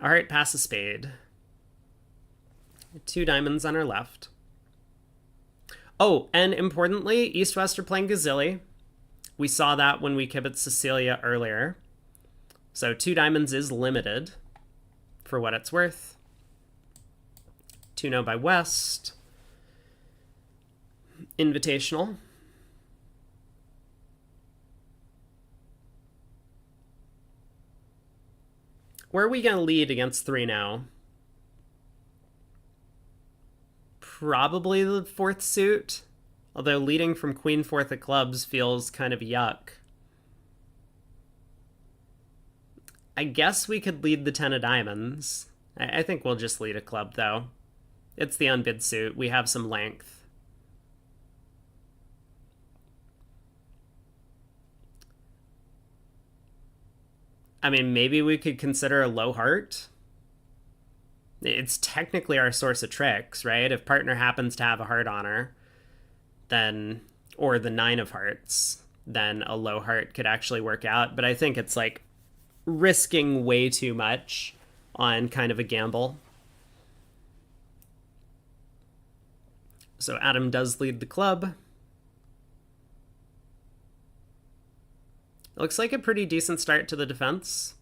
A heart pass a spade. 2 diamonds on our left. Oh, and importantly, East-West are playing Gazilli. We saw that when we kibitzed Cecilia earlier. So 2 diamonds is limited, for what it's worth. 2-0 by West. Invitational. Where are we going to lead against 3 now? Probably the 4th suit. Although leading from Queen 4th of clubs feels kind of yuck. I guess we could lead the 10 of diamonds. I think we'll just lead a club, though. It's the unbid suit. We have some length. I mean, maybe we could consider a low heart. It's technically our source of tricks, right? If partner happens to have a heart on her, then, or the 9 of hearts, then a low heart could actually work out. But I think it's like risking way too much on kind of a gamble. So Adam does lead the club. It looks like a pretty decent start to the defense.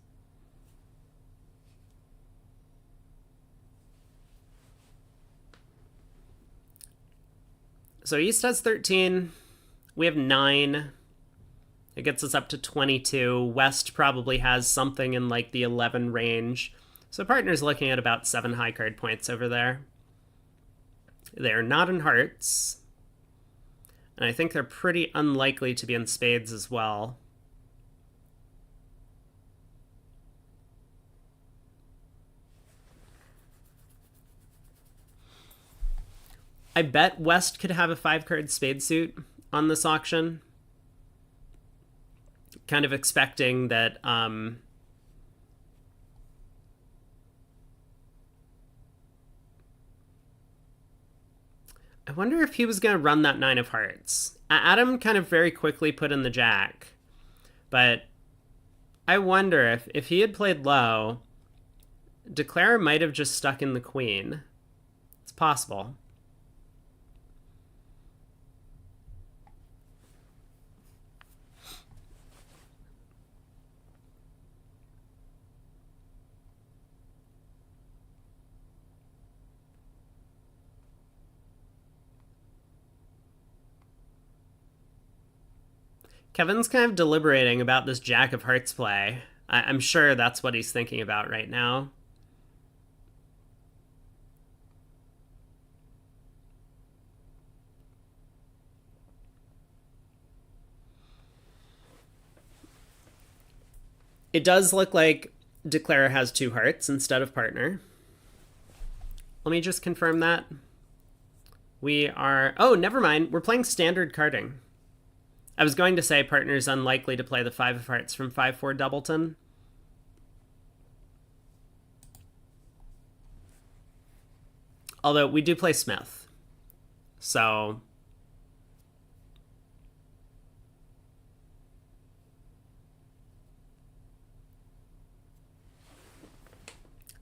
So East has 13. We have 9. It gets us up to 22. West probably has something in like the 11 range. So partner's looking at about 7 high card points over there. They're not in hearts. And I think they're pretty unlikely to be in spades as well. I bet West could have a 5-card spade suit on this auction. Kind of expecting that I wonder if he was going to run that 9 of hearts. Adam kind of very quickly put in the jack. But I wonder if he had played low, Declare might have just stuck in the queen. It's possible. Kevin's kind of deliberating about this Jack of Hearts play. I'm sure that's what he's thinking about right now. It does look like Declare has 2 hearts instead of partner. Let me just confirm that. We are... Oh, never mind. We're playing standard carding. I was going to say partner's unlikely to play the 5 of hearts from 5-4 doubleton. Although we do play Smith. So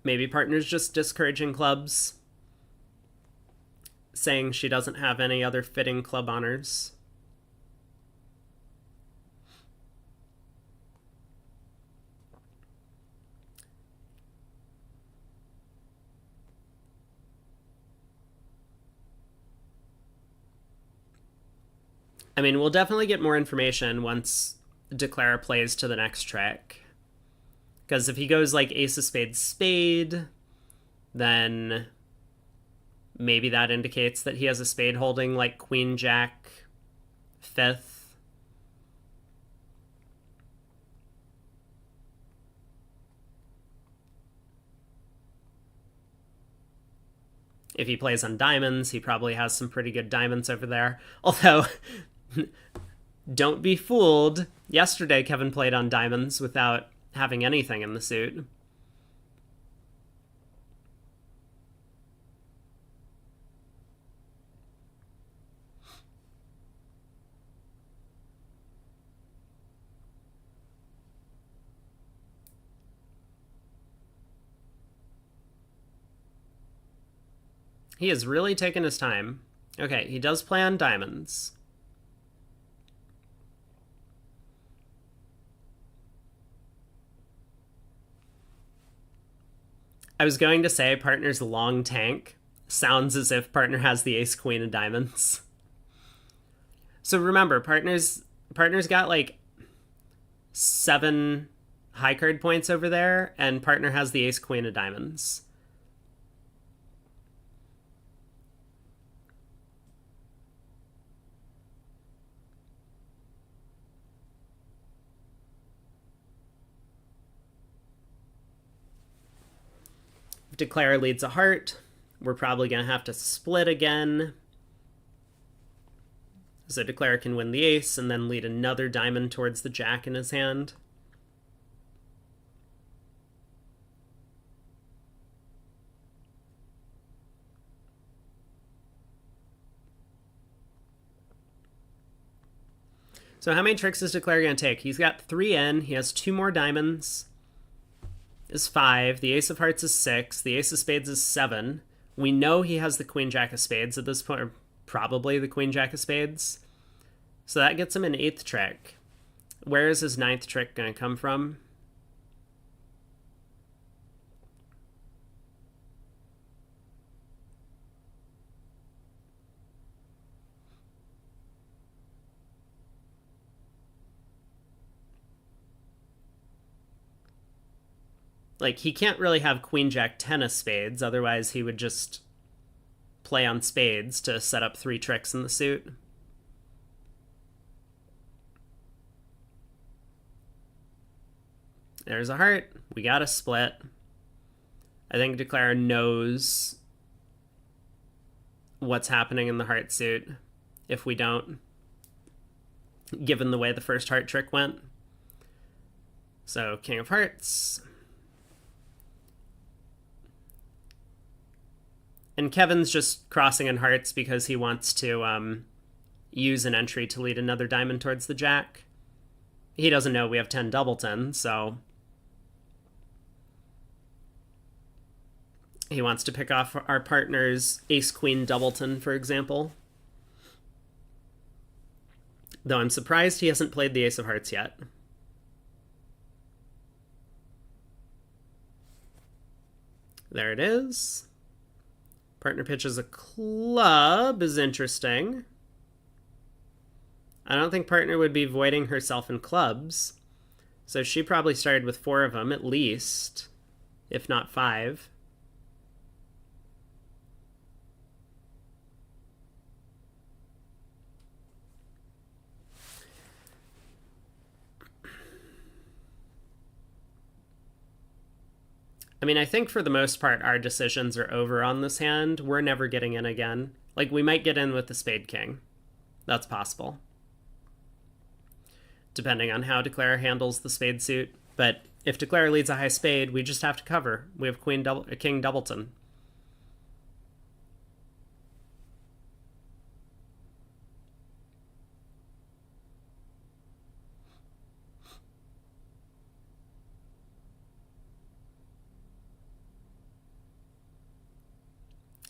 maybe partner's just discouraging clubs, saying she doesn't have any other fitting club honors. I mean, we'll definitely get more information once Declare plays to the next trick. Because if he goes like ace of spades spade, then maybe that indicates that he has a spade holding like queen jack fifth. If he plays on diamonds, he probably has some pretty good diamonds over there. Although, don't be fooled. Yesterday, Kevin played on diamonds without having anything in the suit. He has really taken his time. Okay, he does play on diamonds. I was going to say partner's long tank. Sounds as if partner has the ace queen of diamonds. So remember, partner's got like 7 high card points over there, and partner has the ace queen of diamonds. Declare leads a heart. We're probably going to have to split again. So Declare can win the ace and then lead another diamond towards the jack in his hand. So how many tricks is Declare going to take? He's got 3 in. He has 2 more diamonds. Is 5. The ace of hearts is 6. The ace of spades is 7. We know he has the queen jack of spades at this point, or probably the queen jack of spades. So that gets him an 8th trick. Where is his 9th trick going to come from? Like, he can't really have queen jack 10 of spades, otherwise he would just play on spades to set up 3 tricks in the suit. There's a heart. We got a split. I think Declare knows what's happening in the heart suit if we don't, given the way the first heart trick went. So, king of hearts. And Kevin's just crossing in hearts because he wants to use an entry to lead another diamond towards the jack. He doesn't know we have 10 doubleton, so he wants to pick off our partner's ace-queen doubleton, for example. Though I'm surprised he hasn't played the ace of hearts yet. There it is. Partner pitches a club is interesting. I don't think partner would be voiding herself in clubs. So she probably started with 4 of them at least, if not 5. I mean, I think for the most part, our decisions are over on this hand. We're never getting in again. Like, we might get in with the spade king. That's possible. depending on how Declare handles the spade suit. But if Declare leads a high spade, we just have to cover. We have King Doubleton.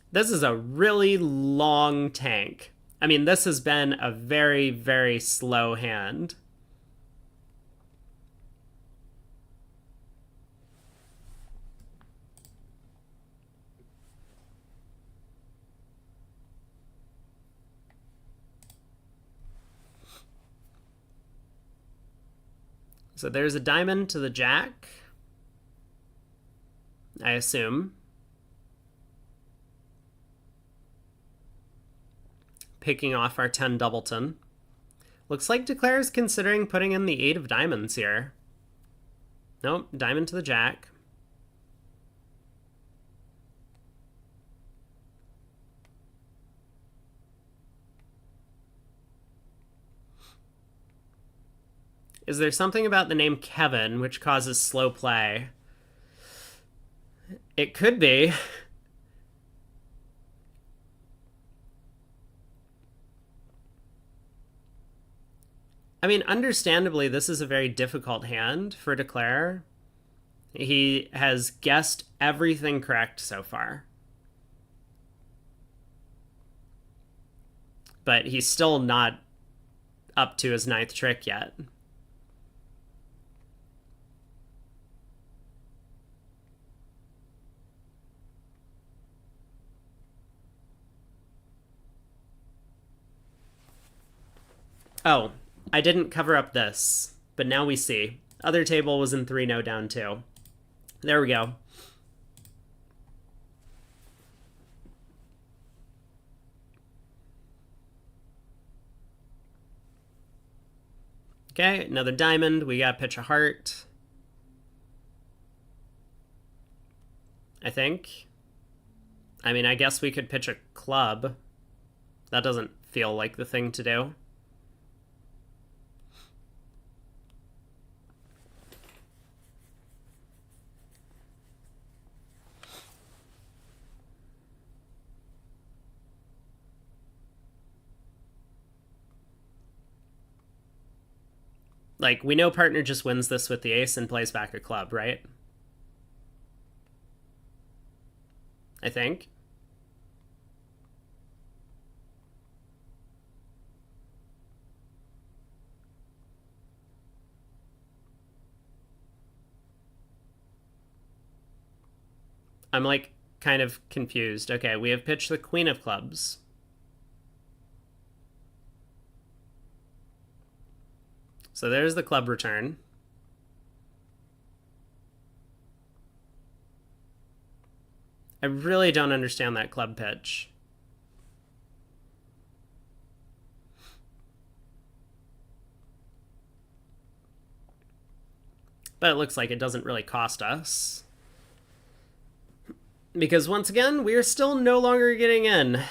This is a really long tank. I mean, this has been a very, very slow hand. So there's a diamond to the jack, I assume. Picking off our 10 Doubleton. Looks like Declare's considering putting in the 8 of diamonds here. Nope, diamond to the jack. Is there something about the name Kevin which causes slow play? It could be. I mean, understandably, this is a very difficult hand for Declare. He has guessed everything correct so far. But he's still not up to his 9th trick yet. Oh, I didn't cover up this, but now we see. Other table was in 3-no down 2. There we go. Okay, another diamond. We got pitch a heart. I think. I mean, I guess we could pitch a club. That doesn't feel like the thing to do. Like, we know partner just wins this with the ace and plays back a club, right? I think. I'm, like, kind of confused. Okay, we have pitched the queen of clubs. So there's the club return. I really don't understand that club pitch. But it looks like it doesn't really cost us. Because once again, we are still no longer getting in.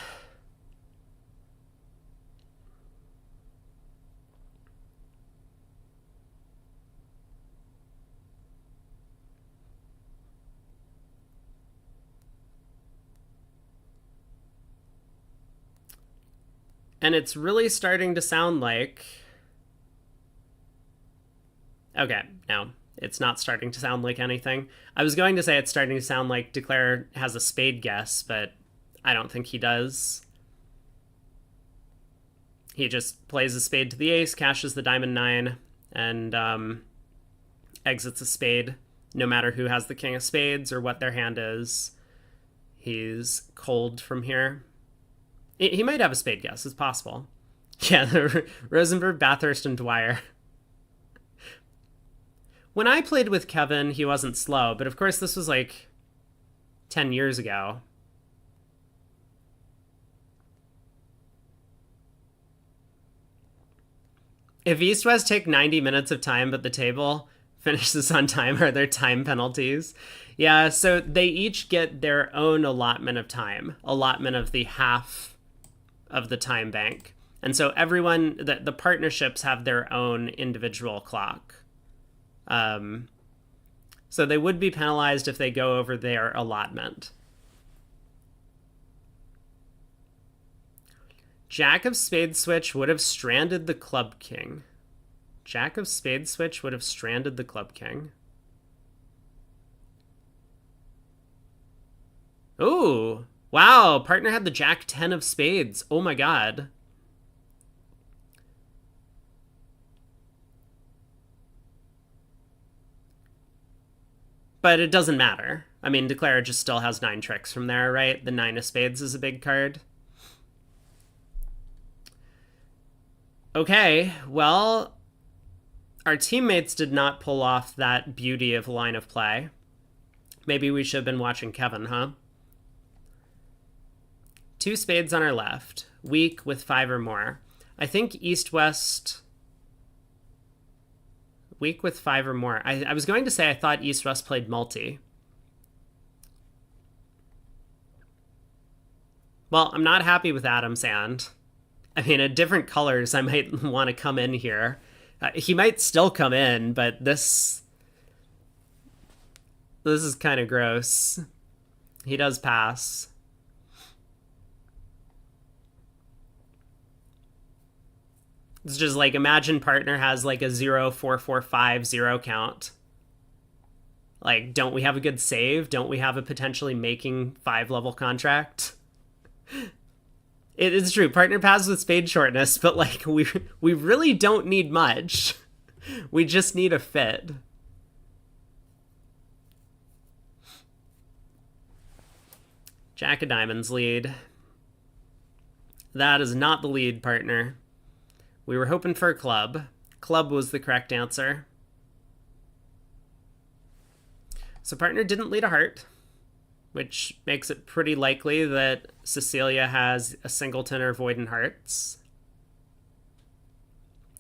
And it's really starting to sound like... Okay, no. It's not starting to sound like anything. I was going to say it's starting to sound like Declare has a spade guess, but I don't think he does. He just plays a spade to the ace, cashes the diamond 9, and exits a spade. No matter who has the king of spades or what their hand is, he's cold from here. He might have a spade guess. It's possible. Yeah, Rosenberg, Bathurst, and Dwyer. When I played with Kevin, he wasn't slow, but of course this was like 10 years ago. If East-West take 90 minutes of time, but the table finishes on time, are there time penalties? Yeah, so they each get their own allotment of time. Allotment of the half of the time bank. And so everyone, the partnerships have their own individual clock. So they would be penalized if they go over their allotment. Jack of Spades switch would have stranded the Club King. Jack of Spades switch would have stranded the Club King. Ooh, wow, partner had the Jack 10 of Spades. Oh my god. But it doesn't matter. I mean, Declare just still has 9 tricks from there, right? The 9 of Spades is a big card. Okay, well, our teammates did not pull off that beauty of line of play. Maybe we should have been watching Kevin, huh? 2 spades on our left. Weak with 5 or more. I think East-West... Weak with 5 or more. I was going to say I thought East-West played multi. Well, I'm not happy with Adam's hand. I mean, at different colors, I might want to come in here. He might still come in, but this is kind of gross. He does pass. It's just like, imagine partner has like a 0-4-4-5-0 count. Like, don't we have a good save? Don't we have a potentially making 5-level contract? It is true. Partner passes with spade shortness, but like we really don't need much. We just need a fit. Jack of Diamonds lead. That is not the lead, partner. We were hoping for a club. Club was the correct answer. So partner didn't lead a heart, which makes it pretty likely that Cecilia has a singleton or void in hearts.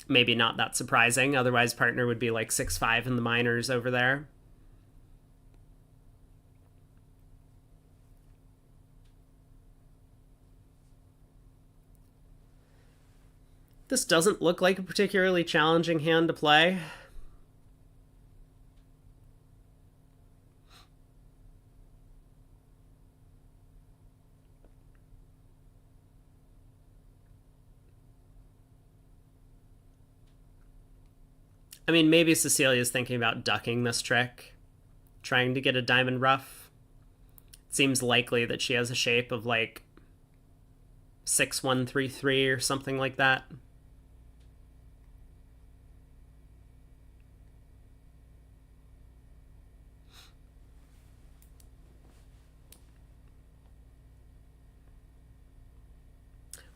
Maybe not that surprising, otherwise partner would be like 6-5 in the minors over there. This doesn't look like a particularly challenging hand to play. I mean, maybe Cecilia's thinking about ducking this trick, trying to get a diamond ruff. It seems likely that she has a shape of like 6-1-3-3 or something like that.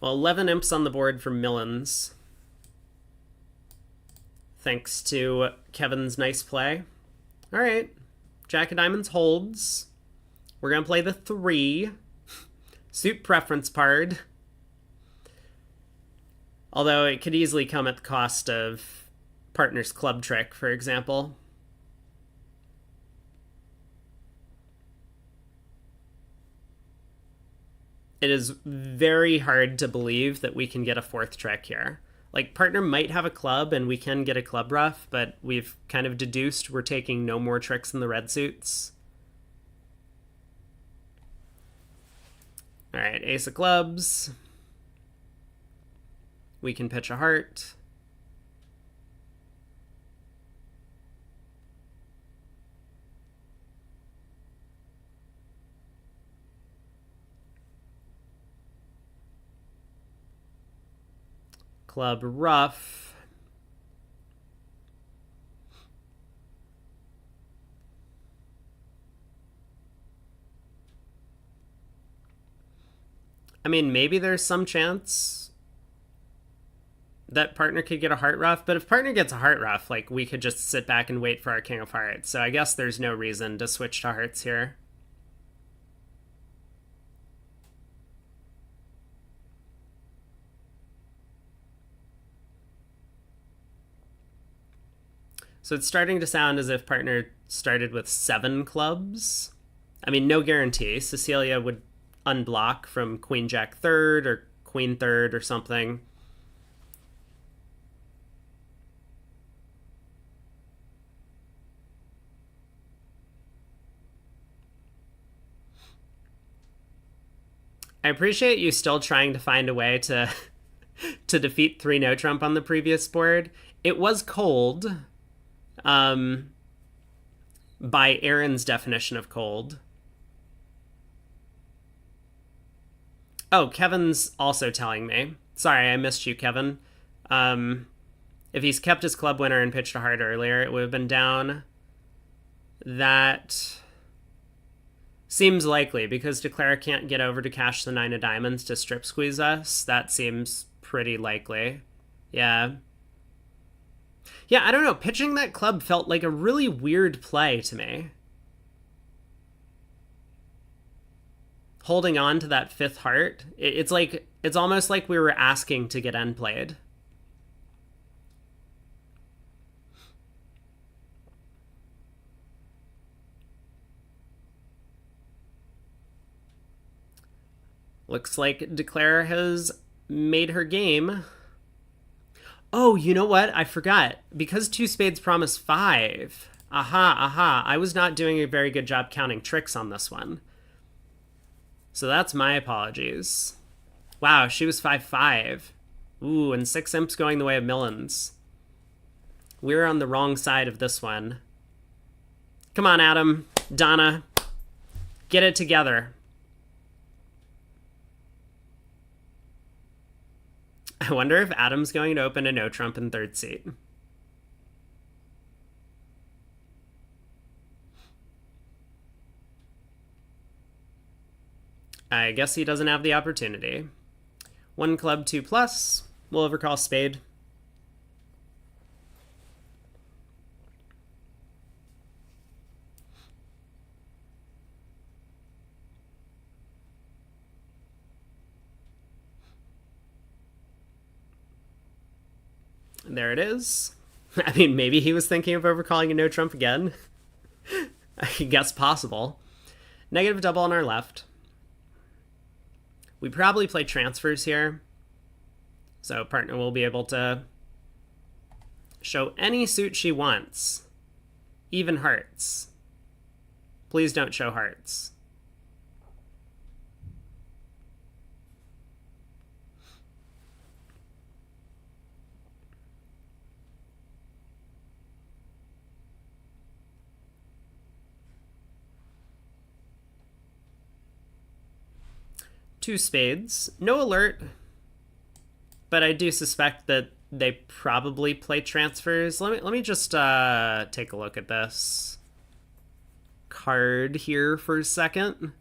Well, 11 imps on the board for Millens. Thanks to Kevin's nice play. All right. Jack of Diamonds holds. We're going to play the 3. Suit preference card. Although it could easily come at the cost of partner's club trick, for example. It is very hard to believe that we can get a 4th trick here. Like, partner might have a club and we can get a club ruff, but we've kind of deduced we're taking no more tricks in the red suits. All right, ace of clubs. We can pitch a heart. Club ruff. I mean, maybe there's some chance that partner could get a heart ruff, but if partner gets a heart ruff, like, we could just sit back and wait for our king of hearts. So I guess there's no reason to switch to hearts here. So it's starting to sound as if partner started with 7 clubs. I mean, no guarantee. Cecilia would unblock from queen jack third or queen third or something. I appreciate you still trying to find a way to to defeat 3 no trump on the previous board. It was cold, um, by Aaron's definition of cold. Oh, Kevin's also telling me. Sorry, I missed you, Kevin. Um, if he's kept his club winner and pitched a heart earlier, it would have been down. That seems likely because Declare can't get over to cash the 9 of diamonds to strip squeeze us. That seems pretty likely. Yeah. Yeah, I don't know. Pitching that club felt like a really weird play to me. Holding on to that 5th heart, it's like it's almost like we were asking to get end played. Looks like Declare has made her game. Oh, you know what? I forgot. Because 2 spades promise 5. Aha, aha. I was not doing a very good job counting tricks on this one. So that's my apologies. Wow, she was 5-5. Ooh, and 6 imps going the way of Millens. We're on the wrong side of this one. Come on, Adam. Donna. Get it together. I wonder if Adam's going to open a no trump in 3rd seat. I guess he doesn't have the opportunity. 1 club, 2 plus. We'll overcall spade. There it is. I mean, maybe he was thinking of overcalling a no trump again. I guess possible. Negative double on our left. We probably play transfers here. So partner will be able to show any suit she wants. Even hearts. Please don't show hearts. Two spades. No alert. But I do suspect that they probably play transfers. Let me just take a look at this card here for a second.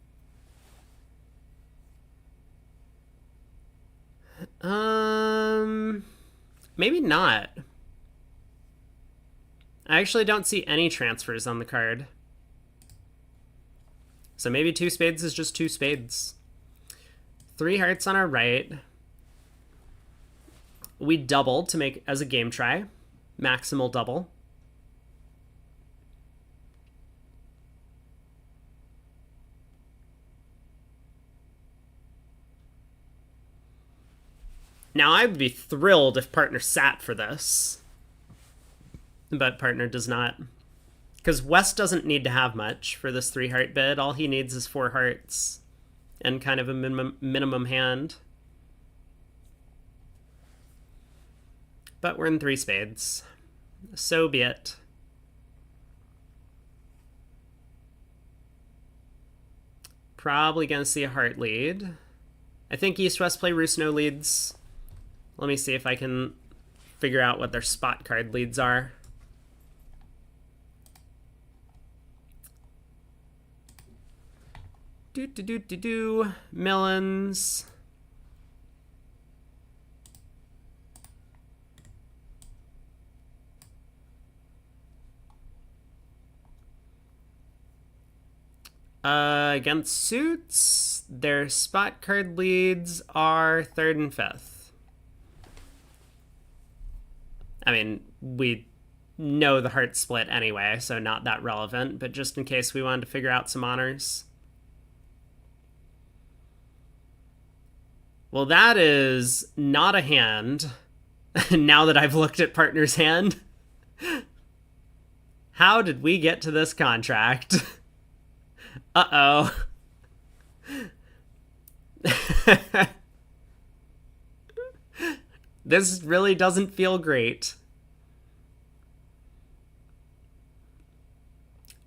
Maybe not. I actually don't see any transfers on the card. So maybe 2 spades is just 2 spades. 3 hearts on our right. We double to make as a game try. Maximal double. Now I would be thrilled if partner sat for this. But partner does not. Because West doesn't need to have much for this 3 heart bid. All he needs is 4 hearts. And kind of a minimum hand. But we're in 3 spades. So be it. Probably gonna see a heart lead. I think East-West play Roost no leads. Let me see if I can figure out what their spot card leads are. Millens. Against suits, their spot card leads are 3rd and 5th. I mean, we know the heart split anyway, so not that relevant, but just in case we wanted to figure out some honors. Well, that is not a hand, now that I've looked at partner's hand. How did we get to this contract? Uh-oh. This really doesn't feel great.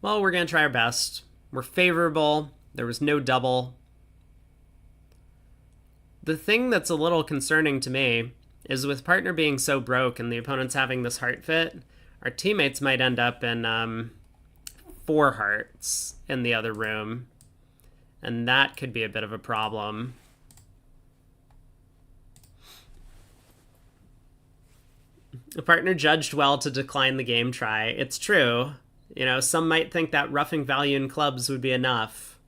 Well, we're going to try our best. We're favorable. There was no double. The thing that's a little concerning to me is with partner being so broke and the opponents having this heart fit, our teammates might end up in 4 hearts in the other room. And that could be a bit of a problem. The partner judged well to decline the game try. It's true. You know, some might think that roughing value in clubs would be enough.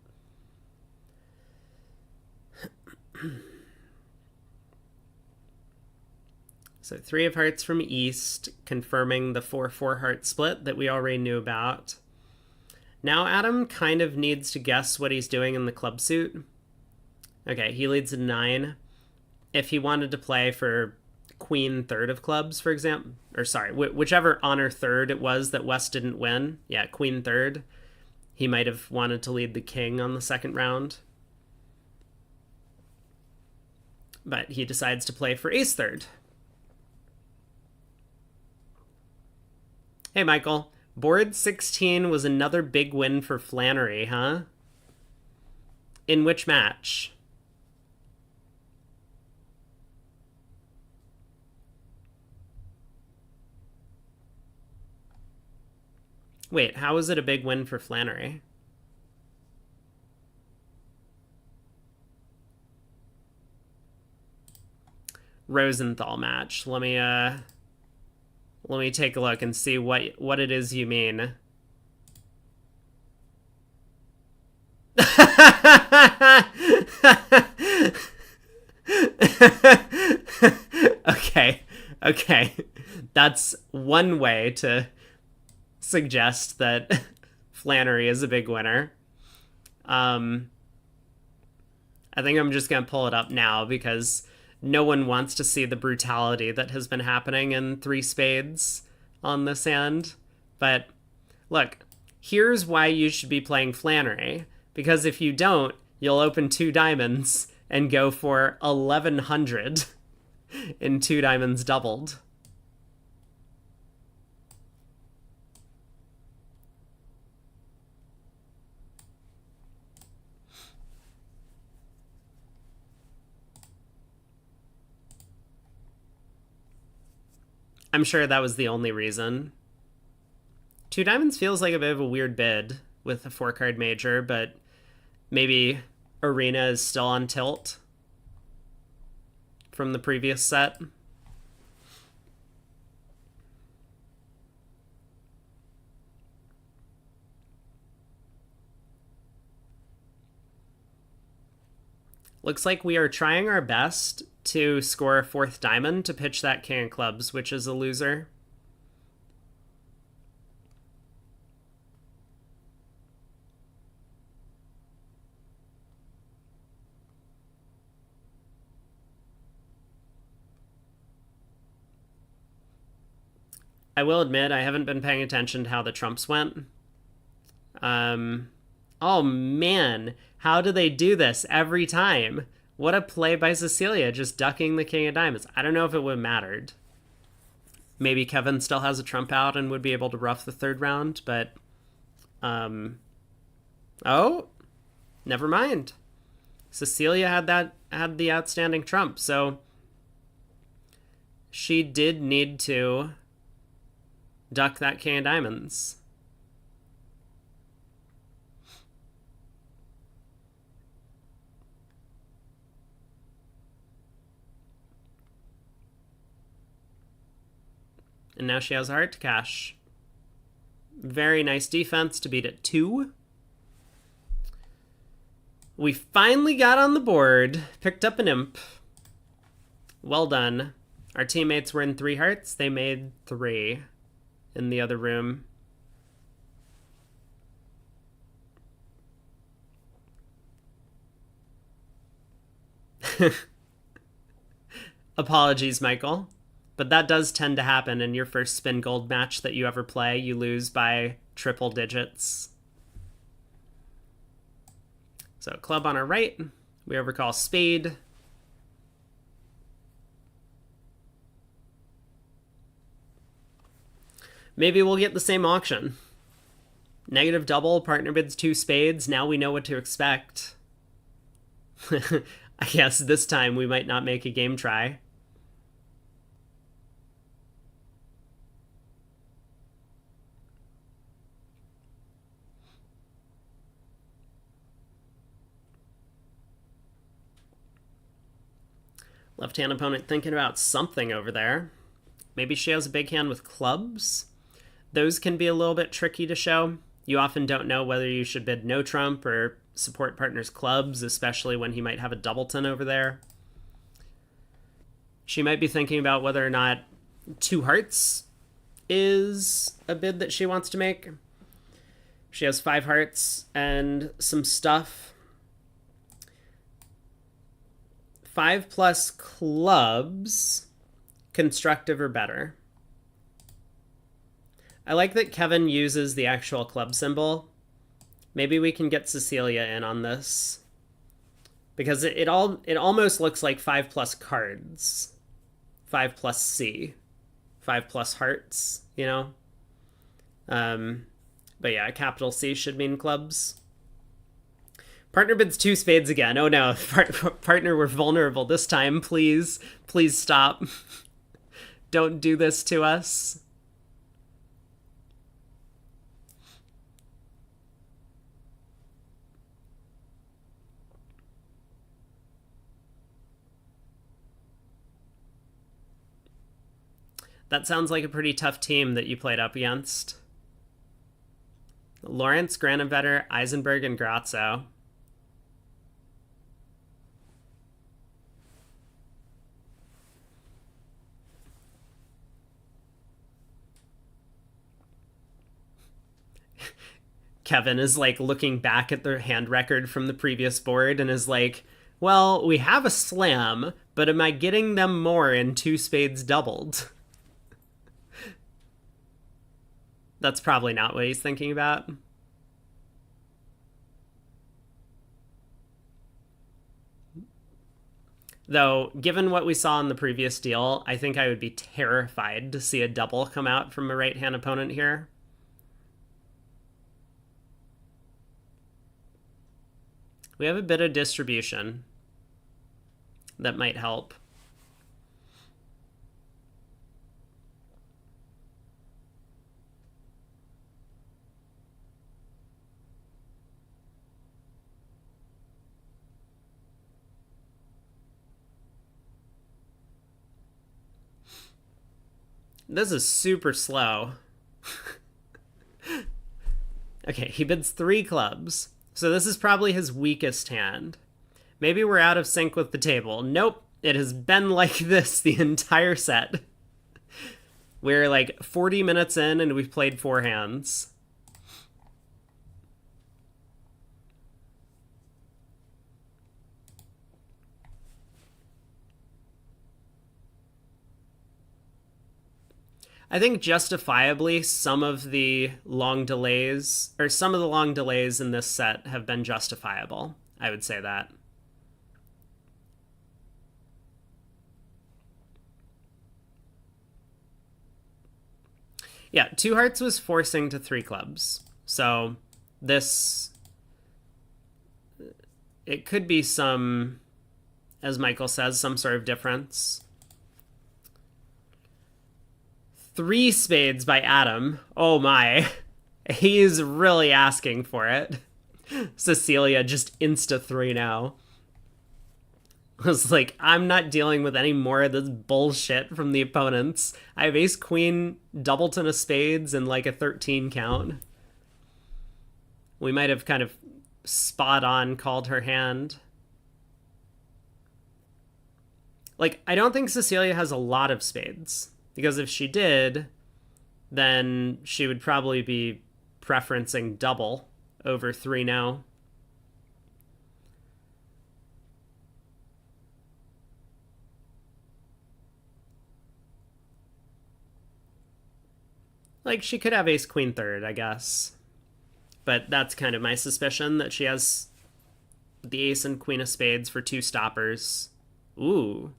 So 3 of hearts from East, confirming the 4-4 heart split that we already knew about. Now Adam kind of needs to guess what he's doing in the club suit. Okay, he leads a 9. If he wanted to play for Queen third of clubs, for example, or sorry, whichever honor third it was that West didn't win, yeah, Queen third, he might have wanted to lead the King on the second round. But he decides to play for Ace third. Hey, Michael. Board 16 was another big win for Flannery, huh? In which match? Wait, how is it a big win for Flannery? Rosenthal match. Let me take a look and see what it is you mean. Okay. That's one way to suggest that Flannery is a big winner. I think I'm just gonna pull it up now because no one wants to see the brutality that has been happening in 3 spades on this hand. But look, here's why you should be playing Flannery. Because if you don't, you'll open 2 diamonds and go for 1100 in 2 diamonds doubled. I'm sure that was the only reason. 2 diamonds feels like a bit of a weird bid with a 4-card major, but maybe Arena is still on tilt from the previous set. Looks like we are trying our best to score a 4th diamond to pitch that King of Clubs, which is a loser. I will admit I haven't been paying attention to how the trumps went. Oh man, how do they do this every time? What a play by Cecilia, just ducking the King of Diamonds. I don't know if it would have mattered. Maybe Kevin still has a trump out and would be able to rough the 3rd round, but... Oh, never mind. Cecilia had the outstanding trump, so... She did need to duck that King of Diamonds. And now she has a heart to cash. Very nice defense to beat it 2. We finally got on the board. Picked up an imp. Well done. Our teammates were in 3 hearts. They made 3 in the other room. Apologies, Michael. But that does tend to happen in your first spin gold match that you ever play. You lose by triple digits. So club on our right. We overcall spade. Maybe we'll get the same auction. Negative double, partner bids 2 spades. Now we know what to expect. I guess this time we might not make a game try. Left-hand opponent thinking about something over there. Maybe she has a big hand with clubs. Those can be a little bit tricky to show. You often don't know whether you should bid no trump or support partner's clubs, especially when he might have a doubleton over there. She might be thinking about whether or not 2 hearts is a bid that she wants to make. She has 5 hearts and some stuff. 5 plus clubs, constructive or better. I like that Kevin uses the actual club symbol. Maybe we can get Cecilia in on this. Because it almost looks like 5 plus cards. 5 plus C. 5 plus hearts, you know? But yeah, capital C should mean clubs. Partner bids 2 spades again. Oh no, partner, we're vulnerable this time. Please, please stop. Don't do this to us. That sounds like a pretty tough team that you played up against. Lawrence, Granovetter, Eisenberg, and Grazzo. Kevin is like looking back at the hand record from the previous board and is like, well, we have a slam, but am I getting them more in 2 spades doubled? That's probably not what he's thinking about. Though, given what we saw in the previous deal, I think I would be terrified to see a double come out from a right-hand opponent here. We have a bit of distribution that might help. This is super slow. Okay, he bids 3 clubs. So this is probably his weakest hand. Maybe we're out of sync with the table. Nope, it has been like this the entire set. We're like 40 minutes in and we've played 4 hands. I think justifiably some of the long delays in this set have been justifiable. I would say that. Yeah, 2 hearts was forcing to 3 clubs. So this, it could be some, as Michael says, some sort of difference. 3 spades by Adam. Oh my. He's really asking for it. Cecilia just insta-3 now. I was like, I'm not dealing with any more of this bullshit from the opponents. I have ace queen, doubleton of spades, and like a 13 count. We might have kind of spot on called her hand. Like, I don't think Cecilia has a lot of spades. Because if she did, then she would probably be preferencing double over 3 now. Like, she could have ace queen third, I guess. But that's kind of my suspicion, that she has the ace and queen of spades for 2 stoppers. Ooh.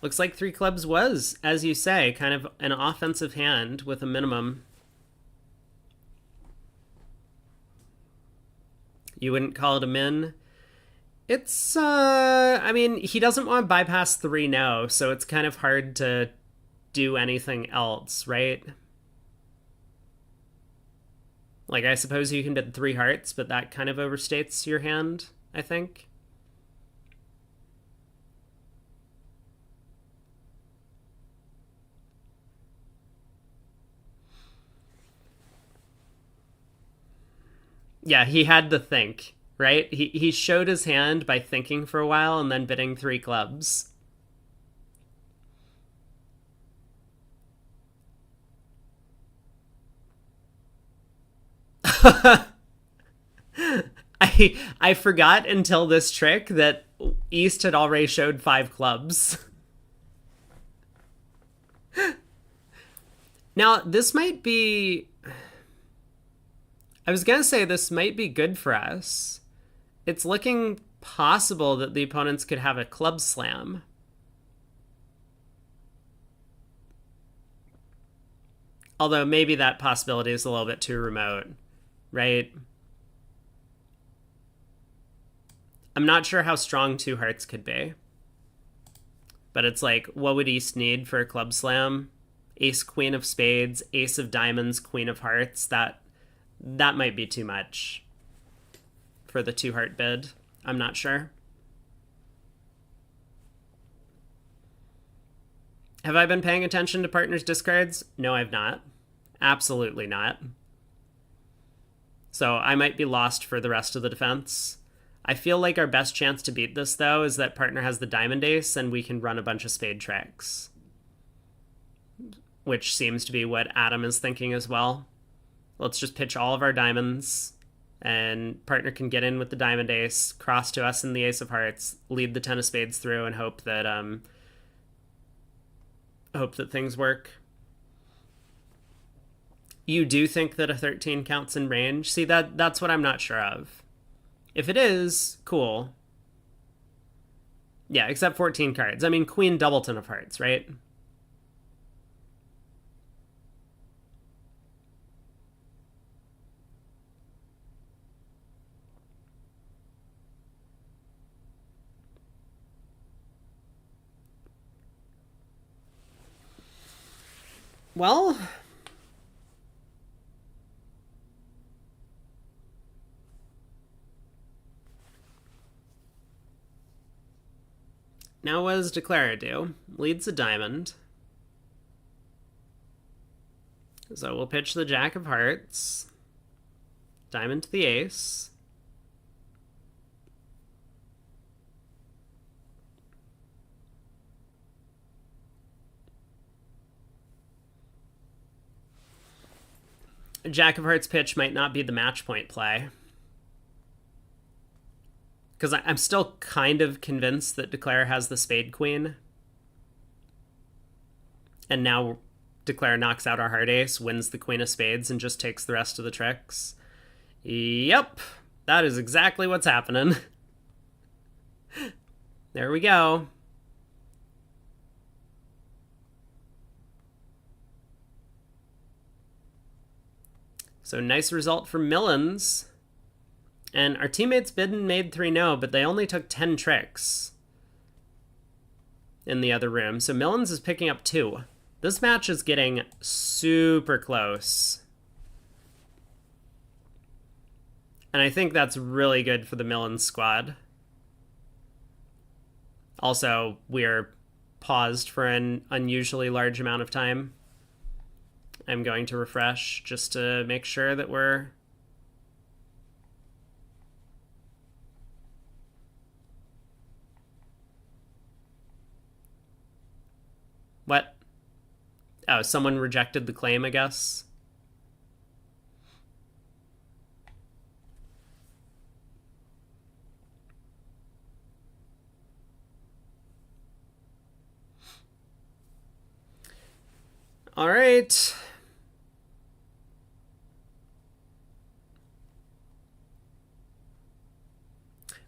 Looks like three clubs was, as you say, kind of an offensive hand with a minimum. You wouldn't call it a min? It's, I mean, he doesn't want to bypass 3 no, so it's kind of hard to do anything else, right? Like, I suppose you can bid 3 hearts, but that kind of overstates your hand, I think. Yeah, he had to think, right? He showed his hand by thinking for a while and then bidding 3 clubs. I forgot until this trick that East had already showed 5 clubs. Now, this might be. I was gonna say this might be good for us. It's looking possible that the opponents could have a club slam. Although maybe that possibility is a little bit too remote, right? I'm not sure how strong 2 hearts could be. But it's like, what would East need for a club slam? Ace, queen of spades, ace of diamonds, queen of hearts. That might be too much for the 2 heart bid. I'm not sure. Have I been paying attention to partners' discards? No, I've not. Absolutely not. So I might be lost for the rest of the defense. I feel like our best chance to beat this, though, is that partner has the diamond ace and we can run a bunch of spade tricks. Which seems to be what Adam is thinking as well. Let's just pitch all of our diamonds, and partner can get in with the diamond ace, cross to us in the ace of hearts, lead the 10 of spades through, and hope that things work. You do think that a 13 counts in range? See, that's what I'm not sure of. If it is, cool. Yeah, except 14 cards. I mean, queen doubleton of hearts, right? Well, now what does Declare do? Leads a diamond. So we'll pitch the jack of hearts. Diamond to the ace. Jack of hearts pitch might not be the match point play. Because I'm still kind of convinced that Declare has the spade queen. And now Declare knocks out our heart ace, wins the queen of spades, and just takes the rest of the tricks. Yep, that is exactly what's happening. There we go. So nice result for Millens. And our teammates bid and made 3 no, but they only took 10 tricks in the other room. So Millens is picking up 2. This match is getting super close. And I think that's really good for the Millens squad. Also, we're paused for an unusually large amount of time. I'm going to refresh just to make sure that we're... What? Oh, someone rejected the claim, I guess. All right.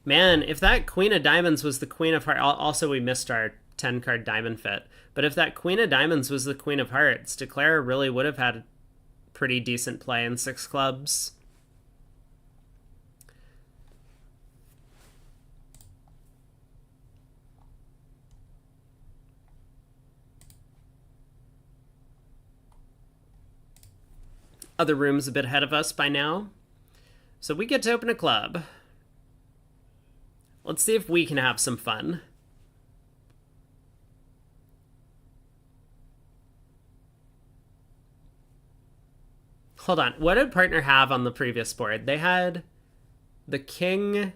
Man, if that queen of diamonds was the queen of hearts... Also, we missed our 10 card diamond fit. But if that queen of diamonds was the queen of hearts, Declare really would have had a pretty decent play in 6 clubs. Other rooms a bit ahead of us by now. So we get to open a club. Let's see if we can have some fun. Hold on. What did partner have on the previous board? They had the king,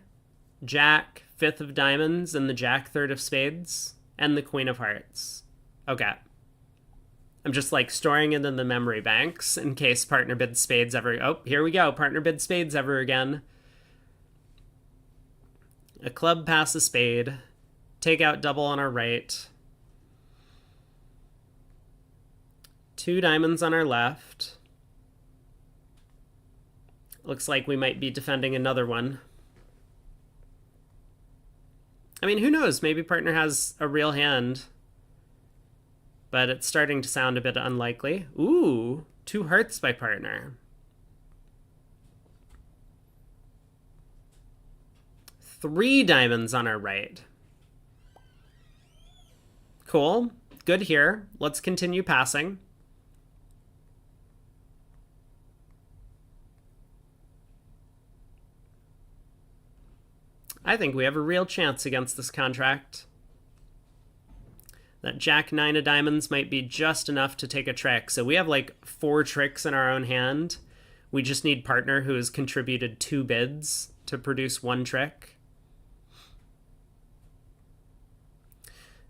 jack, 5th of diamonds, and the jack, 3rd of spades, and the queen of hearts. Okay. I'm just like storing it in the memory banks in case partner bids spades ever. Oh, here we go. Partner bids spades ever again. A club pass a spade. Take out double on our right. 2 diamonds on our left. Looks like we might be defending another one. I mean, who knows? Maybe partner has a real hand. But it's starting to sound a bit unlikely. Ooh, 2 hearts by partner. 3 diamonds on our right. Cool. Good here. Let's continue passing. I think we have a real chance against this contract. That jack 9 of diamonds might be just enough to take a trick. So we have like 4 tricks in our own hand. We just need partner who has contributed 2 bids to produce 1 trick.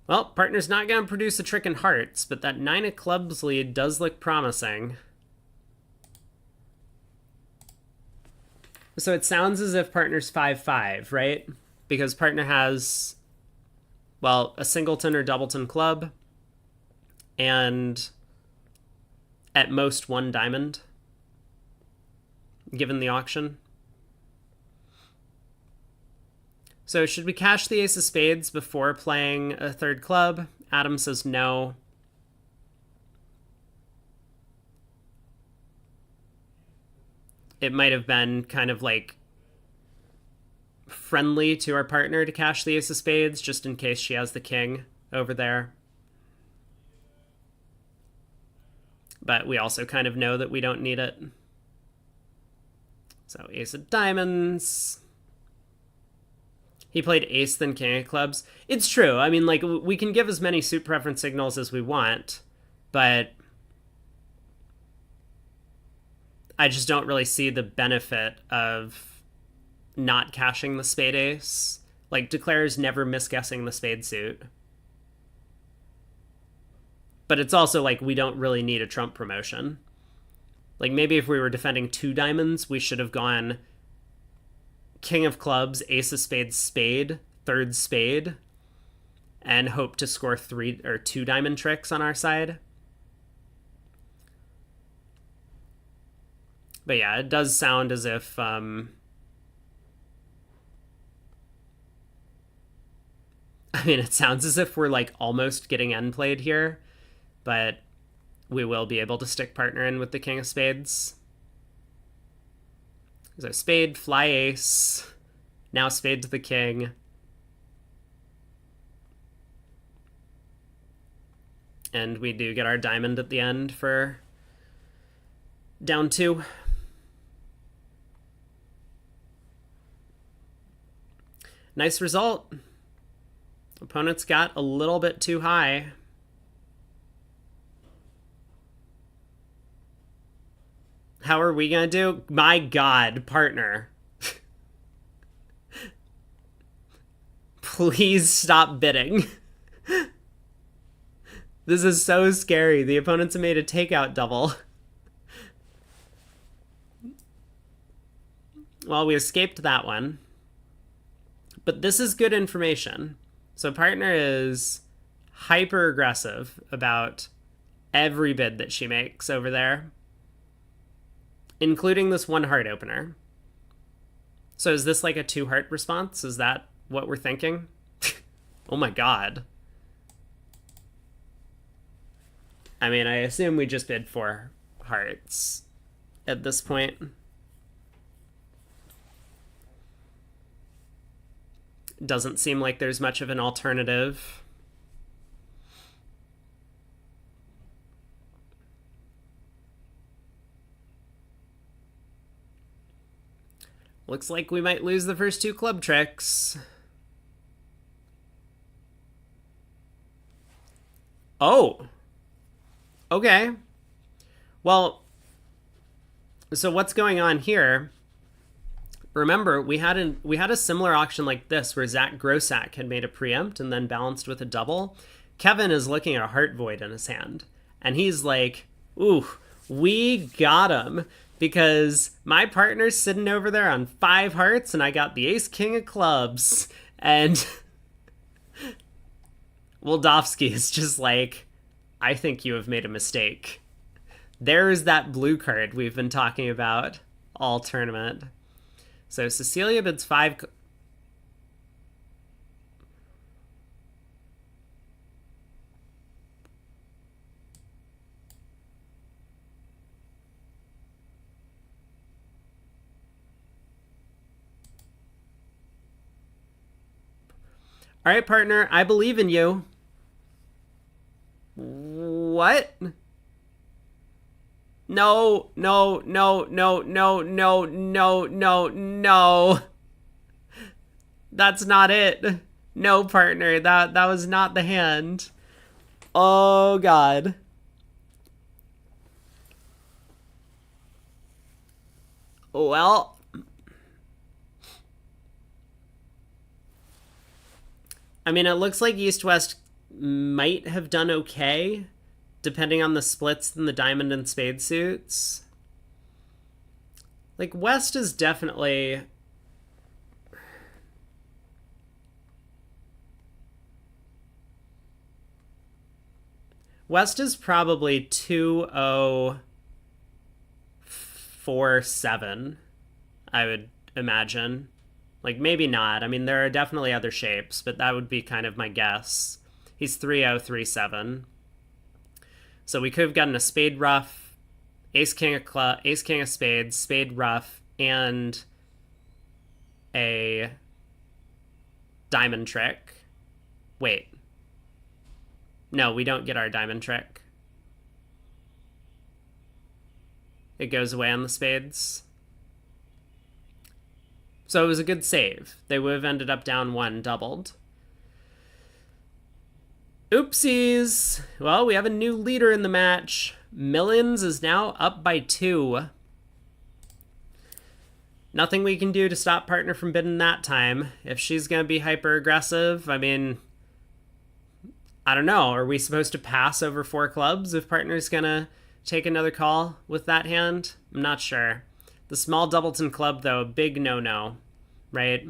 Well, partner's not going to produce a trick in hearts, but that 9 of clubs lead does look promising. So it sounds as if partner's 5-5, right? Because partner has, well, a singleton or doubleton club, and at most 1 diamond, given the auction. So should we cash the ace of spades before playing a 3rd club? Adam says no. It might have been kind of like friendly to our partner to cash the ace of spades just in case she has the king over there. But we also kind of know that we don't need it. So ace of diamonds. He played ace then king of clubs. It's true. I mean, like, we can give as many suit preference signals as we want, but I just don't really see the benefit of not cashing the spade ace. Like, Declare's never misguessing the spade suit. But it's also like we don't really need a trump promotion. Like, maybe if we were defending 2 diamonds, we should have gone king of clubs, ace of spades, spade, 3rd spade, and hope to score 3 or 2 diamond tricks on our side. But yeah, it does sound as if I mean, it sounds as if we're like almost getting end played here, but we will be able to stick partner in with the king of spades. So spade, fly ace, now spade to the king. And we do get our diamond at the end for down 2. Nice result. Opponents got a little bit too high. How are we going to do? My God, partner. Please stop bidding. This is so scary. The opponents have made a takeout double. Well, we escaped that one. But this is good information. So partner is hyper aggressive about every bid that she makes over there, including this 1 heart opener. So is this like a 2 heart response? Is that what we're thinking? Oh my God. I mean, I assume we just bid 4 hearts at this point. Doesn't seem like there's much of an alternative. Looks like we might lose the first 2 club tricks. Oh. Okay. Well, so what's going on here? Remember, we had a similar auction like this where Zach Grossack had made a preempt and then balanced with a double. Kevin is looking at a heart void in his hand, and he's like, "Ooh, we got him." Because my partner's sitting over there on 5 hearts, and I got the ace king of clubs. And Wildowski is just like, I think you have made a mistake. There's that blue card we've been talking about all tournament. So Cecilia bids 5. All right, partner, I believe in you. What? No, no, no, no, no, no, no, no, no. That's not it. No, partner, that was not the hand. Oh, God. Well, I mean, it looks like East West might have done okay, depending on the splits in the diamond and spade suits. Like, West is definitely... West is probably 2-0-4-7, I would imagine. Like, maybe not. I mean, there are definitely other shapes, but that would be kind of my guess. He's 3-0-3-7. So we could have gotten a spade ruff, ace king of spades, spade ruff, and a diamond trick. Wait. No, we don't get our diamond trick. It goes away on the spades. So it was a good save. They would have ended up down 1 doubled. Oopsies. Well, we have a new leader in the match. Millions is now up by 2. Nothing we can do to stop partner from bidding that time. If she's going to be hyper aggressive, I mean, I don't know. Are we supposed to pass over 4 clubs if partner's going to take another call with that hand? I'm not sure. The small doubleton club, though, big no-no, right?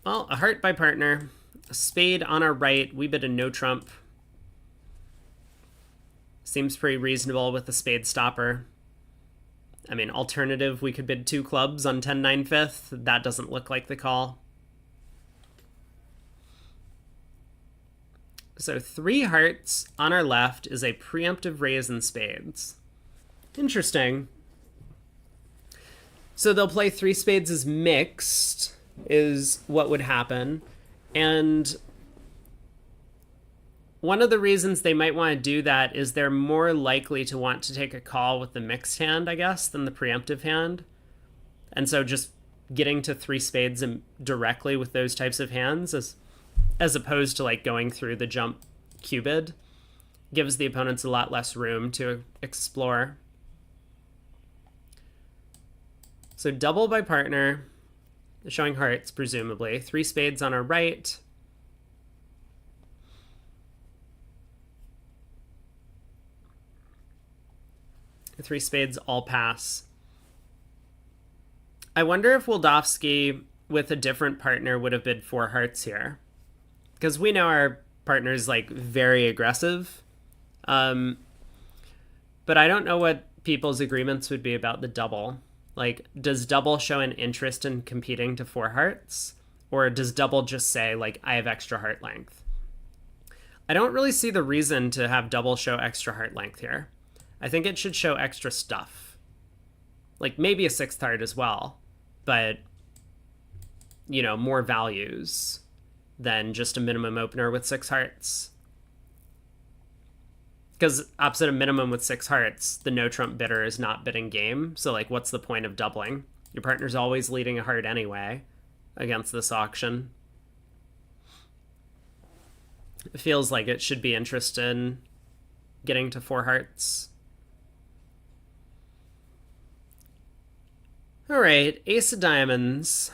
Well, a heart by partner. A spade on our right. We bid a no trump. Seems pretty reasonable with the spade stopper. I mean, alternative, we could bid 2 clubs on 10-9 fifth. That doesn't look like the call. So 3 hearts on our left is a preemptive raise in spades. Interesting. So they'll play 3 spades as mixed, is what would happen. And one of the reasons they might want to do that is they're more likely to want to take a call with the mixed hand, I guess, than the preemptive hand. And so just getting to 3 spades directly with those types of hands, as opposed to like going through the jump cubid, gives the opponents a lot less room to explore. So double by partner, showing hearts, presumably. 3 spades on our right. Three spades all pass. I wonder if Wildowski with a different partner would have bid 4 hearts here. Because we know our partner's like very aggressive. But I don't know what people's agreements would be about the double. Like, does double show an interest in competing to 4 hearts? Or does double just say, like, I have extra heart length? I don't really see the reason to have double show extra heart length here. I think it should show extra stuff. Like, maybe a 6th heart as well, but, more values than just a minimum opener with 6 hearts. Because opposite of minimum with 6 hearts, the no trump bidder is not bidding game. So, like, what's the point of doubling? Your partner's always leading a heart anyway against this auction. It feels like it should be interested in getting to 4 hearts. All right, ace of diamonds.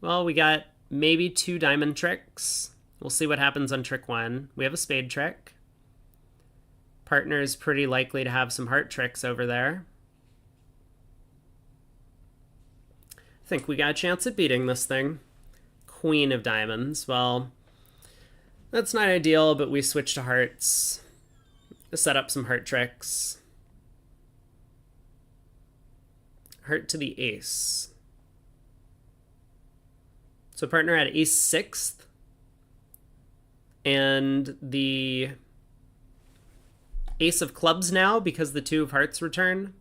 Well, we got maybe 2 diamond tricks. We'll see what happens on trick 1. We have a spade trick. Partner is pretty likely to have some heart tricks over there. I think we got a chance at beating this thing. Queen of diamonds. Well, that's not ideal, but we switch to hearts. Set up some heart tricks. Heart to the ace. So partner had ace 6th. And the ace of clubs now because the 2 of hearts return.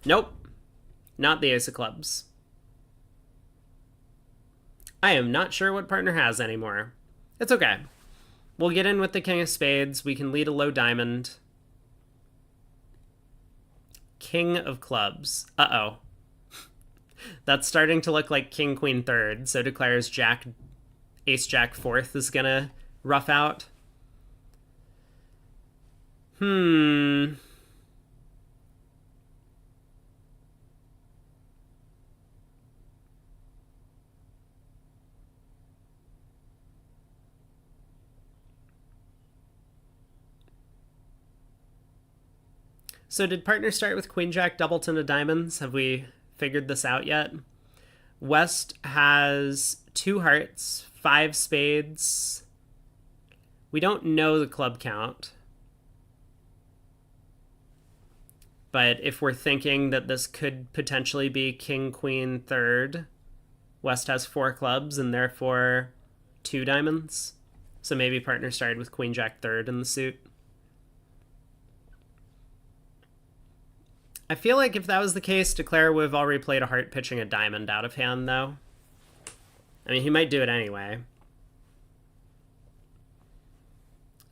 Nope. Not the ace of clubs. I am not sure what partner has anymore. It's okay. We'll get in with the king of spades. We can lead a low diamond. King of clubs. Uh-oh. That's starting to look like king, queen, third. So declares jack, ace, jack, fourth is gonna rough out. So did partner start with queen, jack, doubleton of diamonds? Have we figured this out yet? West has 2 hearts, 5 spades. We don't know the club count. But if we're thinking that this could potentially be king, queen, third, West has 4 clubs and therefore 2 diamonds. So maybe partner started with queen, jack, third in the suit. I feel like if that was the case, Declare would have already played a heart pitching a diamond out of hand, though. I mean, he might do it anyway.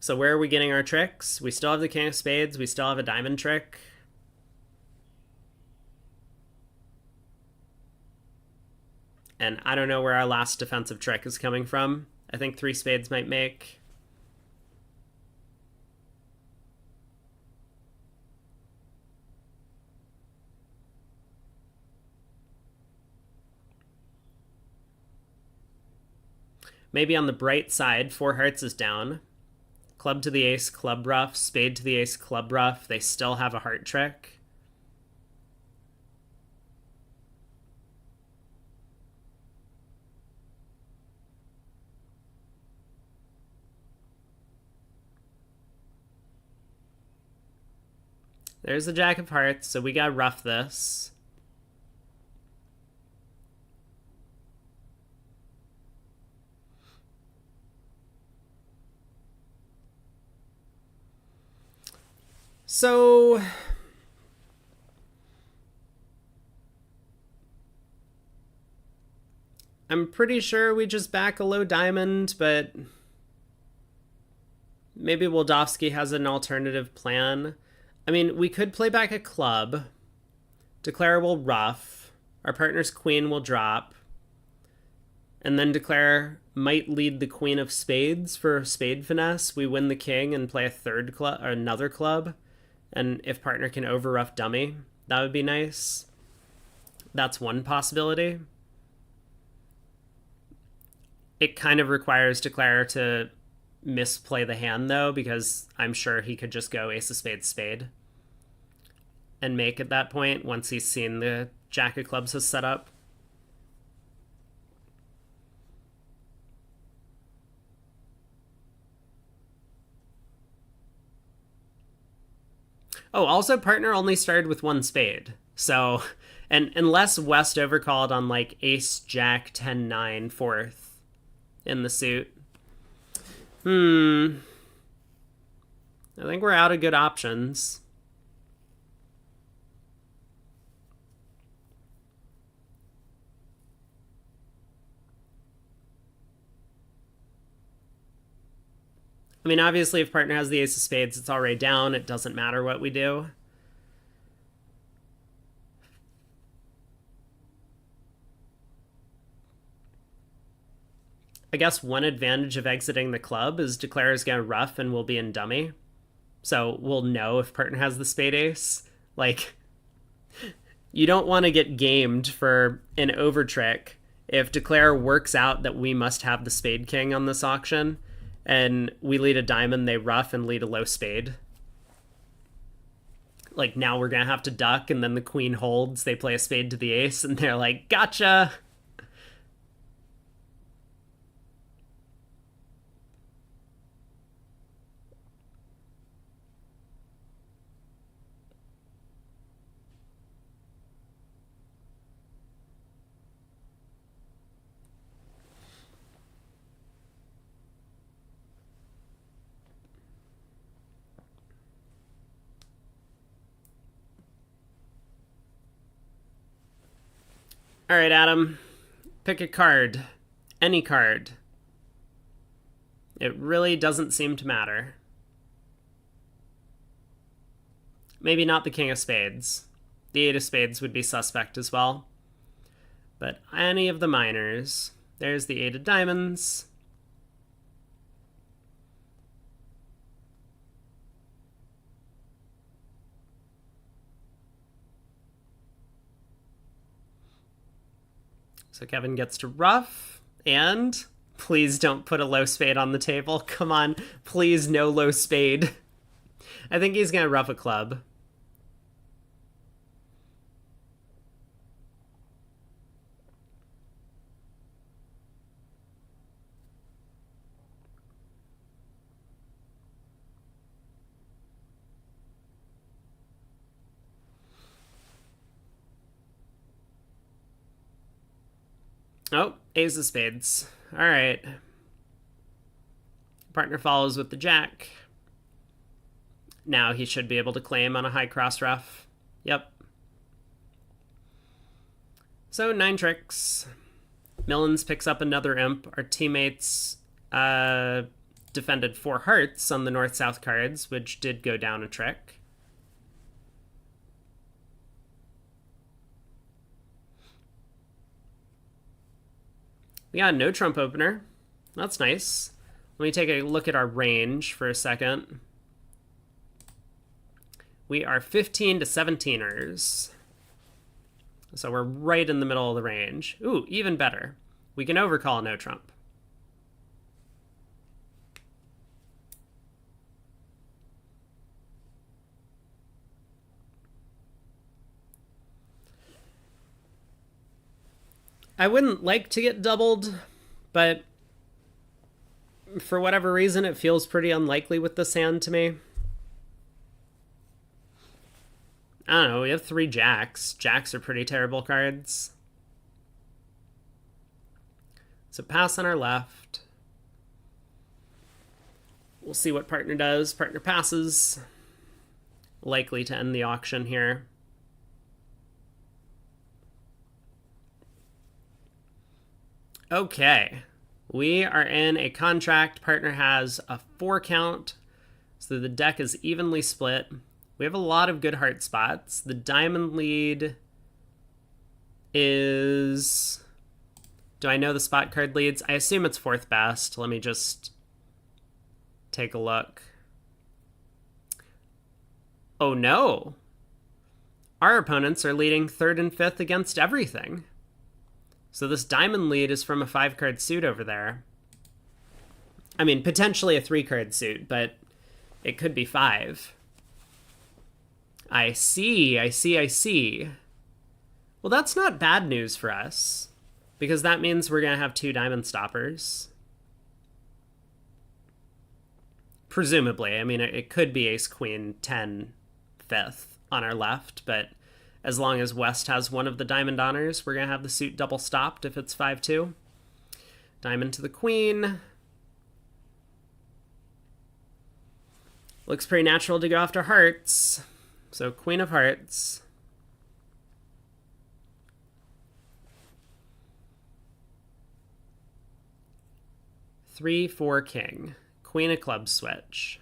So where are we getting our tricks? We still have the king of spades. We still have a diamond trick. And I don't know where our last defensive trick is coming from. I think 3 spades might make. Maybe on the bright side, 4 hearts is down. Club to the ace, club ruff. Spade to the ace, club ruff. They still have a heart trick. There's the jack of hearts, so we gotta ruff this. So I'm pretty sure we just back a low diamond, but maybe Wildowski has an alternative plan. I mean, we could play back a club. Declare will ruff. Our partner's queen will drop. And then Declare might lead the queen of spades for spade finesse. We win the king and play a third club or another club. And if partner can over-ruff dummy, that would be nice. That's one possibility. It kind of requires Declare to misplay the hand, though, because I'm sure he could just go ace of spades, spade. And make at that point once he's seen the jack of clubs has set up. Oh, also partner only started with one spade. So, and unless West overcalled on like ace, jack, 10, 9, fourth in the suit. I think we're out of good options. I mean, obviously, if partner has the ace of spades, it's already down. It doesn't matter what we do. I guess one advantage of exiting the club is declare is going to ruff and we'll be in dummy. So we'll know if partner has the spade ace. Like, you don't want to get gamed for an over trick if declare works out that we must have the spade king on this auction and we lead a diamond, they ruff and lead a low spade. Like, now we're going to have to duck, and then the queen holds, they play a spade to the ace, and they're like, gotcha! All right, Adam, pick a card. Any card. It really doesn't seem to matter. Maybe not the king of spades. The eight of spades would be suspect as well. But any of the minors. There's the eight of diamonds. So Kevin gets to ruff, and please don't put a low spade on the table. Come on, please no low spade. I think he's going to ruff a club. Oh, ace of spades. All right. Partner follows with the jack. Now he should be able to claim on a high cross ruff. Yep. So 9 tricks. Millens picks up another imp. Our teammates defended 4 hearts on the north-south cards, which did go down a trick. We got no trump opener. That's nice. Let me take a look at our range for a second. We are 15 to 17ers. So we're right in the middle of the range. Ooh, even better. We can overcall no trump. I wouldn't like to get doubled, but for whatever reason, it feels pretty unlikely with this hand to me. I don't know, we have 3 jacks. Jacks are pretty terrible cards. So pass on our left. We'll see what partner does. Partner passes. Likely to end the auction here. Okay. We are in a contract. Partner has a 4 count. So the deck is evenly split. We have a lot of good heart spots. The diamond lead is... Do I know the spot card leads? I assume it's 4th best. Let me just take a look. Oh no. Our opponents are leading 3rd and 5th against everything. So this diamond lead is from a 5-card suit over there. I mean, potentially a 3-card suit, but it could be 5. I see. Well, that's not bad news for us, because that means we're going to have 2 diamond stoppers. Presumably. I mean, it could be ace, queen, 10, fifth on our left, but as long as West has one of the diamond honors, we're going to have the suit double stopped if it's 5-2. Diamond to the queen. Looks pretty natural to go after hearts. So queen of hearts. Three, four, king. Queen of clubs switch.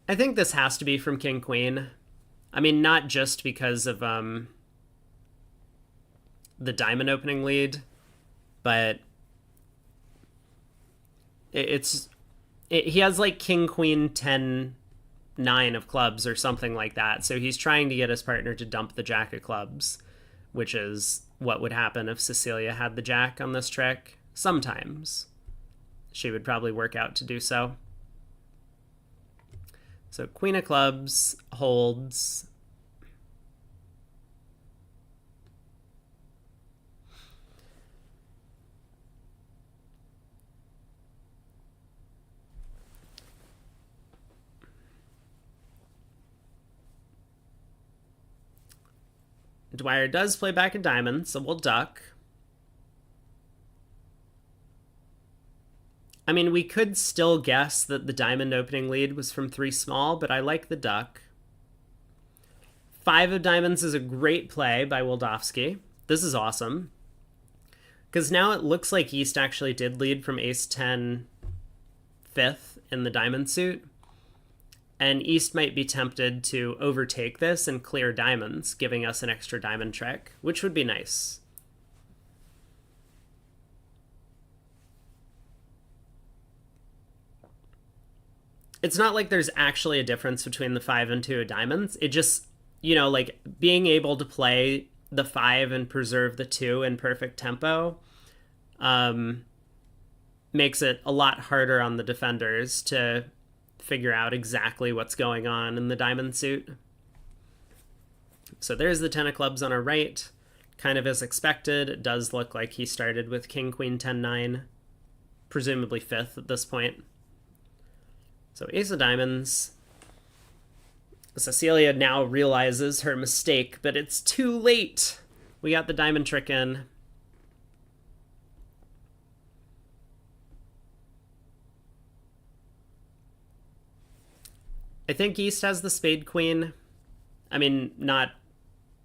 I think this has to be from king queen. I mean, not just because of the diamond opening lead, but he has like king queen 10 9 of clubs or something like that. So he's trying to get his partner to dump the jack of clubs, which is what would happen if Cecilia had the jack on this trick. Sometimes she would probably work out to do so. So queen of clubs holds. Dwyer does play back a diamond, so we'll duck. I mean, we could still guess that the diamond opening lead was from 3 small, but I like the duck. 5 of diamonds is a great play by Wildofsky. This is awesome. Because now it looks like East actually did lead from ace 10 fifth in the diamond suit. And East might be tempted to overtake this and clear diamonds, giving us an extra diamond trick, which would be nice. It's not like there's actually a difference between the 5 and 2 of diamonds. It just, you know, like being able to play the 5 and preserve the 2 in perfect tempo makes it a lot harder on the defenders to figure out exactly what's going on in the diamond suit. So there's the 10 of clubs on our right. Kind of as expected. It does look like he started with king, queen, 10, 9, presumably 5th at this point. So ace of diamonds. Cecilia now realizes her mistake, but it's too late. We got the diamond trick in. I think East has the spade queen. I mean,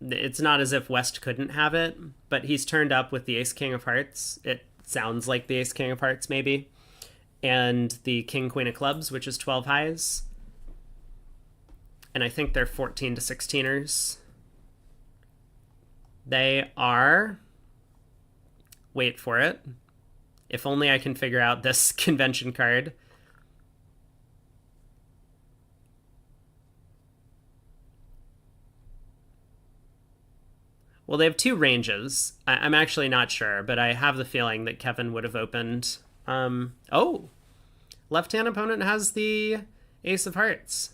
it's not as if West couldn't have it, but he's turned up with the ace king of hearts. It sounds like the ace king of hearts maybe. And the king queen of clubs, which is 12 highs. And I think they're 14 to 16ers. They are, wait for it, if only I can figure out this convention card. Well, they have 2 ranges. I'm actually not sure, but I have the feeling that Kevin would have opened. Oh, left-hand opponent has the ace of hearts.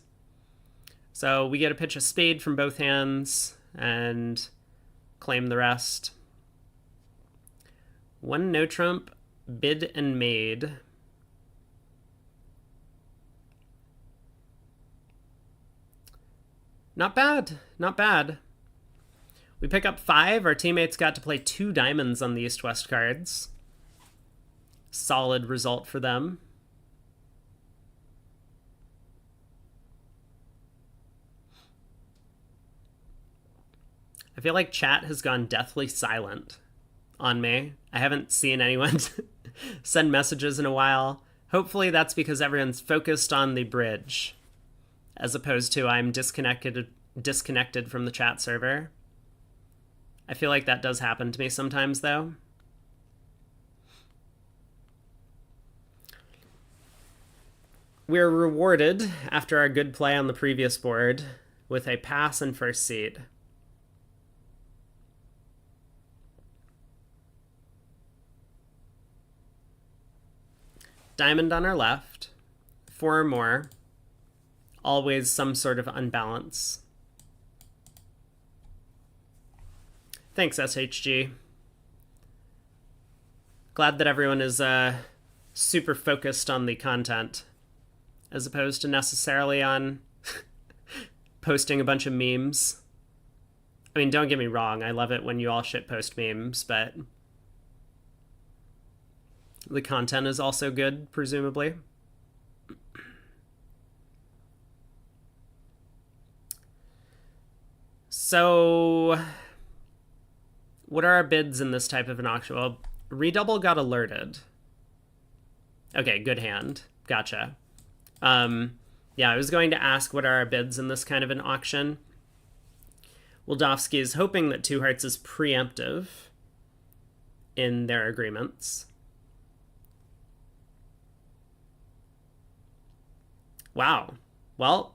So we get to pitch a spade from both hands and claim the rest. 1 no trump, bid and made. Not bad, not bad. We pick up 5. Our teammates got to play 2 diamonds on the East-West cards. Solid result for them. I feel like chat has gone deathly silent on me. I haven't seen anyone send messages in a while. Hopefully that's because everyone's focused on the bridge, as opposed to I'm disconnected from the chat server. I feel like that does happen to me sometimes, though. We're rewarded, after our good play on the previous board, with a pass and first seed. Diamond on our left. 4 or more. Always some sort of unbalance. Thanks, SHG. Glad that everyone is super focused on the content as opposed to necessarily on posting a bunch of memes. I mean, don't get me wrong, I love it when you all shitpost memes, but the content is also good, presumably. So, what are our bids in this type of an auction? Well, redouble got alerted. Okay, good hand. Gotcha. Yeah, I was going to ask what are our bids in this kind of an auction. Wildovsky is hoping that two hearts is preemptive in their agreements. Wow. Well,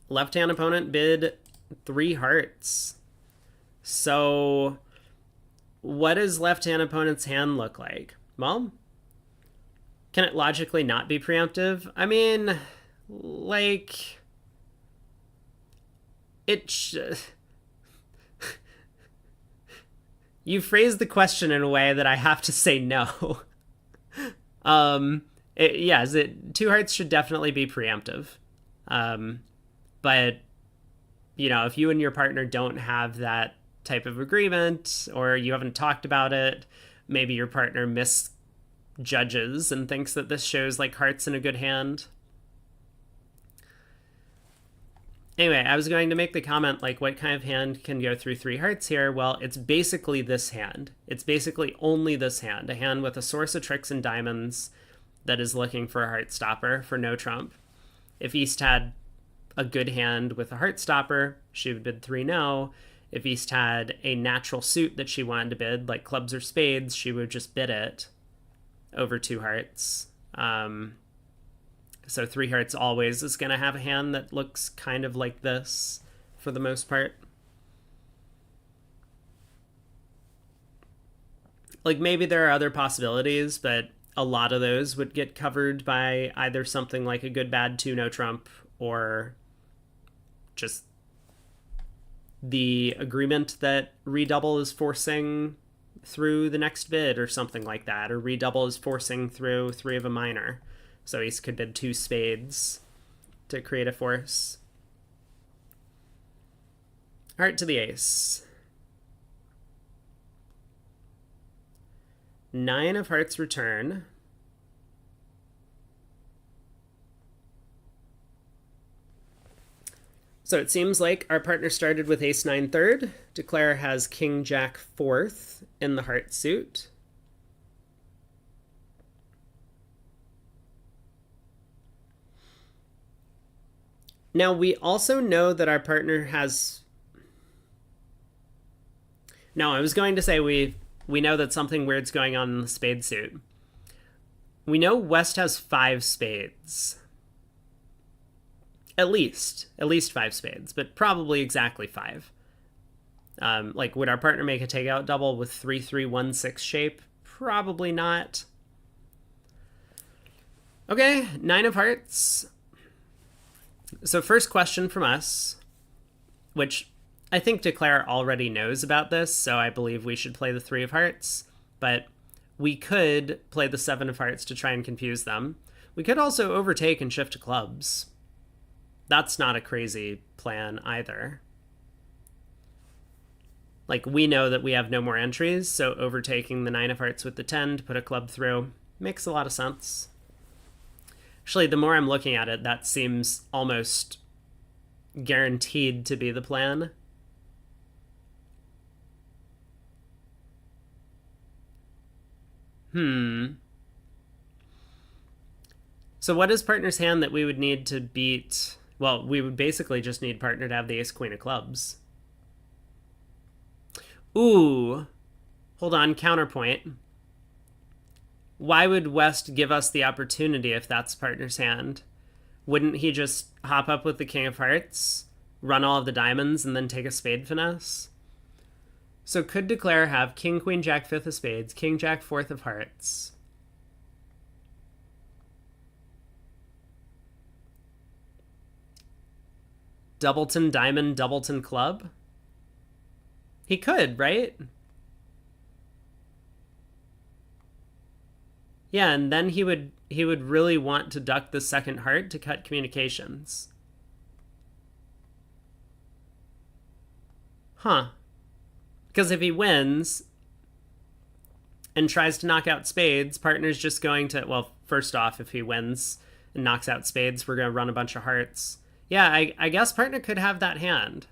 left-hand opponent bid 3 hearts. So, what does left-hand opponent's hand look like? Well, can it logically not be preemptive? I mean, like, you phrased the question in a way that I have to say no. Yes, two hearts should definitely be preemptive. But, you know, if you and your partner don't have that type of agreement, or you haven't talked about it, maybe your partner misjudges and thinks that this shows like hearts in a good hand. Anyway, I was going to make the comment, like, what kind of hand can go through 3 hearts here? Well, it's basically this hand. It's basically only this hand. A hand with a source of tricks and diamonds that is looking for a heart stopper for no trump. If East had a good hand with a heart stopper, she would bid 3 no. If East had a natural suit that she wanted to bid, like clubs or spades, she would just bid it over 2 hearts. So 3 hearts always is going to have a hand that looks kind of like this for the most part. Like, maybe there are other possibilities, but a lot of those would get covered by either something like a good, bad 2 no trump, or just the agreement that redouble is forcing through the next bid or something like that, or redouble is forcing through 3 of a minor. So Ace could bid 2 spades to create a force. Heart to the ace. 9 of hearts return. So it seems like our partner started with ace 9 third. Declare has king jack fourth in the heart suit. Now, we also know that our partner has... No, I was going to say we know that something weird's going on in the spade suit. We know West has 5 spades. At least 5 spades, but probably exactly 5. Like, would our partner make a takeout double with 3-3-1-6 shape? Probably not. Okay, 9 of hearts. So first question from us, which I think Declare already knows about this, so I believe we should play the 3 of hearts, but we could play the 7 of hearts to try and confuse them. We could also overtake and shift to clubs. That's not a crazy plan either. Like, we know that we have no more entries, so overtaking the 9 of hearts with the 10 to put a club through makes a lot of sense. Actually, the more I'm looking at it, that seems almost guaranteed to be the plan. So what is partner's hand that we would need to beat? Well, we would basically just need partner to have the ace queen of clubs. Ooh. Hold on, counterpoint. Why would West give us the opportunity if that's partner's hand? Wouldn't he just hop up with the king of hearts, run all of the diamonds, and then take a spade finesse? So could Declare have king, queen, jack, 5th of spades, king, jack, 4th of hearts? Doubleton, diamond, doubleton, club? He could, right? Yeah, and then he would really want to duck the second heart to cut communications. Huh. Because if he wins and tries to knock out spades, partner's just going to, well, first off, if he wins and knocks out spades, we're going to run a bunch of hearts. Yeah, I guess partner could have that hand.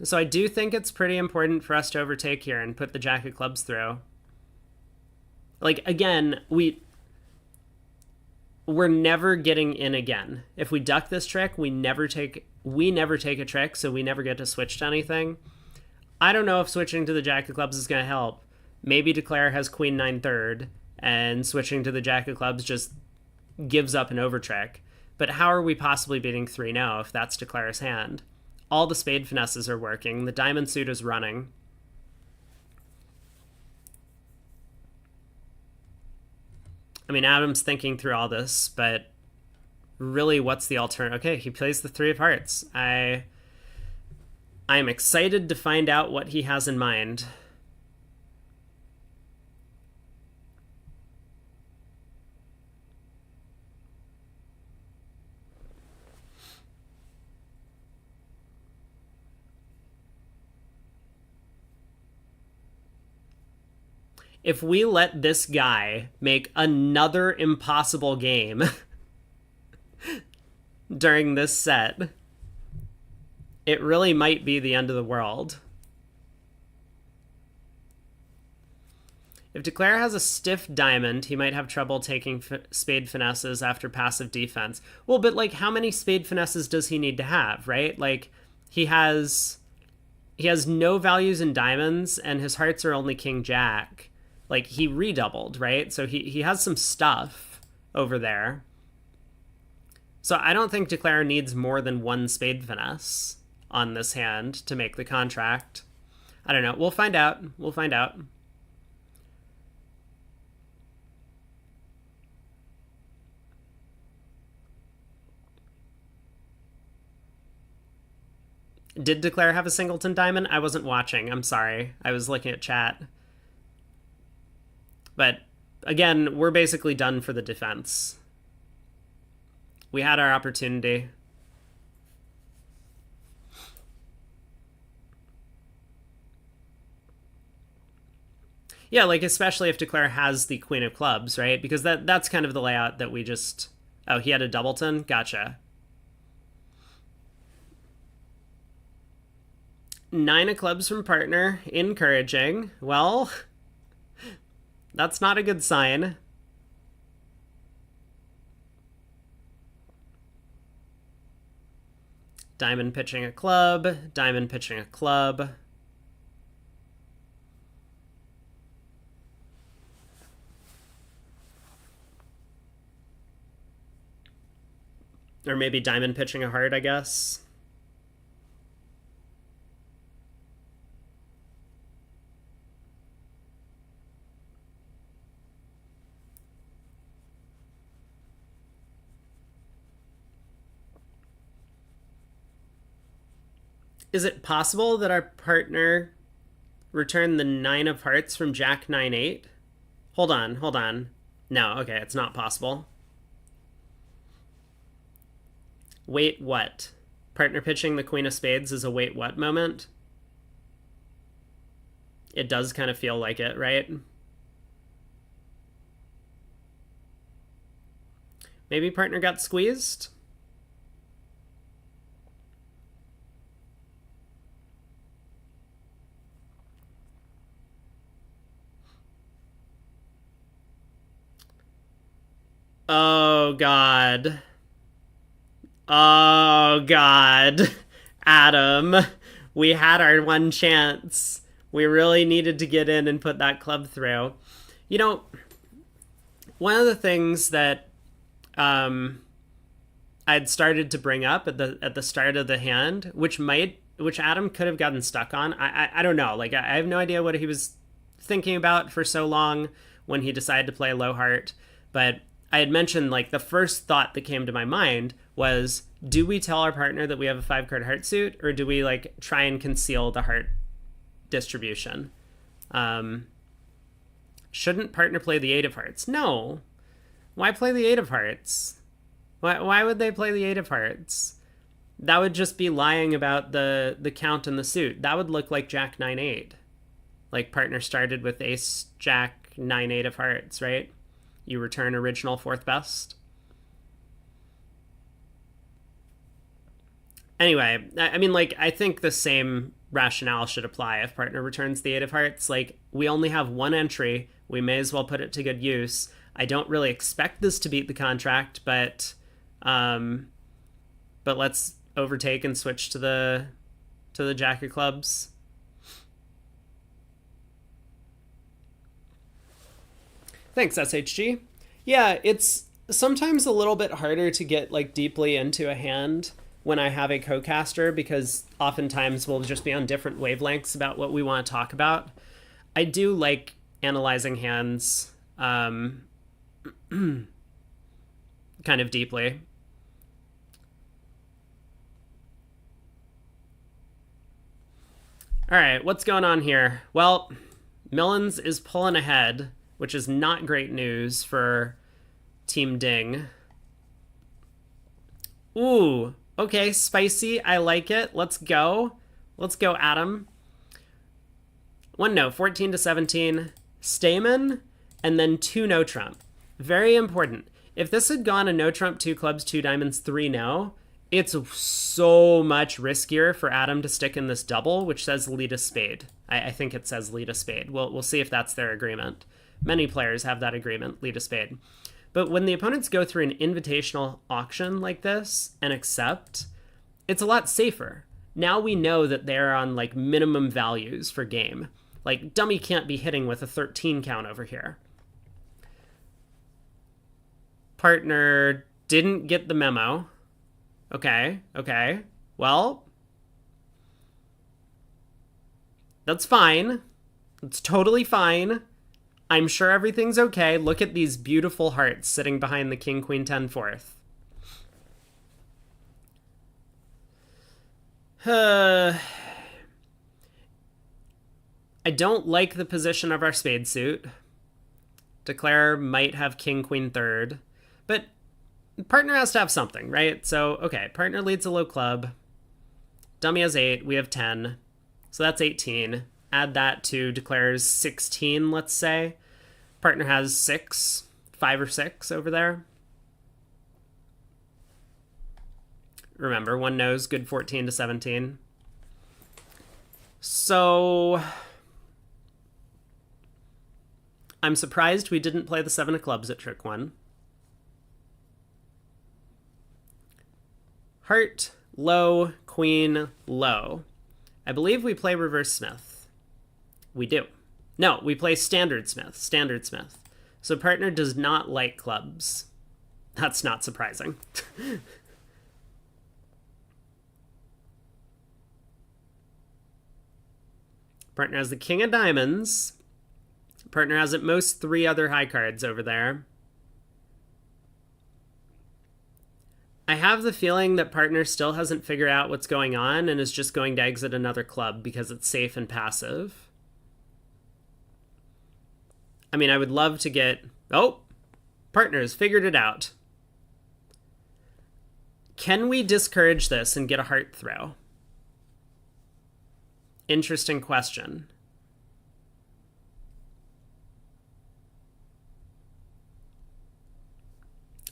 So I do think it's pretty important for us to overtake here and put the jack of clubs through. Like, again, we're never getting in again. If we duck this trick, we never take a trick, so we never get to switch to anything. I don't know if switching to the jack of clubs is going to help. Maybe Declare has queen 9 third, and switching to the jack of clubs just gives up an over trick. But how are we possibly beating 3-0 if that's Declare's hand? All the spade finesses are working. The diamond suit is running. I mean, Adam's thinking through all this, but really, what's the alternative? Okay, he plays the 3 of hearts. I'm excited to find out what he has in mind. If we let this guy make another impossible game during this set, it really might be the end of the world. If Declare has a stiff diamond, he might have trouble taking spade finesses after passive defense. Well, but like, how many spade finesses does he need to have, right? Like, he has no values in diamonds, and his hearts are only king jack. Like, he redoubled, right? So he has some stuff over there. So I don't think Declare needs more than one spade finesse on this hand to make the contract. I don't know. We'll find out. We'll find out. Did Declare have a singleton diamond? I wasn't watching. I'm sorry. I was looking at chat. But again, we're basically done for the defense. We had our opportunity. Yeah, like, especially if Declare has the queen of clubs, right? Because that's kind of the layout that we just... Oh, he had a doubleton? Gotcha. 9 of clubs from partner. Encouraging. Well... That's not a good sign. Diamond pitching a club. Diamond pitching a club. Or maybe diamond pitching a heart, I guess. Is it possible that our partner returned the 9 of hearts from Jack 9-8? Hold on. No, okay, it's not possible. Wait, what? Partner pitching the Queen of Spades is a wait, what moment? It does kind of feel like it, right? Maybe partner got squeezed? Oh, God. Oh, God. Adam, we had our one chance. We really needed to get in and put that club through. You know, one of the things that I'd started to bring up at the start of the hand, which Adam could have gotten stuck on. I don't know. Like, I have no idea what he was thinking about for so long when he decided to play low heart. But I had mentioned, like, the first thought that came to my mind was, do we tell our partner that we have a 5-card heart suit, or do we, like, try and conceal the heart distribution? Shouldn't partner play the 8 of hearts? No. Why play the 8 of hearts? Why would they play the 8 of hearts? That would just be lying about the count and the suit. That would look like Jack 9-8. Like partner started with Ace Jack 9-8 of hearts, right? You return original fourth best. Anyway, I mean, like, I think the same rationale should apply if partner returns the 8 of hearts. Like, we only have one entry. We may as well put it to good use. I don't really expect this to beat the contract, but let's overtake and switch to the Jack of clubs. Thanks, SHG. Yeah, it's sometimes a little bit harder to get like deeply into a hand when I have a co-caster, because oftentimes we'll just be on different wavelengths about what we want to talk about. I do like analyzing hands kind of deeply. All right, what's going on here? Well, Millens is pulling ahead, which is not great news for Team Ding. Ooh, okay, spicy. I like it. Let's go. Let's go, Adam. 1-no, 14-17. Stamen, and then 2 no trump. Very important. If this had gone a no trump, 2 clubs, 2 diamonds, 3 no, it's so much riskier for Adam to stick in this double, which says lead a spade. I think it says lead a spade. We'll see if that's their agreement. Many players have that agreement, lead a spade. But when the opponents go through an invitational auction like this and accept, it's a lot safer. Now we know that they're on like minimum values for game. Like dummy can't be hitting with a 13 count over here. Partner didn't get the memo. Okay. Well, that's fine. It's totally fine. I'm sure everything's okay. Look at these beautiful hearts sitting behind the King, Queen, 10, 4th. I don't like the position of our spade suit. Declare might have King, Queen, 3rd. But partner has to have something, right? So, okay, partner leads a low club. Dummy has 8. We have 10. So that's 18. Add that to declares 16, let's say. Partner has 6, 5 or 6 over there. Remember, one knows good 14-17. So I'm surprised we didn't play the 7 of clubs at trick 1. Heart, low, queen, low. I believe we play reverse Smith. We do. No, we play standard Smith. So partner does not like clubs. That's not surprising. Partner has the King of Diamonds. Partner has at most 3 other high cards over there. I have the feeling that partner still hasn't figured out what's going on and is just going to exit another club because it's safe and passive. I mean, I would love to get... Oh! Partner's figured it out. Can we discourage this and get a heart throw? Interesting question.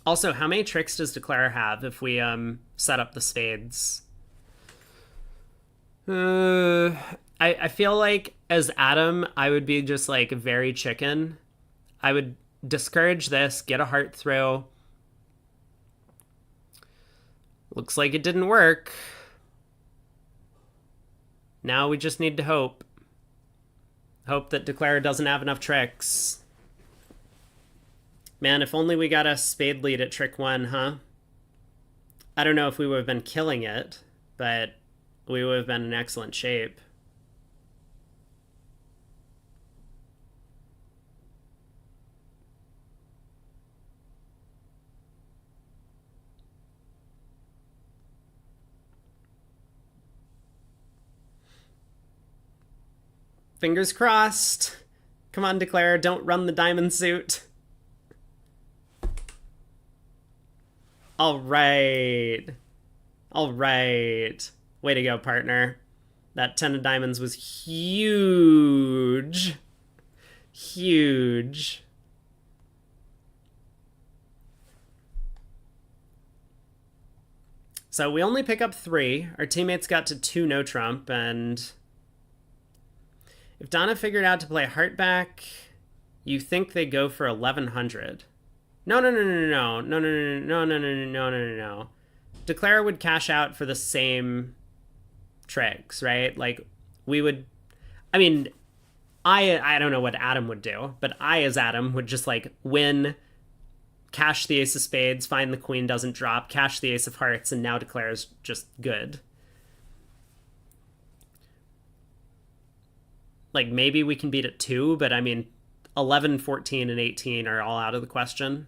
Also, how many tricks does Declare have if we set up the spades? I feel like as Adam, I would be just like very chicken. I would discourage this, get a heart throw. Looks like it didn't work. Now we just need to hope. Hope that Declare doesn't have enough tricks. Man, if only we got a spade lead at trick 1, huh? I don't know if we would have been killing it, but we would have been in excellent shape. Fingers crossed. Come on, Declare, don't run the diamond suit. All right. All right. Way to go, partner. That 10 of diamonds was huge. Huge. So we only pick up 3. Our teammates got to 2 no trump, and if Donna figured out to play heart back, you think they go for 1100. No. Declare would cash out for the same tricks, right? Like, we would, I mean, I don't know what Adam would do, but I as Adam would just like win, cash the ace of spades, find the queen doesn't drop, cash the ace of hearts, and now Declare's just good. Like, maybe we can beat it 2, but I mean 11, 14, and 18 are all out of the question.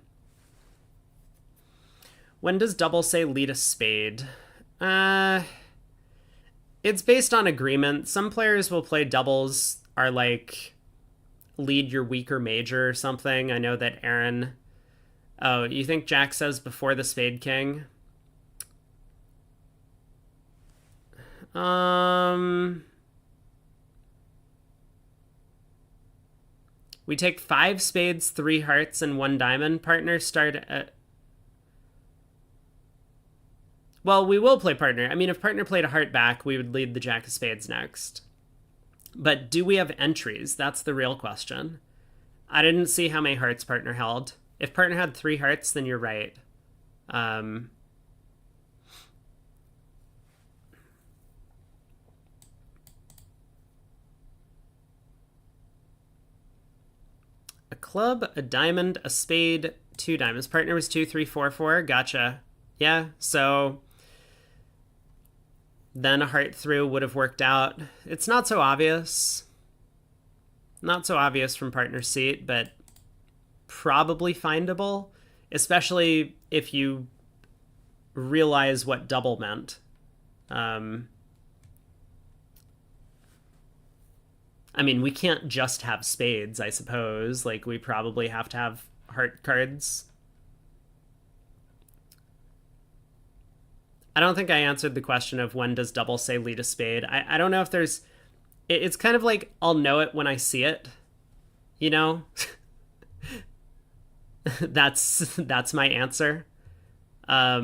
When does double say lead a spade? It's based on agreement. Some players will play doubles are like lead your weaker major or something. I know that Aaron... Oh, you think Jack says before the spade king? We take 5 spades, 3 hearts, and 1 diamond. Partner start at... Well, we will play partner. I mean, if partner played a heart back, we would lead the jack of spades next. But do we have entries? That's the real question. I didn't see how many hearts partner held. If partner had 3 hearts, then you're right. A club, a diamond, a spade, 2 diamonds. Partner was 2, 3, 4, 4. Gotcha. Yeah, so then a heart through would have worked out. It's not so obvious. Not so obvious from partner's seat, but probably findable, especially if you realize what double meant. I mean, we can't just have spades, I suppose. Like, we probably have to have heart cards. I don't think I answered the question of when does double say lead a spade. I don't know if there's... It's kind of like I'll know it when I see it, you know? That's my answer. But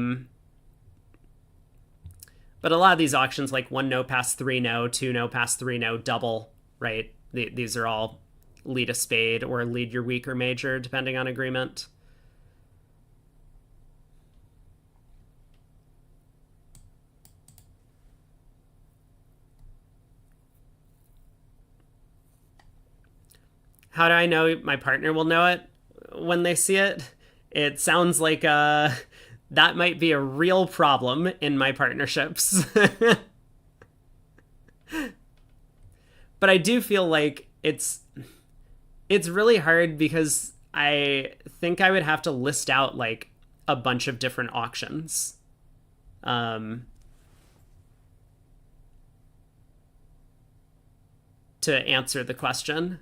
a lot of these auctions, like 1 no past 3 no, 2 no past 3 no, double, right? These are all lead a spade or lead your weaker major, depending on agreement. How do I know my partner will know it when they see it? It sounds like that might be a real problem in my partnerships. But I do feel like it's really hard because I think I would have to list out like a bunch of different auctions. To answer the question.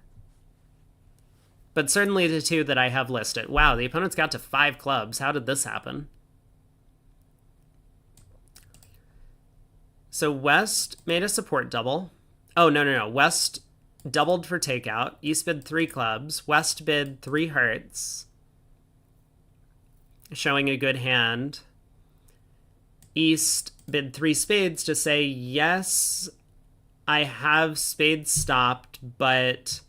But certainly the 2 that I have listed. Wow, the opponent's got to 5 clubs. How did this happen? So West made a support double. Oh, no. West doubled for takeout. East bid 3 clubs. West bid 3 hearts. Showing a good hand. East bid 3 spades to say, yes, I have spades stopped, but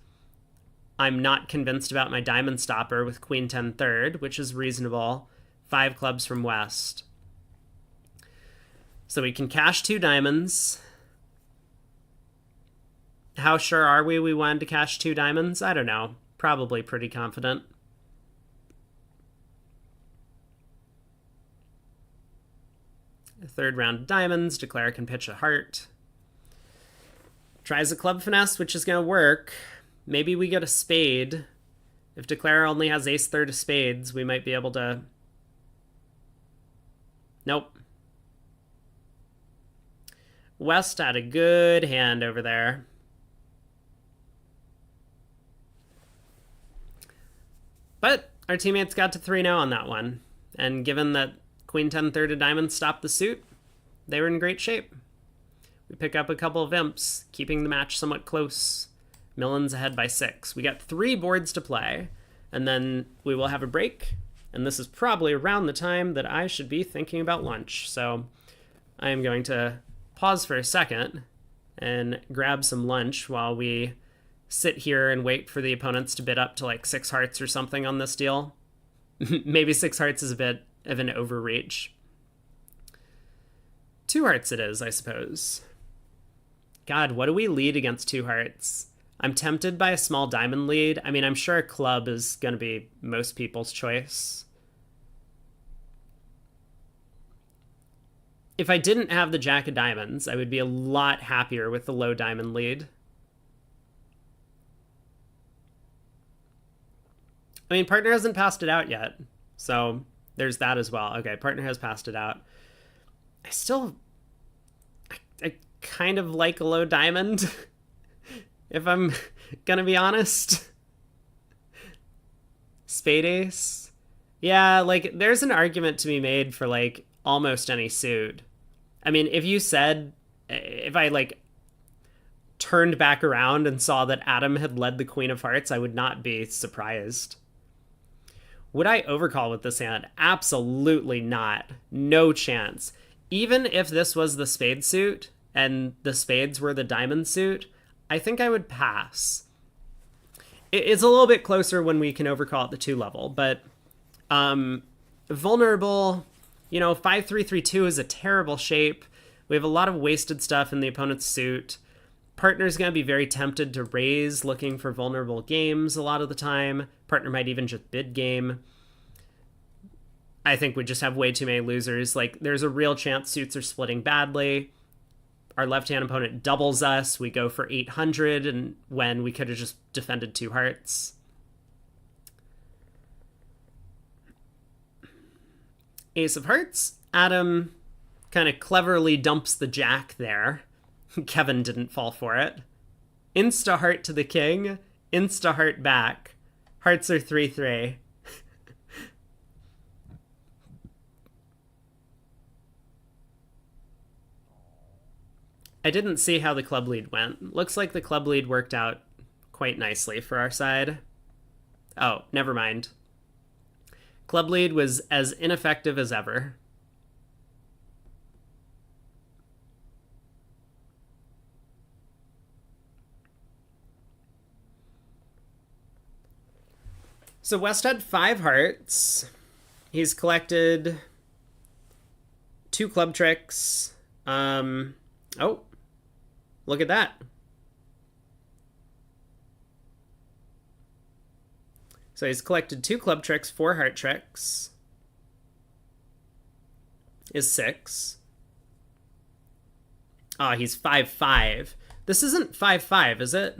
I'm not convinced about my diamond stopper with queen 10 third, which is reasonable. 5 clubs from West. So we can cash 2 diamonds. How sure are we wanted to cash 2 diamonds? I don't know. Probably pretty confident. Third round of diamonds. Declare can pitch a heart. Tries a club finesse, which is going to work. Maybe we get a spade. If Declare only has ace third of spades, we might be able to... Nope. West had a good hand over there. But our teammates got to 3-0 on that one. And given that Queen 10 third of diamonds stopped the suit, they were in great shape. We pick up a couple of imps, keeping the match somewhat close. Millen's ahead by 6. We got 3 boards to play, and then we will have a break. And this is probably around the time that I should be thinking about lunch. So I am going to pause for a second and grab some lunch while we sit here and wait for the opponents to bid up to like 6 hearts or something on this deal. Maybe 6 hearts is a bit of an overreach. 2 hearts it is, I suppose. God, what do we lead against 2 hearts? I'm tempted by a small diamond lead. I mean, I'm sure a club is going to be most people's choice. If I didn't have the jack of diamonds, I would be a lot happier with the low diamond lead. I mean, partner hasn't passed it out yet, so there's that as well. Okay, partner has passed it out. I kind of like a low diamond, if I'm gonna be honest. Spade ace. Yeah, like, there's an argument to be made for, like, almost any suit. I mean, if I, like, turned back around and saw that Adam had led the Queen of Hearts, I would not be surprised. Would I overcall with this hand? Absolutely not. No chance. Even if this was the spade suit and the spades were the diamond suit, I think I would pass. It's a little bit closer when we can overcall at the 2 level, but vulnerable, 5-3-3-2 is a terrible shape. We have a lot of wasted stuff in the opponent's suit. Partner's going to be very tempted to raise, looking for vulnerable games a lot of the time. Partner might even just bid game. I think we just have way too many losers. Like, there's a real chance suits are splitting badly. Our left-hand opponent doubles us. We go for 800, and when we could have just defended 2 hearts. Ace of hearts. Adam kind of cleverly dumps the jack there. Kevin didn't fall for it. Insta heart to the king. Insta heart back. Hearts are 3-3. I didn't see how the club lead went. Looks like the club lead worked out quite nicely for our side. Oh, never mind. Club lead was as ineffective as ever. So West had 5 hearts. He's collected 2 club tricks. Oh, look at that. So he's collected 2 club tricks, 4 heart tricks. Is 6. Ah, he's 5-5. This isn't 5-5, is it?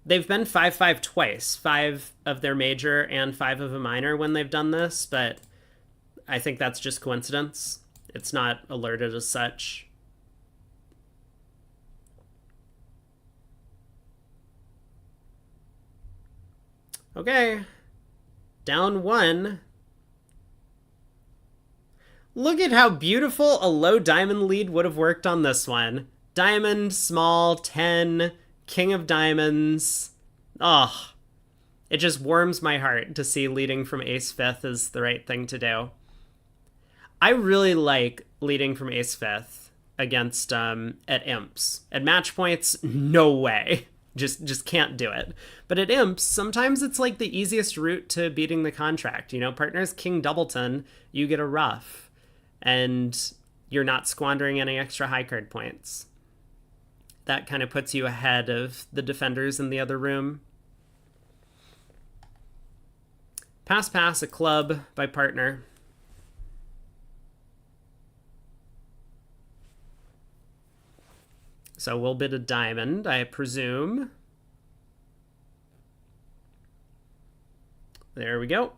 They've been 5-5 twice. 5 of their major and 5 of a minor when they've done this, but I think that's just coincidence. It's not alerted as such. Okay. Down 1. Look at how beautiful a low diamond lead would have worked on this one. Diamond, small, 10, king of diamonds. Oh, it just warms my heart to see leading from ace 5th is the right thing to do. I really like leading from ace 5th against at imps. At match points, no way. Just can't do it. But at imps, sometimes it's like the easiest route to beating the contract. Partners king doubleton, you get a ruff, and you're not squandering any extra high card points. That kind of puts you ahead of the defenders in the other room. Pass, a club by partner. So we'll bid a diamond, I presume. There we go.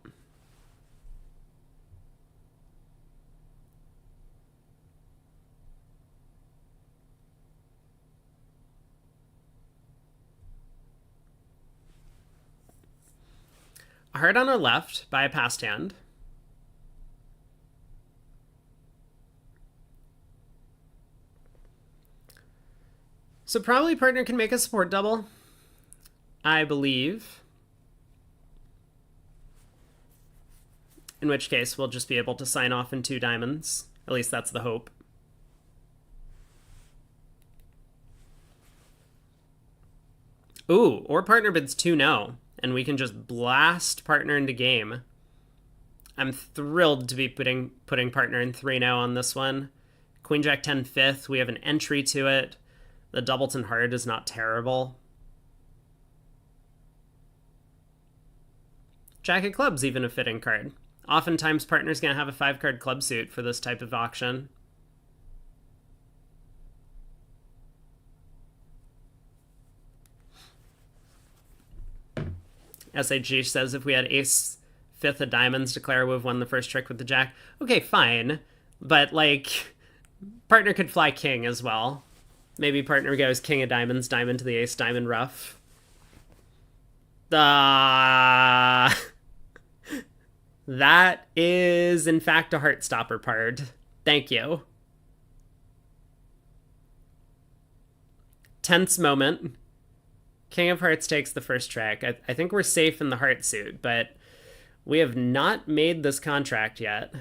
A heart on our left by a passed hand. So probably partner can make a support double, I believe. In which case, we'll just be able to sign off in 2 diamonds. At least that's the hope. Ooh, or partner bids 2-0, and we can just blast partner into game. I'm thrilled to be putting partner in 3-0 on this one. Queen Jack 10 fifth, we have an entry to it. The Doubleton Heart is not terrible. Jack of Clubs, even a fitting card. Oftentimes, partner's going to have a 5-card club suit for this type of auction. SAG says if we had ace fifth of diamonds, declare we've won the first trick with the jack. Okay, fine. But, like, partner could fly king as well. Maybe partner goes king of diamonds, diamond to the ace, diamond ruff. That is, in fact, a Heartstopper card. Thank you. Tense moment. King of Hearts takes the first track. I think we're safe in the heart suit, but we have not made this contract yet.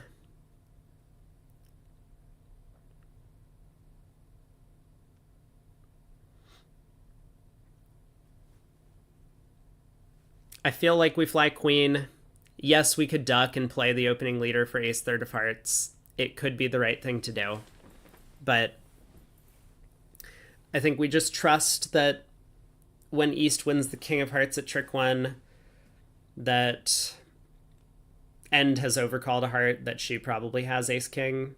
I feel like we fly queen. Yes, we could duck and play the opening leader for ace third of hearts. It could be the right thing to do. But I think we just trust that when East wins the king of hearts at trick 1, that End has overcalled a heart, that she probably has ace king,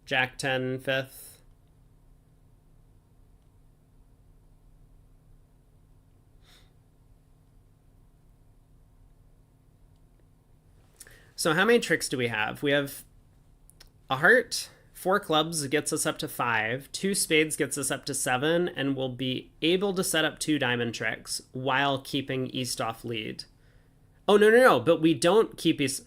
jack 10 fifth. So how many tricks do we have? We have a heart, 4 clubs gets us up to 5, 2 spades gets us up to 7, and we'll be able to set up 2 diamond tricks while keeping East off lead. Oh, no, but we don't keep East.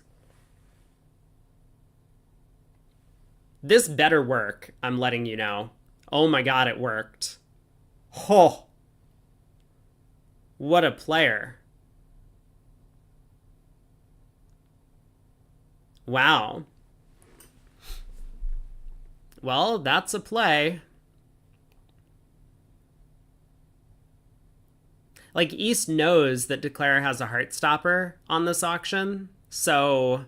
This better work, I'm letting you know. Oh my god, it worked. Oh. What a player. Wow. Well, that's a play. Like, East knows that Declare has a Heartstopper on this auction, so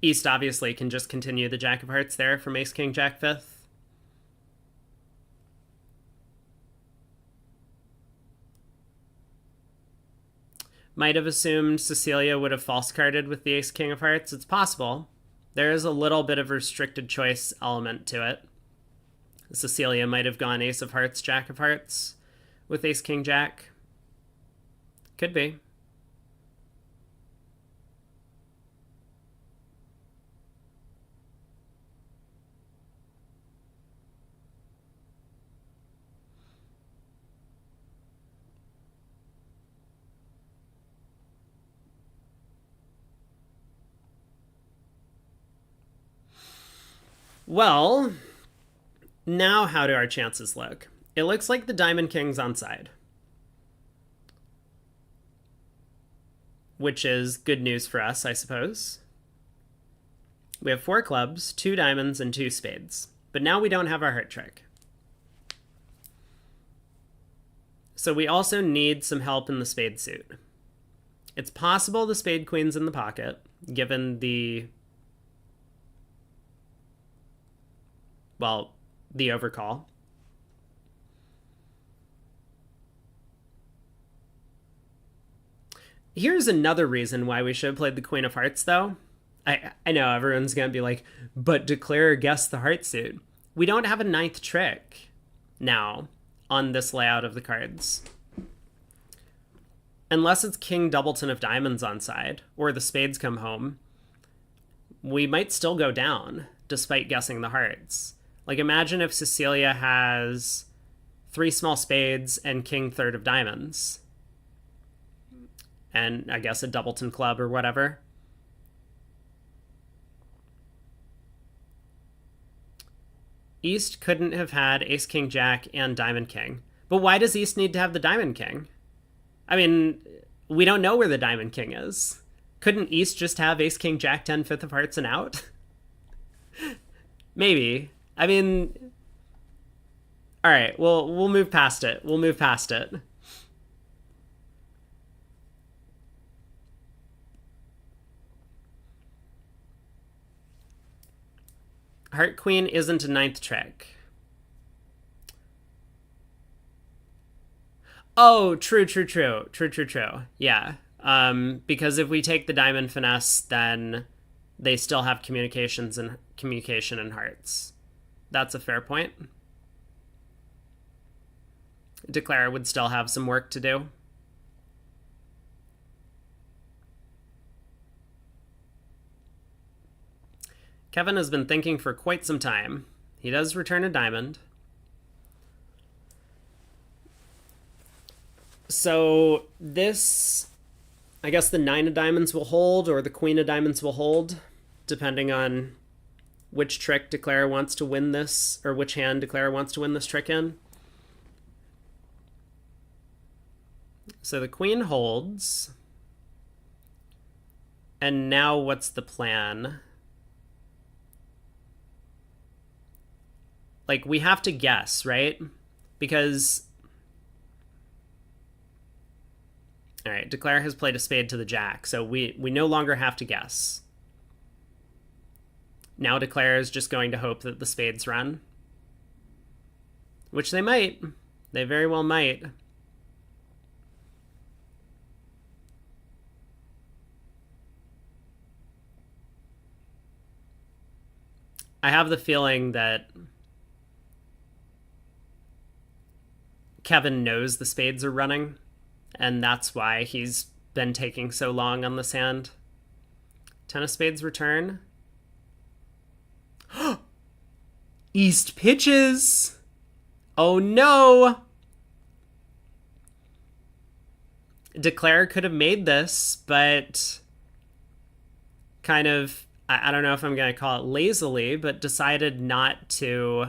East obviously can just continue the Jack of Hearts there from Ace King Jack 5th. Might have assumed Cecilia would have false carded with the Ace King of Hearts. It's possible. There is a little bit of restricted choice element to it. Cecilia might have gone Ace of Hearts, Jack of Hearts with Ace King Jack. Could be. Well, now how do our chances look? It looks like the Diamond King's onside, which is good news for us, I suppose. We have 4 clubs, 2 diamonds, and 2 spades. But now we don't have our heart trick. So we also need some help in the spade suit. It's possible the spade queen's in the pocket, given the overcall. Here's another reason why we should have played the Queen of Hearts, though. I know everyone's going to be like, but Declare guessed the heart suit. We don't have a 9th trick now on this layout of the cards. Unless it's King Doubleton of Diamonds on side, or the spades come home, we might still go down, despite guessing the hearts. Like, imagine if Cecilia has three small spades, and king third of diamonds. And I guess a doubleton club or whatever. East couldn't have had ace king jack and diamond king. But why does East need to have the diamond king? I mean, we don't know where the diamond king is. Couldn't East just have ace king jack 10 fifth of hearts and out? Maybe. I mean, all right, we'll move past it. We'll move past it. Heart queen isn't a ninth trick. Oh, true. Yeah. Because if we take the diamond finesse, then they still have communication and hearts. That's a fair point. Declare would still have some work to do. Kevin has been thinking for quite some time. He does return a diamond. So this, I guess the 9 of diamonds will hold, or the queen of diamonds will hold, depending on which trick Declare wants to win this, or which hand Declare wants to win this trick in. So the queen holds. And now what's the plan? Like, we have to guess, right? Because... All right, Declare has played a spade to the jack, so we no longer have to guess. Now Declare is just going to hope that the spades run. Which they might. They very well might. I have the feeling that Kevin knows the spades are running, and that's why he's been taking so long on this hand. 10 of spades return. East pitches! Oh no! Declare could have made this, but kind of, I don't know if I'm going to call it lazily, but decided not to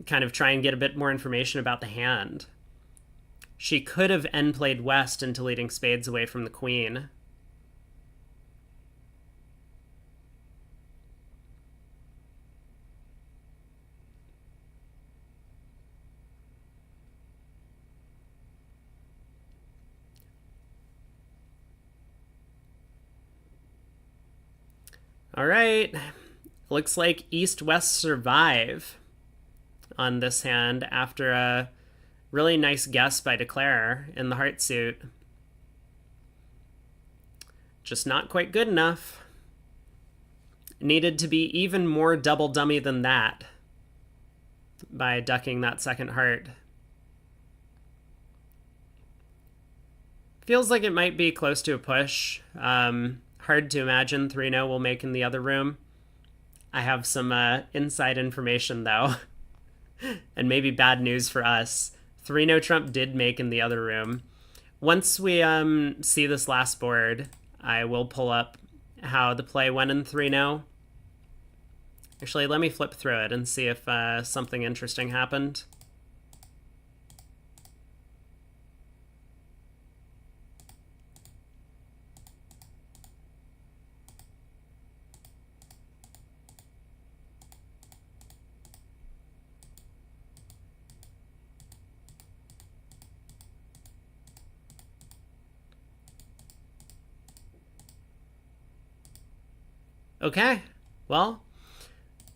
kind of try and get a bit more information about the hand. She could have end played west into leading spades away from the queen. All right. Looks like East-West survive on this hand after a really nice guess by Declare in the heart suit. Just not quite good enough. Needed to be even more double dummy than that by ducking that second heart. Feels like it might be close to a push. Hard to imagine 3-0 will make in the other room. I have some inside information, though. And maybe bad news for us. 3-0 Trump did make in the other room. Once we see this last board, I will pull up how the play went in 3-0. Actually, let me flip through it and see if something interesting happened. Okay, well,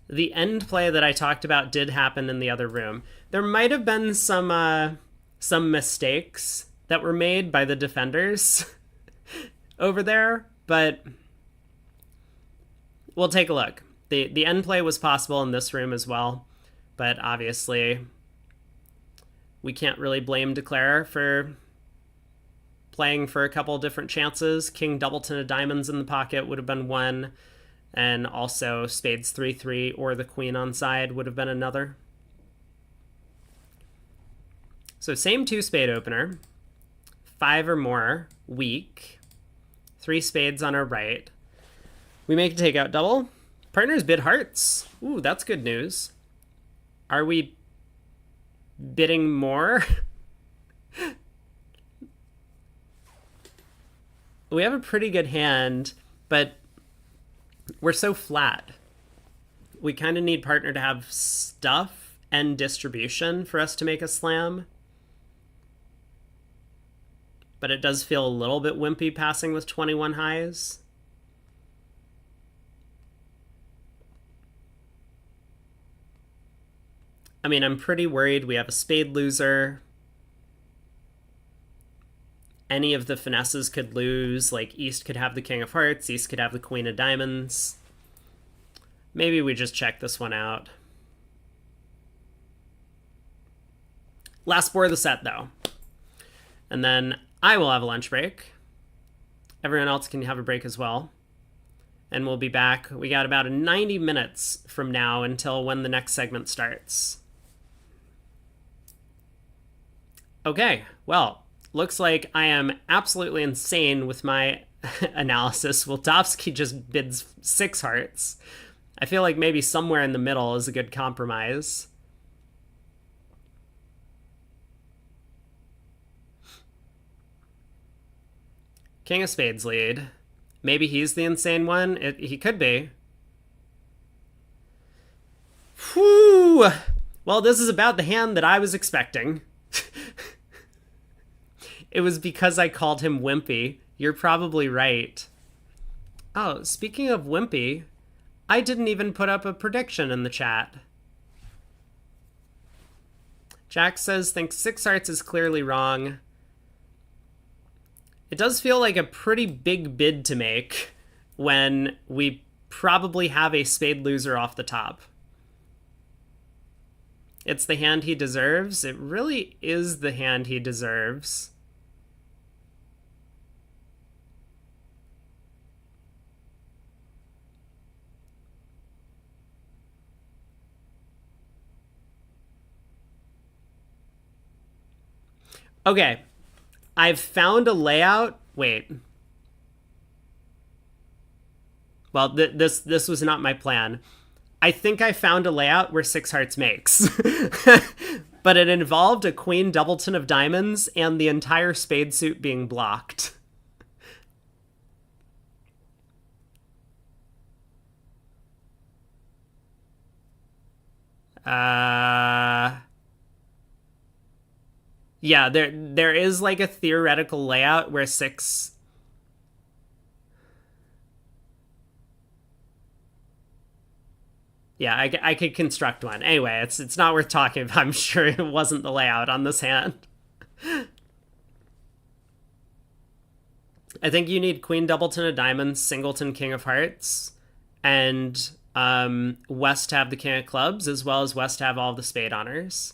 the end play that I talked about did happen in the other room. There might have been some mistakes that were made by the defenders over there, but we'll take a look. The end play was possible in this room as well, but obviously we can't really blame Declare for playing for a couple different chances. King doubleton of diamonds in the pocket would have been one. And also spades 3-3 or the queen on side would have been another. So same 2-spade opener, 5 or more, weak, 3 spades on our right. We make a takeout double. Partners bid hearts. Ooh, that's good news. Are we bidding more? We have a pretty good hand, but we're so flat. We kind of need partner to have stuff and distribution for us to make a slam. But it does feel a little bit wimpy passing with 21 highs. I mean, I'm pretty worried we have a spade loser. Any of the finesses could lose. Like, East could have the king of hearts, East could have the queen of diamonds. Maybe we just check this one out. Last board of the set, though. And then I will have a lunch break. Everyone else can have a break as well. And we'll be back. We got about 90 minutes from now until when the next segment starts. Okay, well, looks like I am absolutely insane with my analysis. Wiltowski just bids 6 hearts. I feel like maybe somewhere in the middle is a good compromise. King of spades lead. Maybe he's the insane one. He could be. Whew! Well, this is about the hand that I was expecting. It was because I called him wimpy. You're probably right. Oh, speaking of wimpy, I didn't even put up a prediction in the chat. Jack says, thinks 6 hearts is clearly wrong. It does feel like a pretty big bid to make when we probably have a spade loser off the top. It's the hand he deserves. It really is the hand he deserves. Okay, I've found a layout. Wait. Well, this was not my plan. I think I found a layout where 6 hearts makes. But it involved a queen doubleton of diamonds and the entire spade suit being blocked. Yeah, there is like a theoretical layout where 6... Yeah, I could construct one. Anyway, it's not worth talking about. I'm sure it wasn't the layout on this hand. I think you need queen doubleton of diamonds, singleton king of hearts, and West have the king of clubs, as well as West have all the spade honors.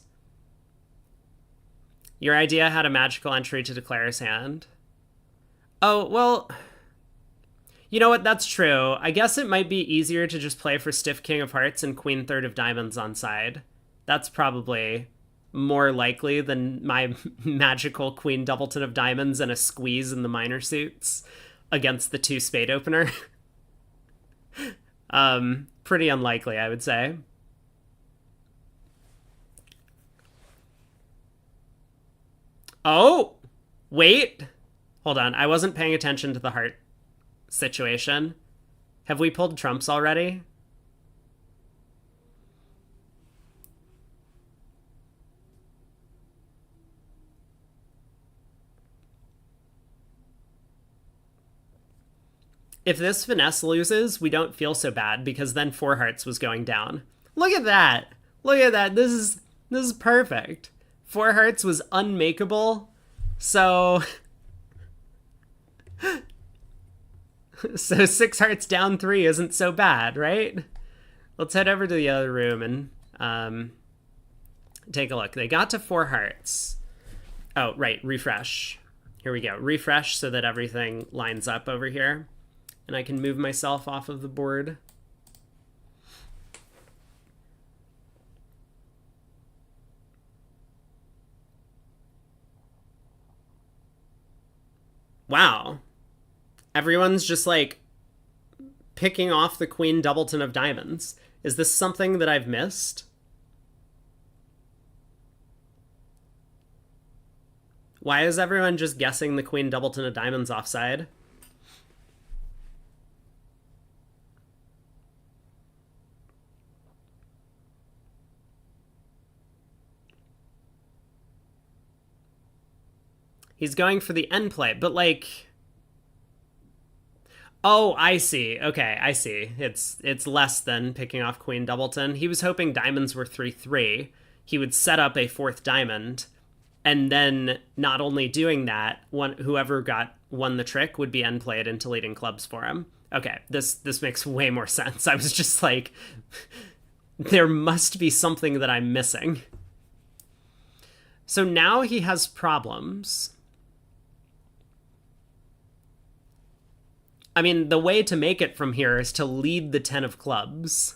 Your idea had a magical entry to declare his hand. Oh, well... You know what? That's true. I guess it might be easier to just play for stiff king of hearts and queen third of diamonds on side. That's probably more likely than my magical queen doubleton of diamonds and a squeeze in the minor suits against the 2 spade opener. Pretty unlikely, I would say. Oh, wait. Hold on. I wasn't paying attention to the heart situation. Have we pulled trumps already? If this finesse loses, we don't feel so bad because then 4 hearts was going down. Look at that. Look at that. This is perfect. 4 hearts was unmakeable. So 6 hearts down 3 isn't so bad, right? Let's head over to the other room and take a look. They got to 4 hearts. Oh, right, refresh. Here we go. Refresh so that everything lines up over here. And I can move myself off of the board. Wow. Everyone's just like picking off the queen doubleton of diamonds. Is this something that I've missed? Why is everyone just guessing the queen doubleton of diamonds offside? He's going for the end play, but like, oh, I see. Okay, I see. It's less than picking off queen doubleton. He was hoping diamonds were 3-3. He would set up a fourth diamond, and then not only doing that, whoever won the trick would be end played into leading clubs for him. Okay, this makes way more sense. I was just like, there must be something that I'm missing. So now he has problems. I mean, the way to make it from here is to lead the 10 of clubs.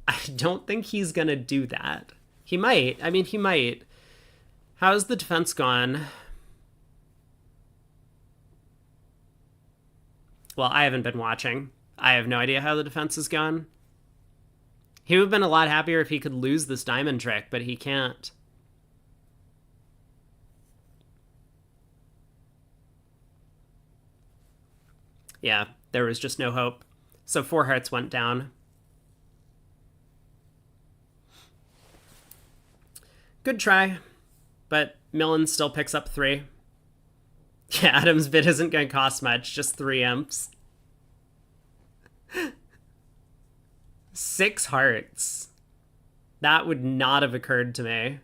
I don't think he's going to do that. He might. I mean, he might. How's the defense gone? Well, I haven't been watching. I have no idea how the defense has gone. He would have been a lot happier if he could lose this diamond trick, but he can't. Yeah, there was just no hope. So 4 hearts went down. Good try, but Millen still picks up 3. Yeah, Adam's bid isn't going to cost much, just 3 imps. 6 hearts. That would not have occurred to me.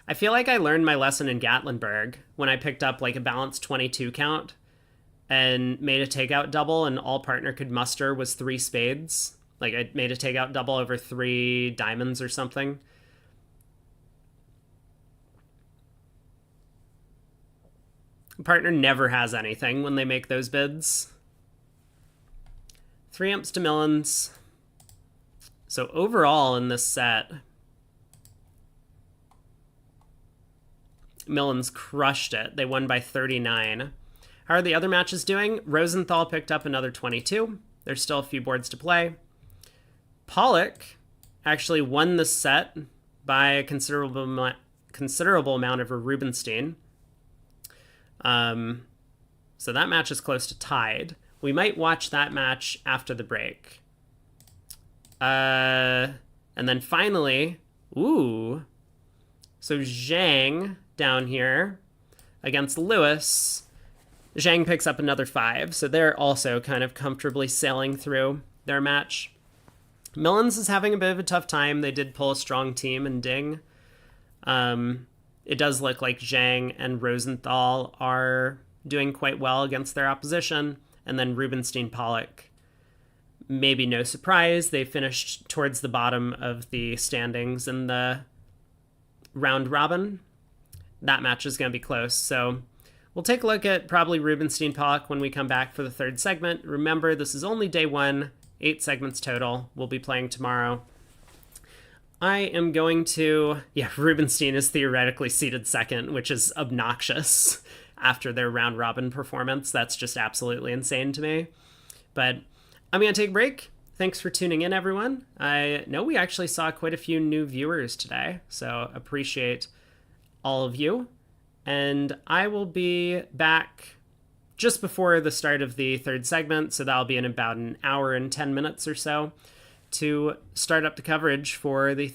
I feel like I learned my lesson in Gatlinburg when I picked up like a balanced 22 count and made a takeout double, and all partner could muster was 3 spades. Like I made a takeout double over 3 diamonds or something. Partner never has anything when they make those bids. 3 imps to Millens. So overall in this set, Millens crushed it. They won by 39. How are the other matches doing? Rosenthal picked up another 22. There's still a few boards to play. Pollock actually won the set by a considerable amount over Rubenstein. So that match is close to tied. We might watch that match after the break. And then finally, so Zhang down here against Lewis. Zhang picks up another 5, so they're also kind of comfortably sailing through their match. Millens is having a bit of a tough time. They did pull a strong team in Ding. It does look like Zhang and Rosenthal are doing quite well against their opposition. And then Rubenstein Pollock, maybe no surprise, they finished towards the bottom of the standings in the round robin. That match is going to be close. So we'll take a look at probably Rubenstein Pollock when we come back for the 3rd segment. Remember, this is only day 1, 8 segments total. We'll be playing tomorrow. I am going to... Yeah, Rubenstein is theoretically seated 2nd, which is obnoxious after their round robin performance. That's just absolutely insane to me. But I'm going to take a break. Thanks for tuning in, everyone. I know we actually saw quite a few new viewers today, so appreciate all of you. And I will be back just before the start of the 3rd segment, so that'll be in about an hour and 10 minutes or so, to start up the coverage for the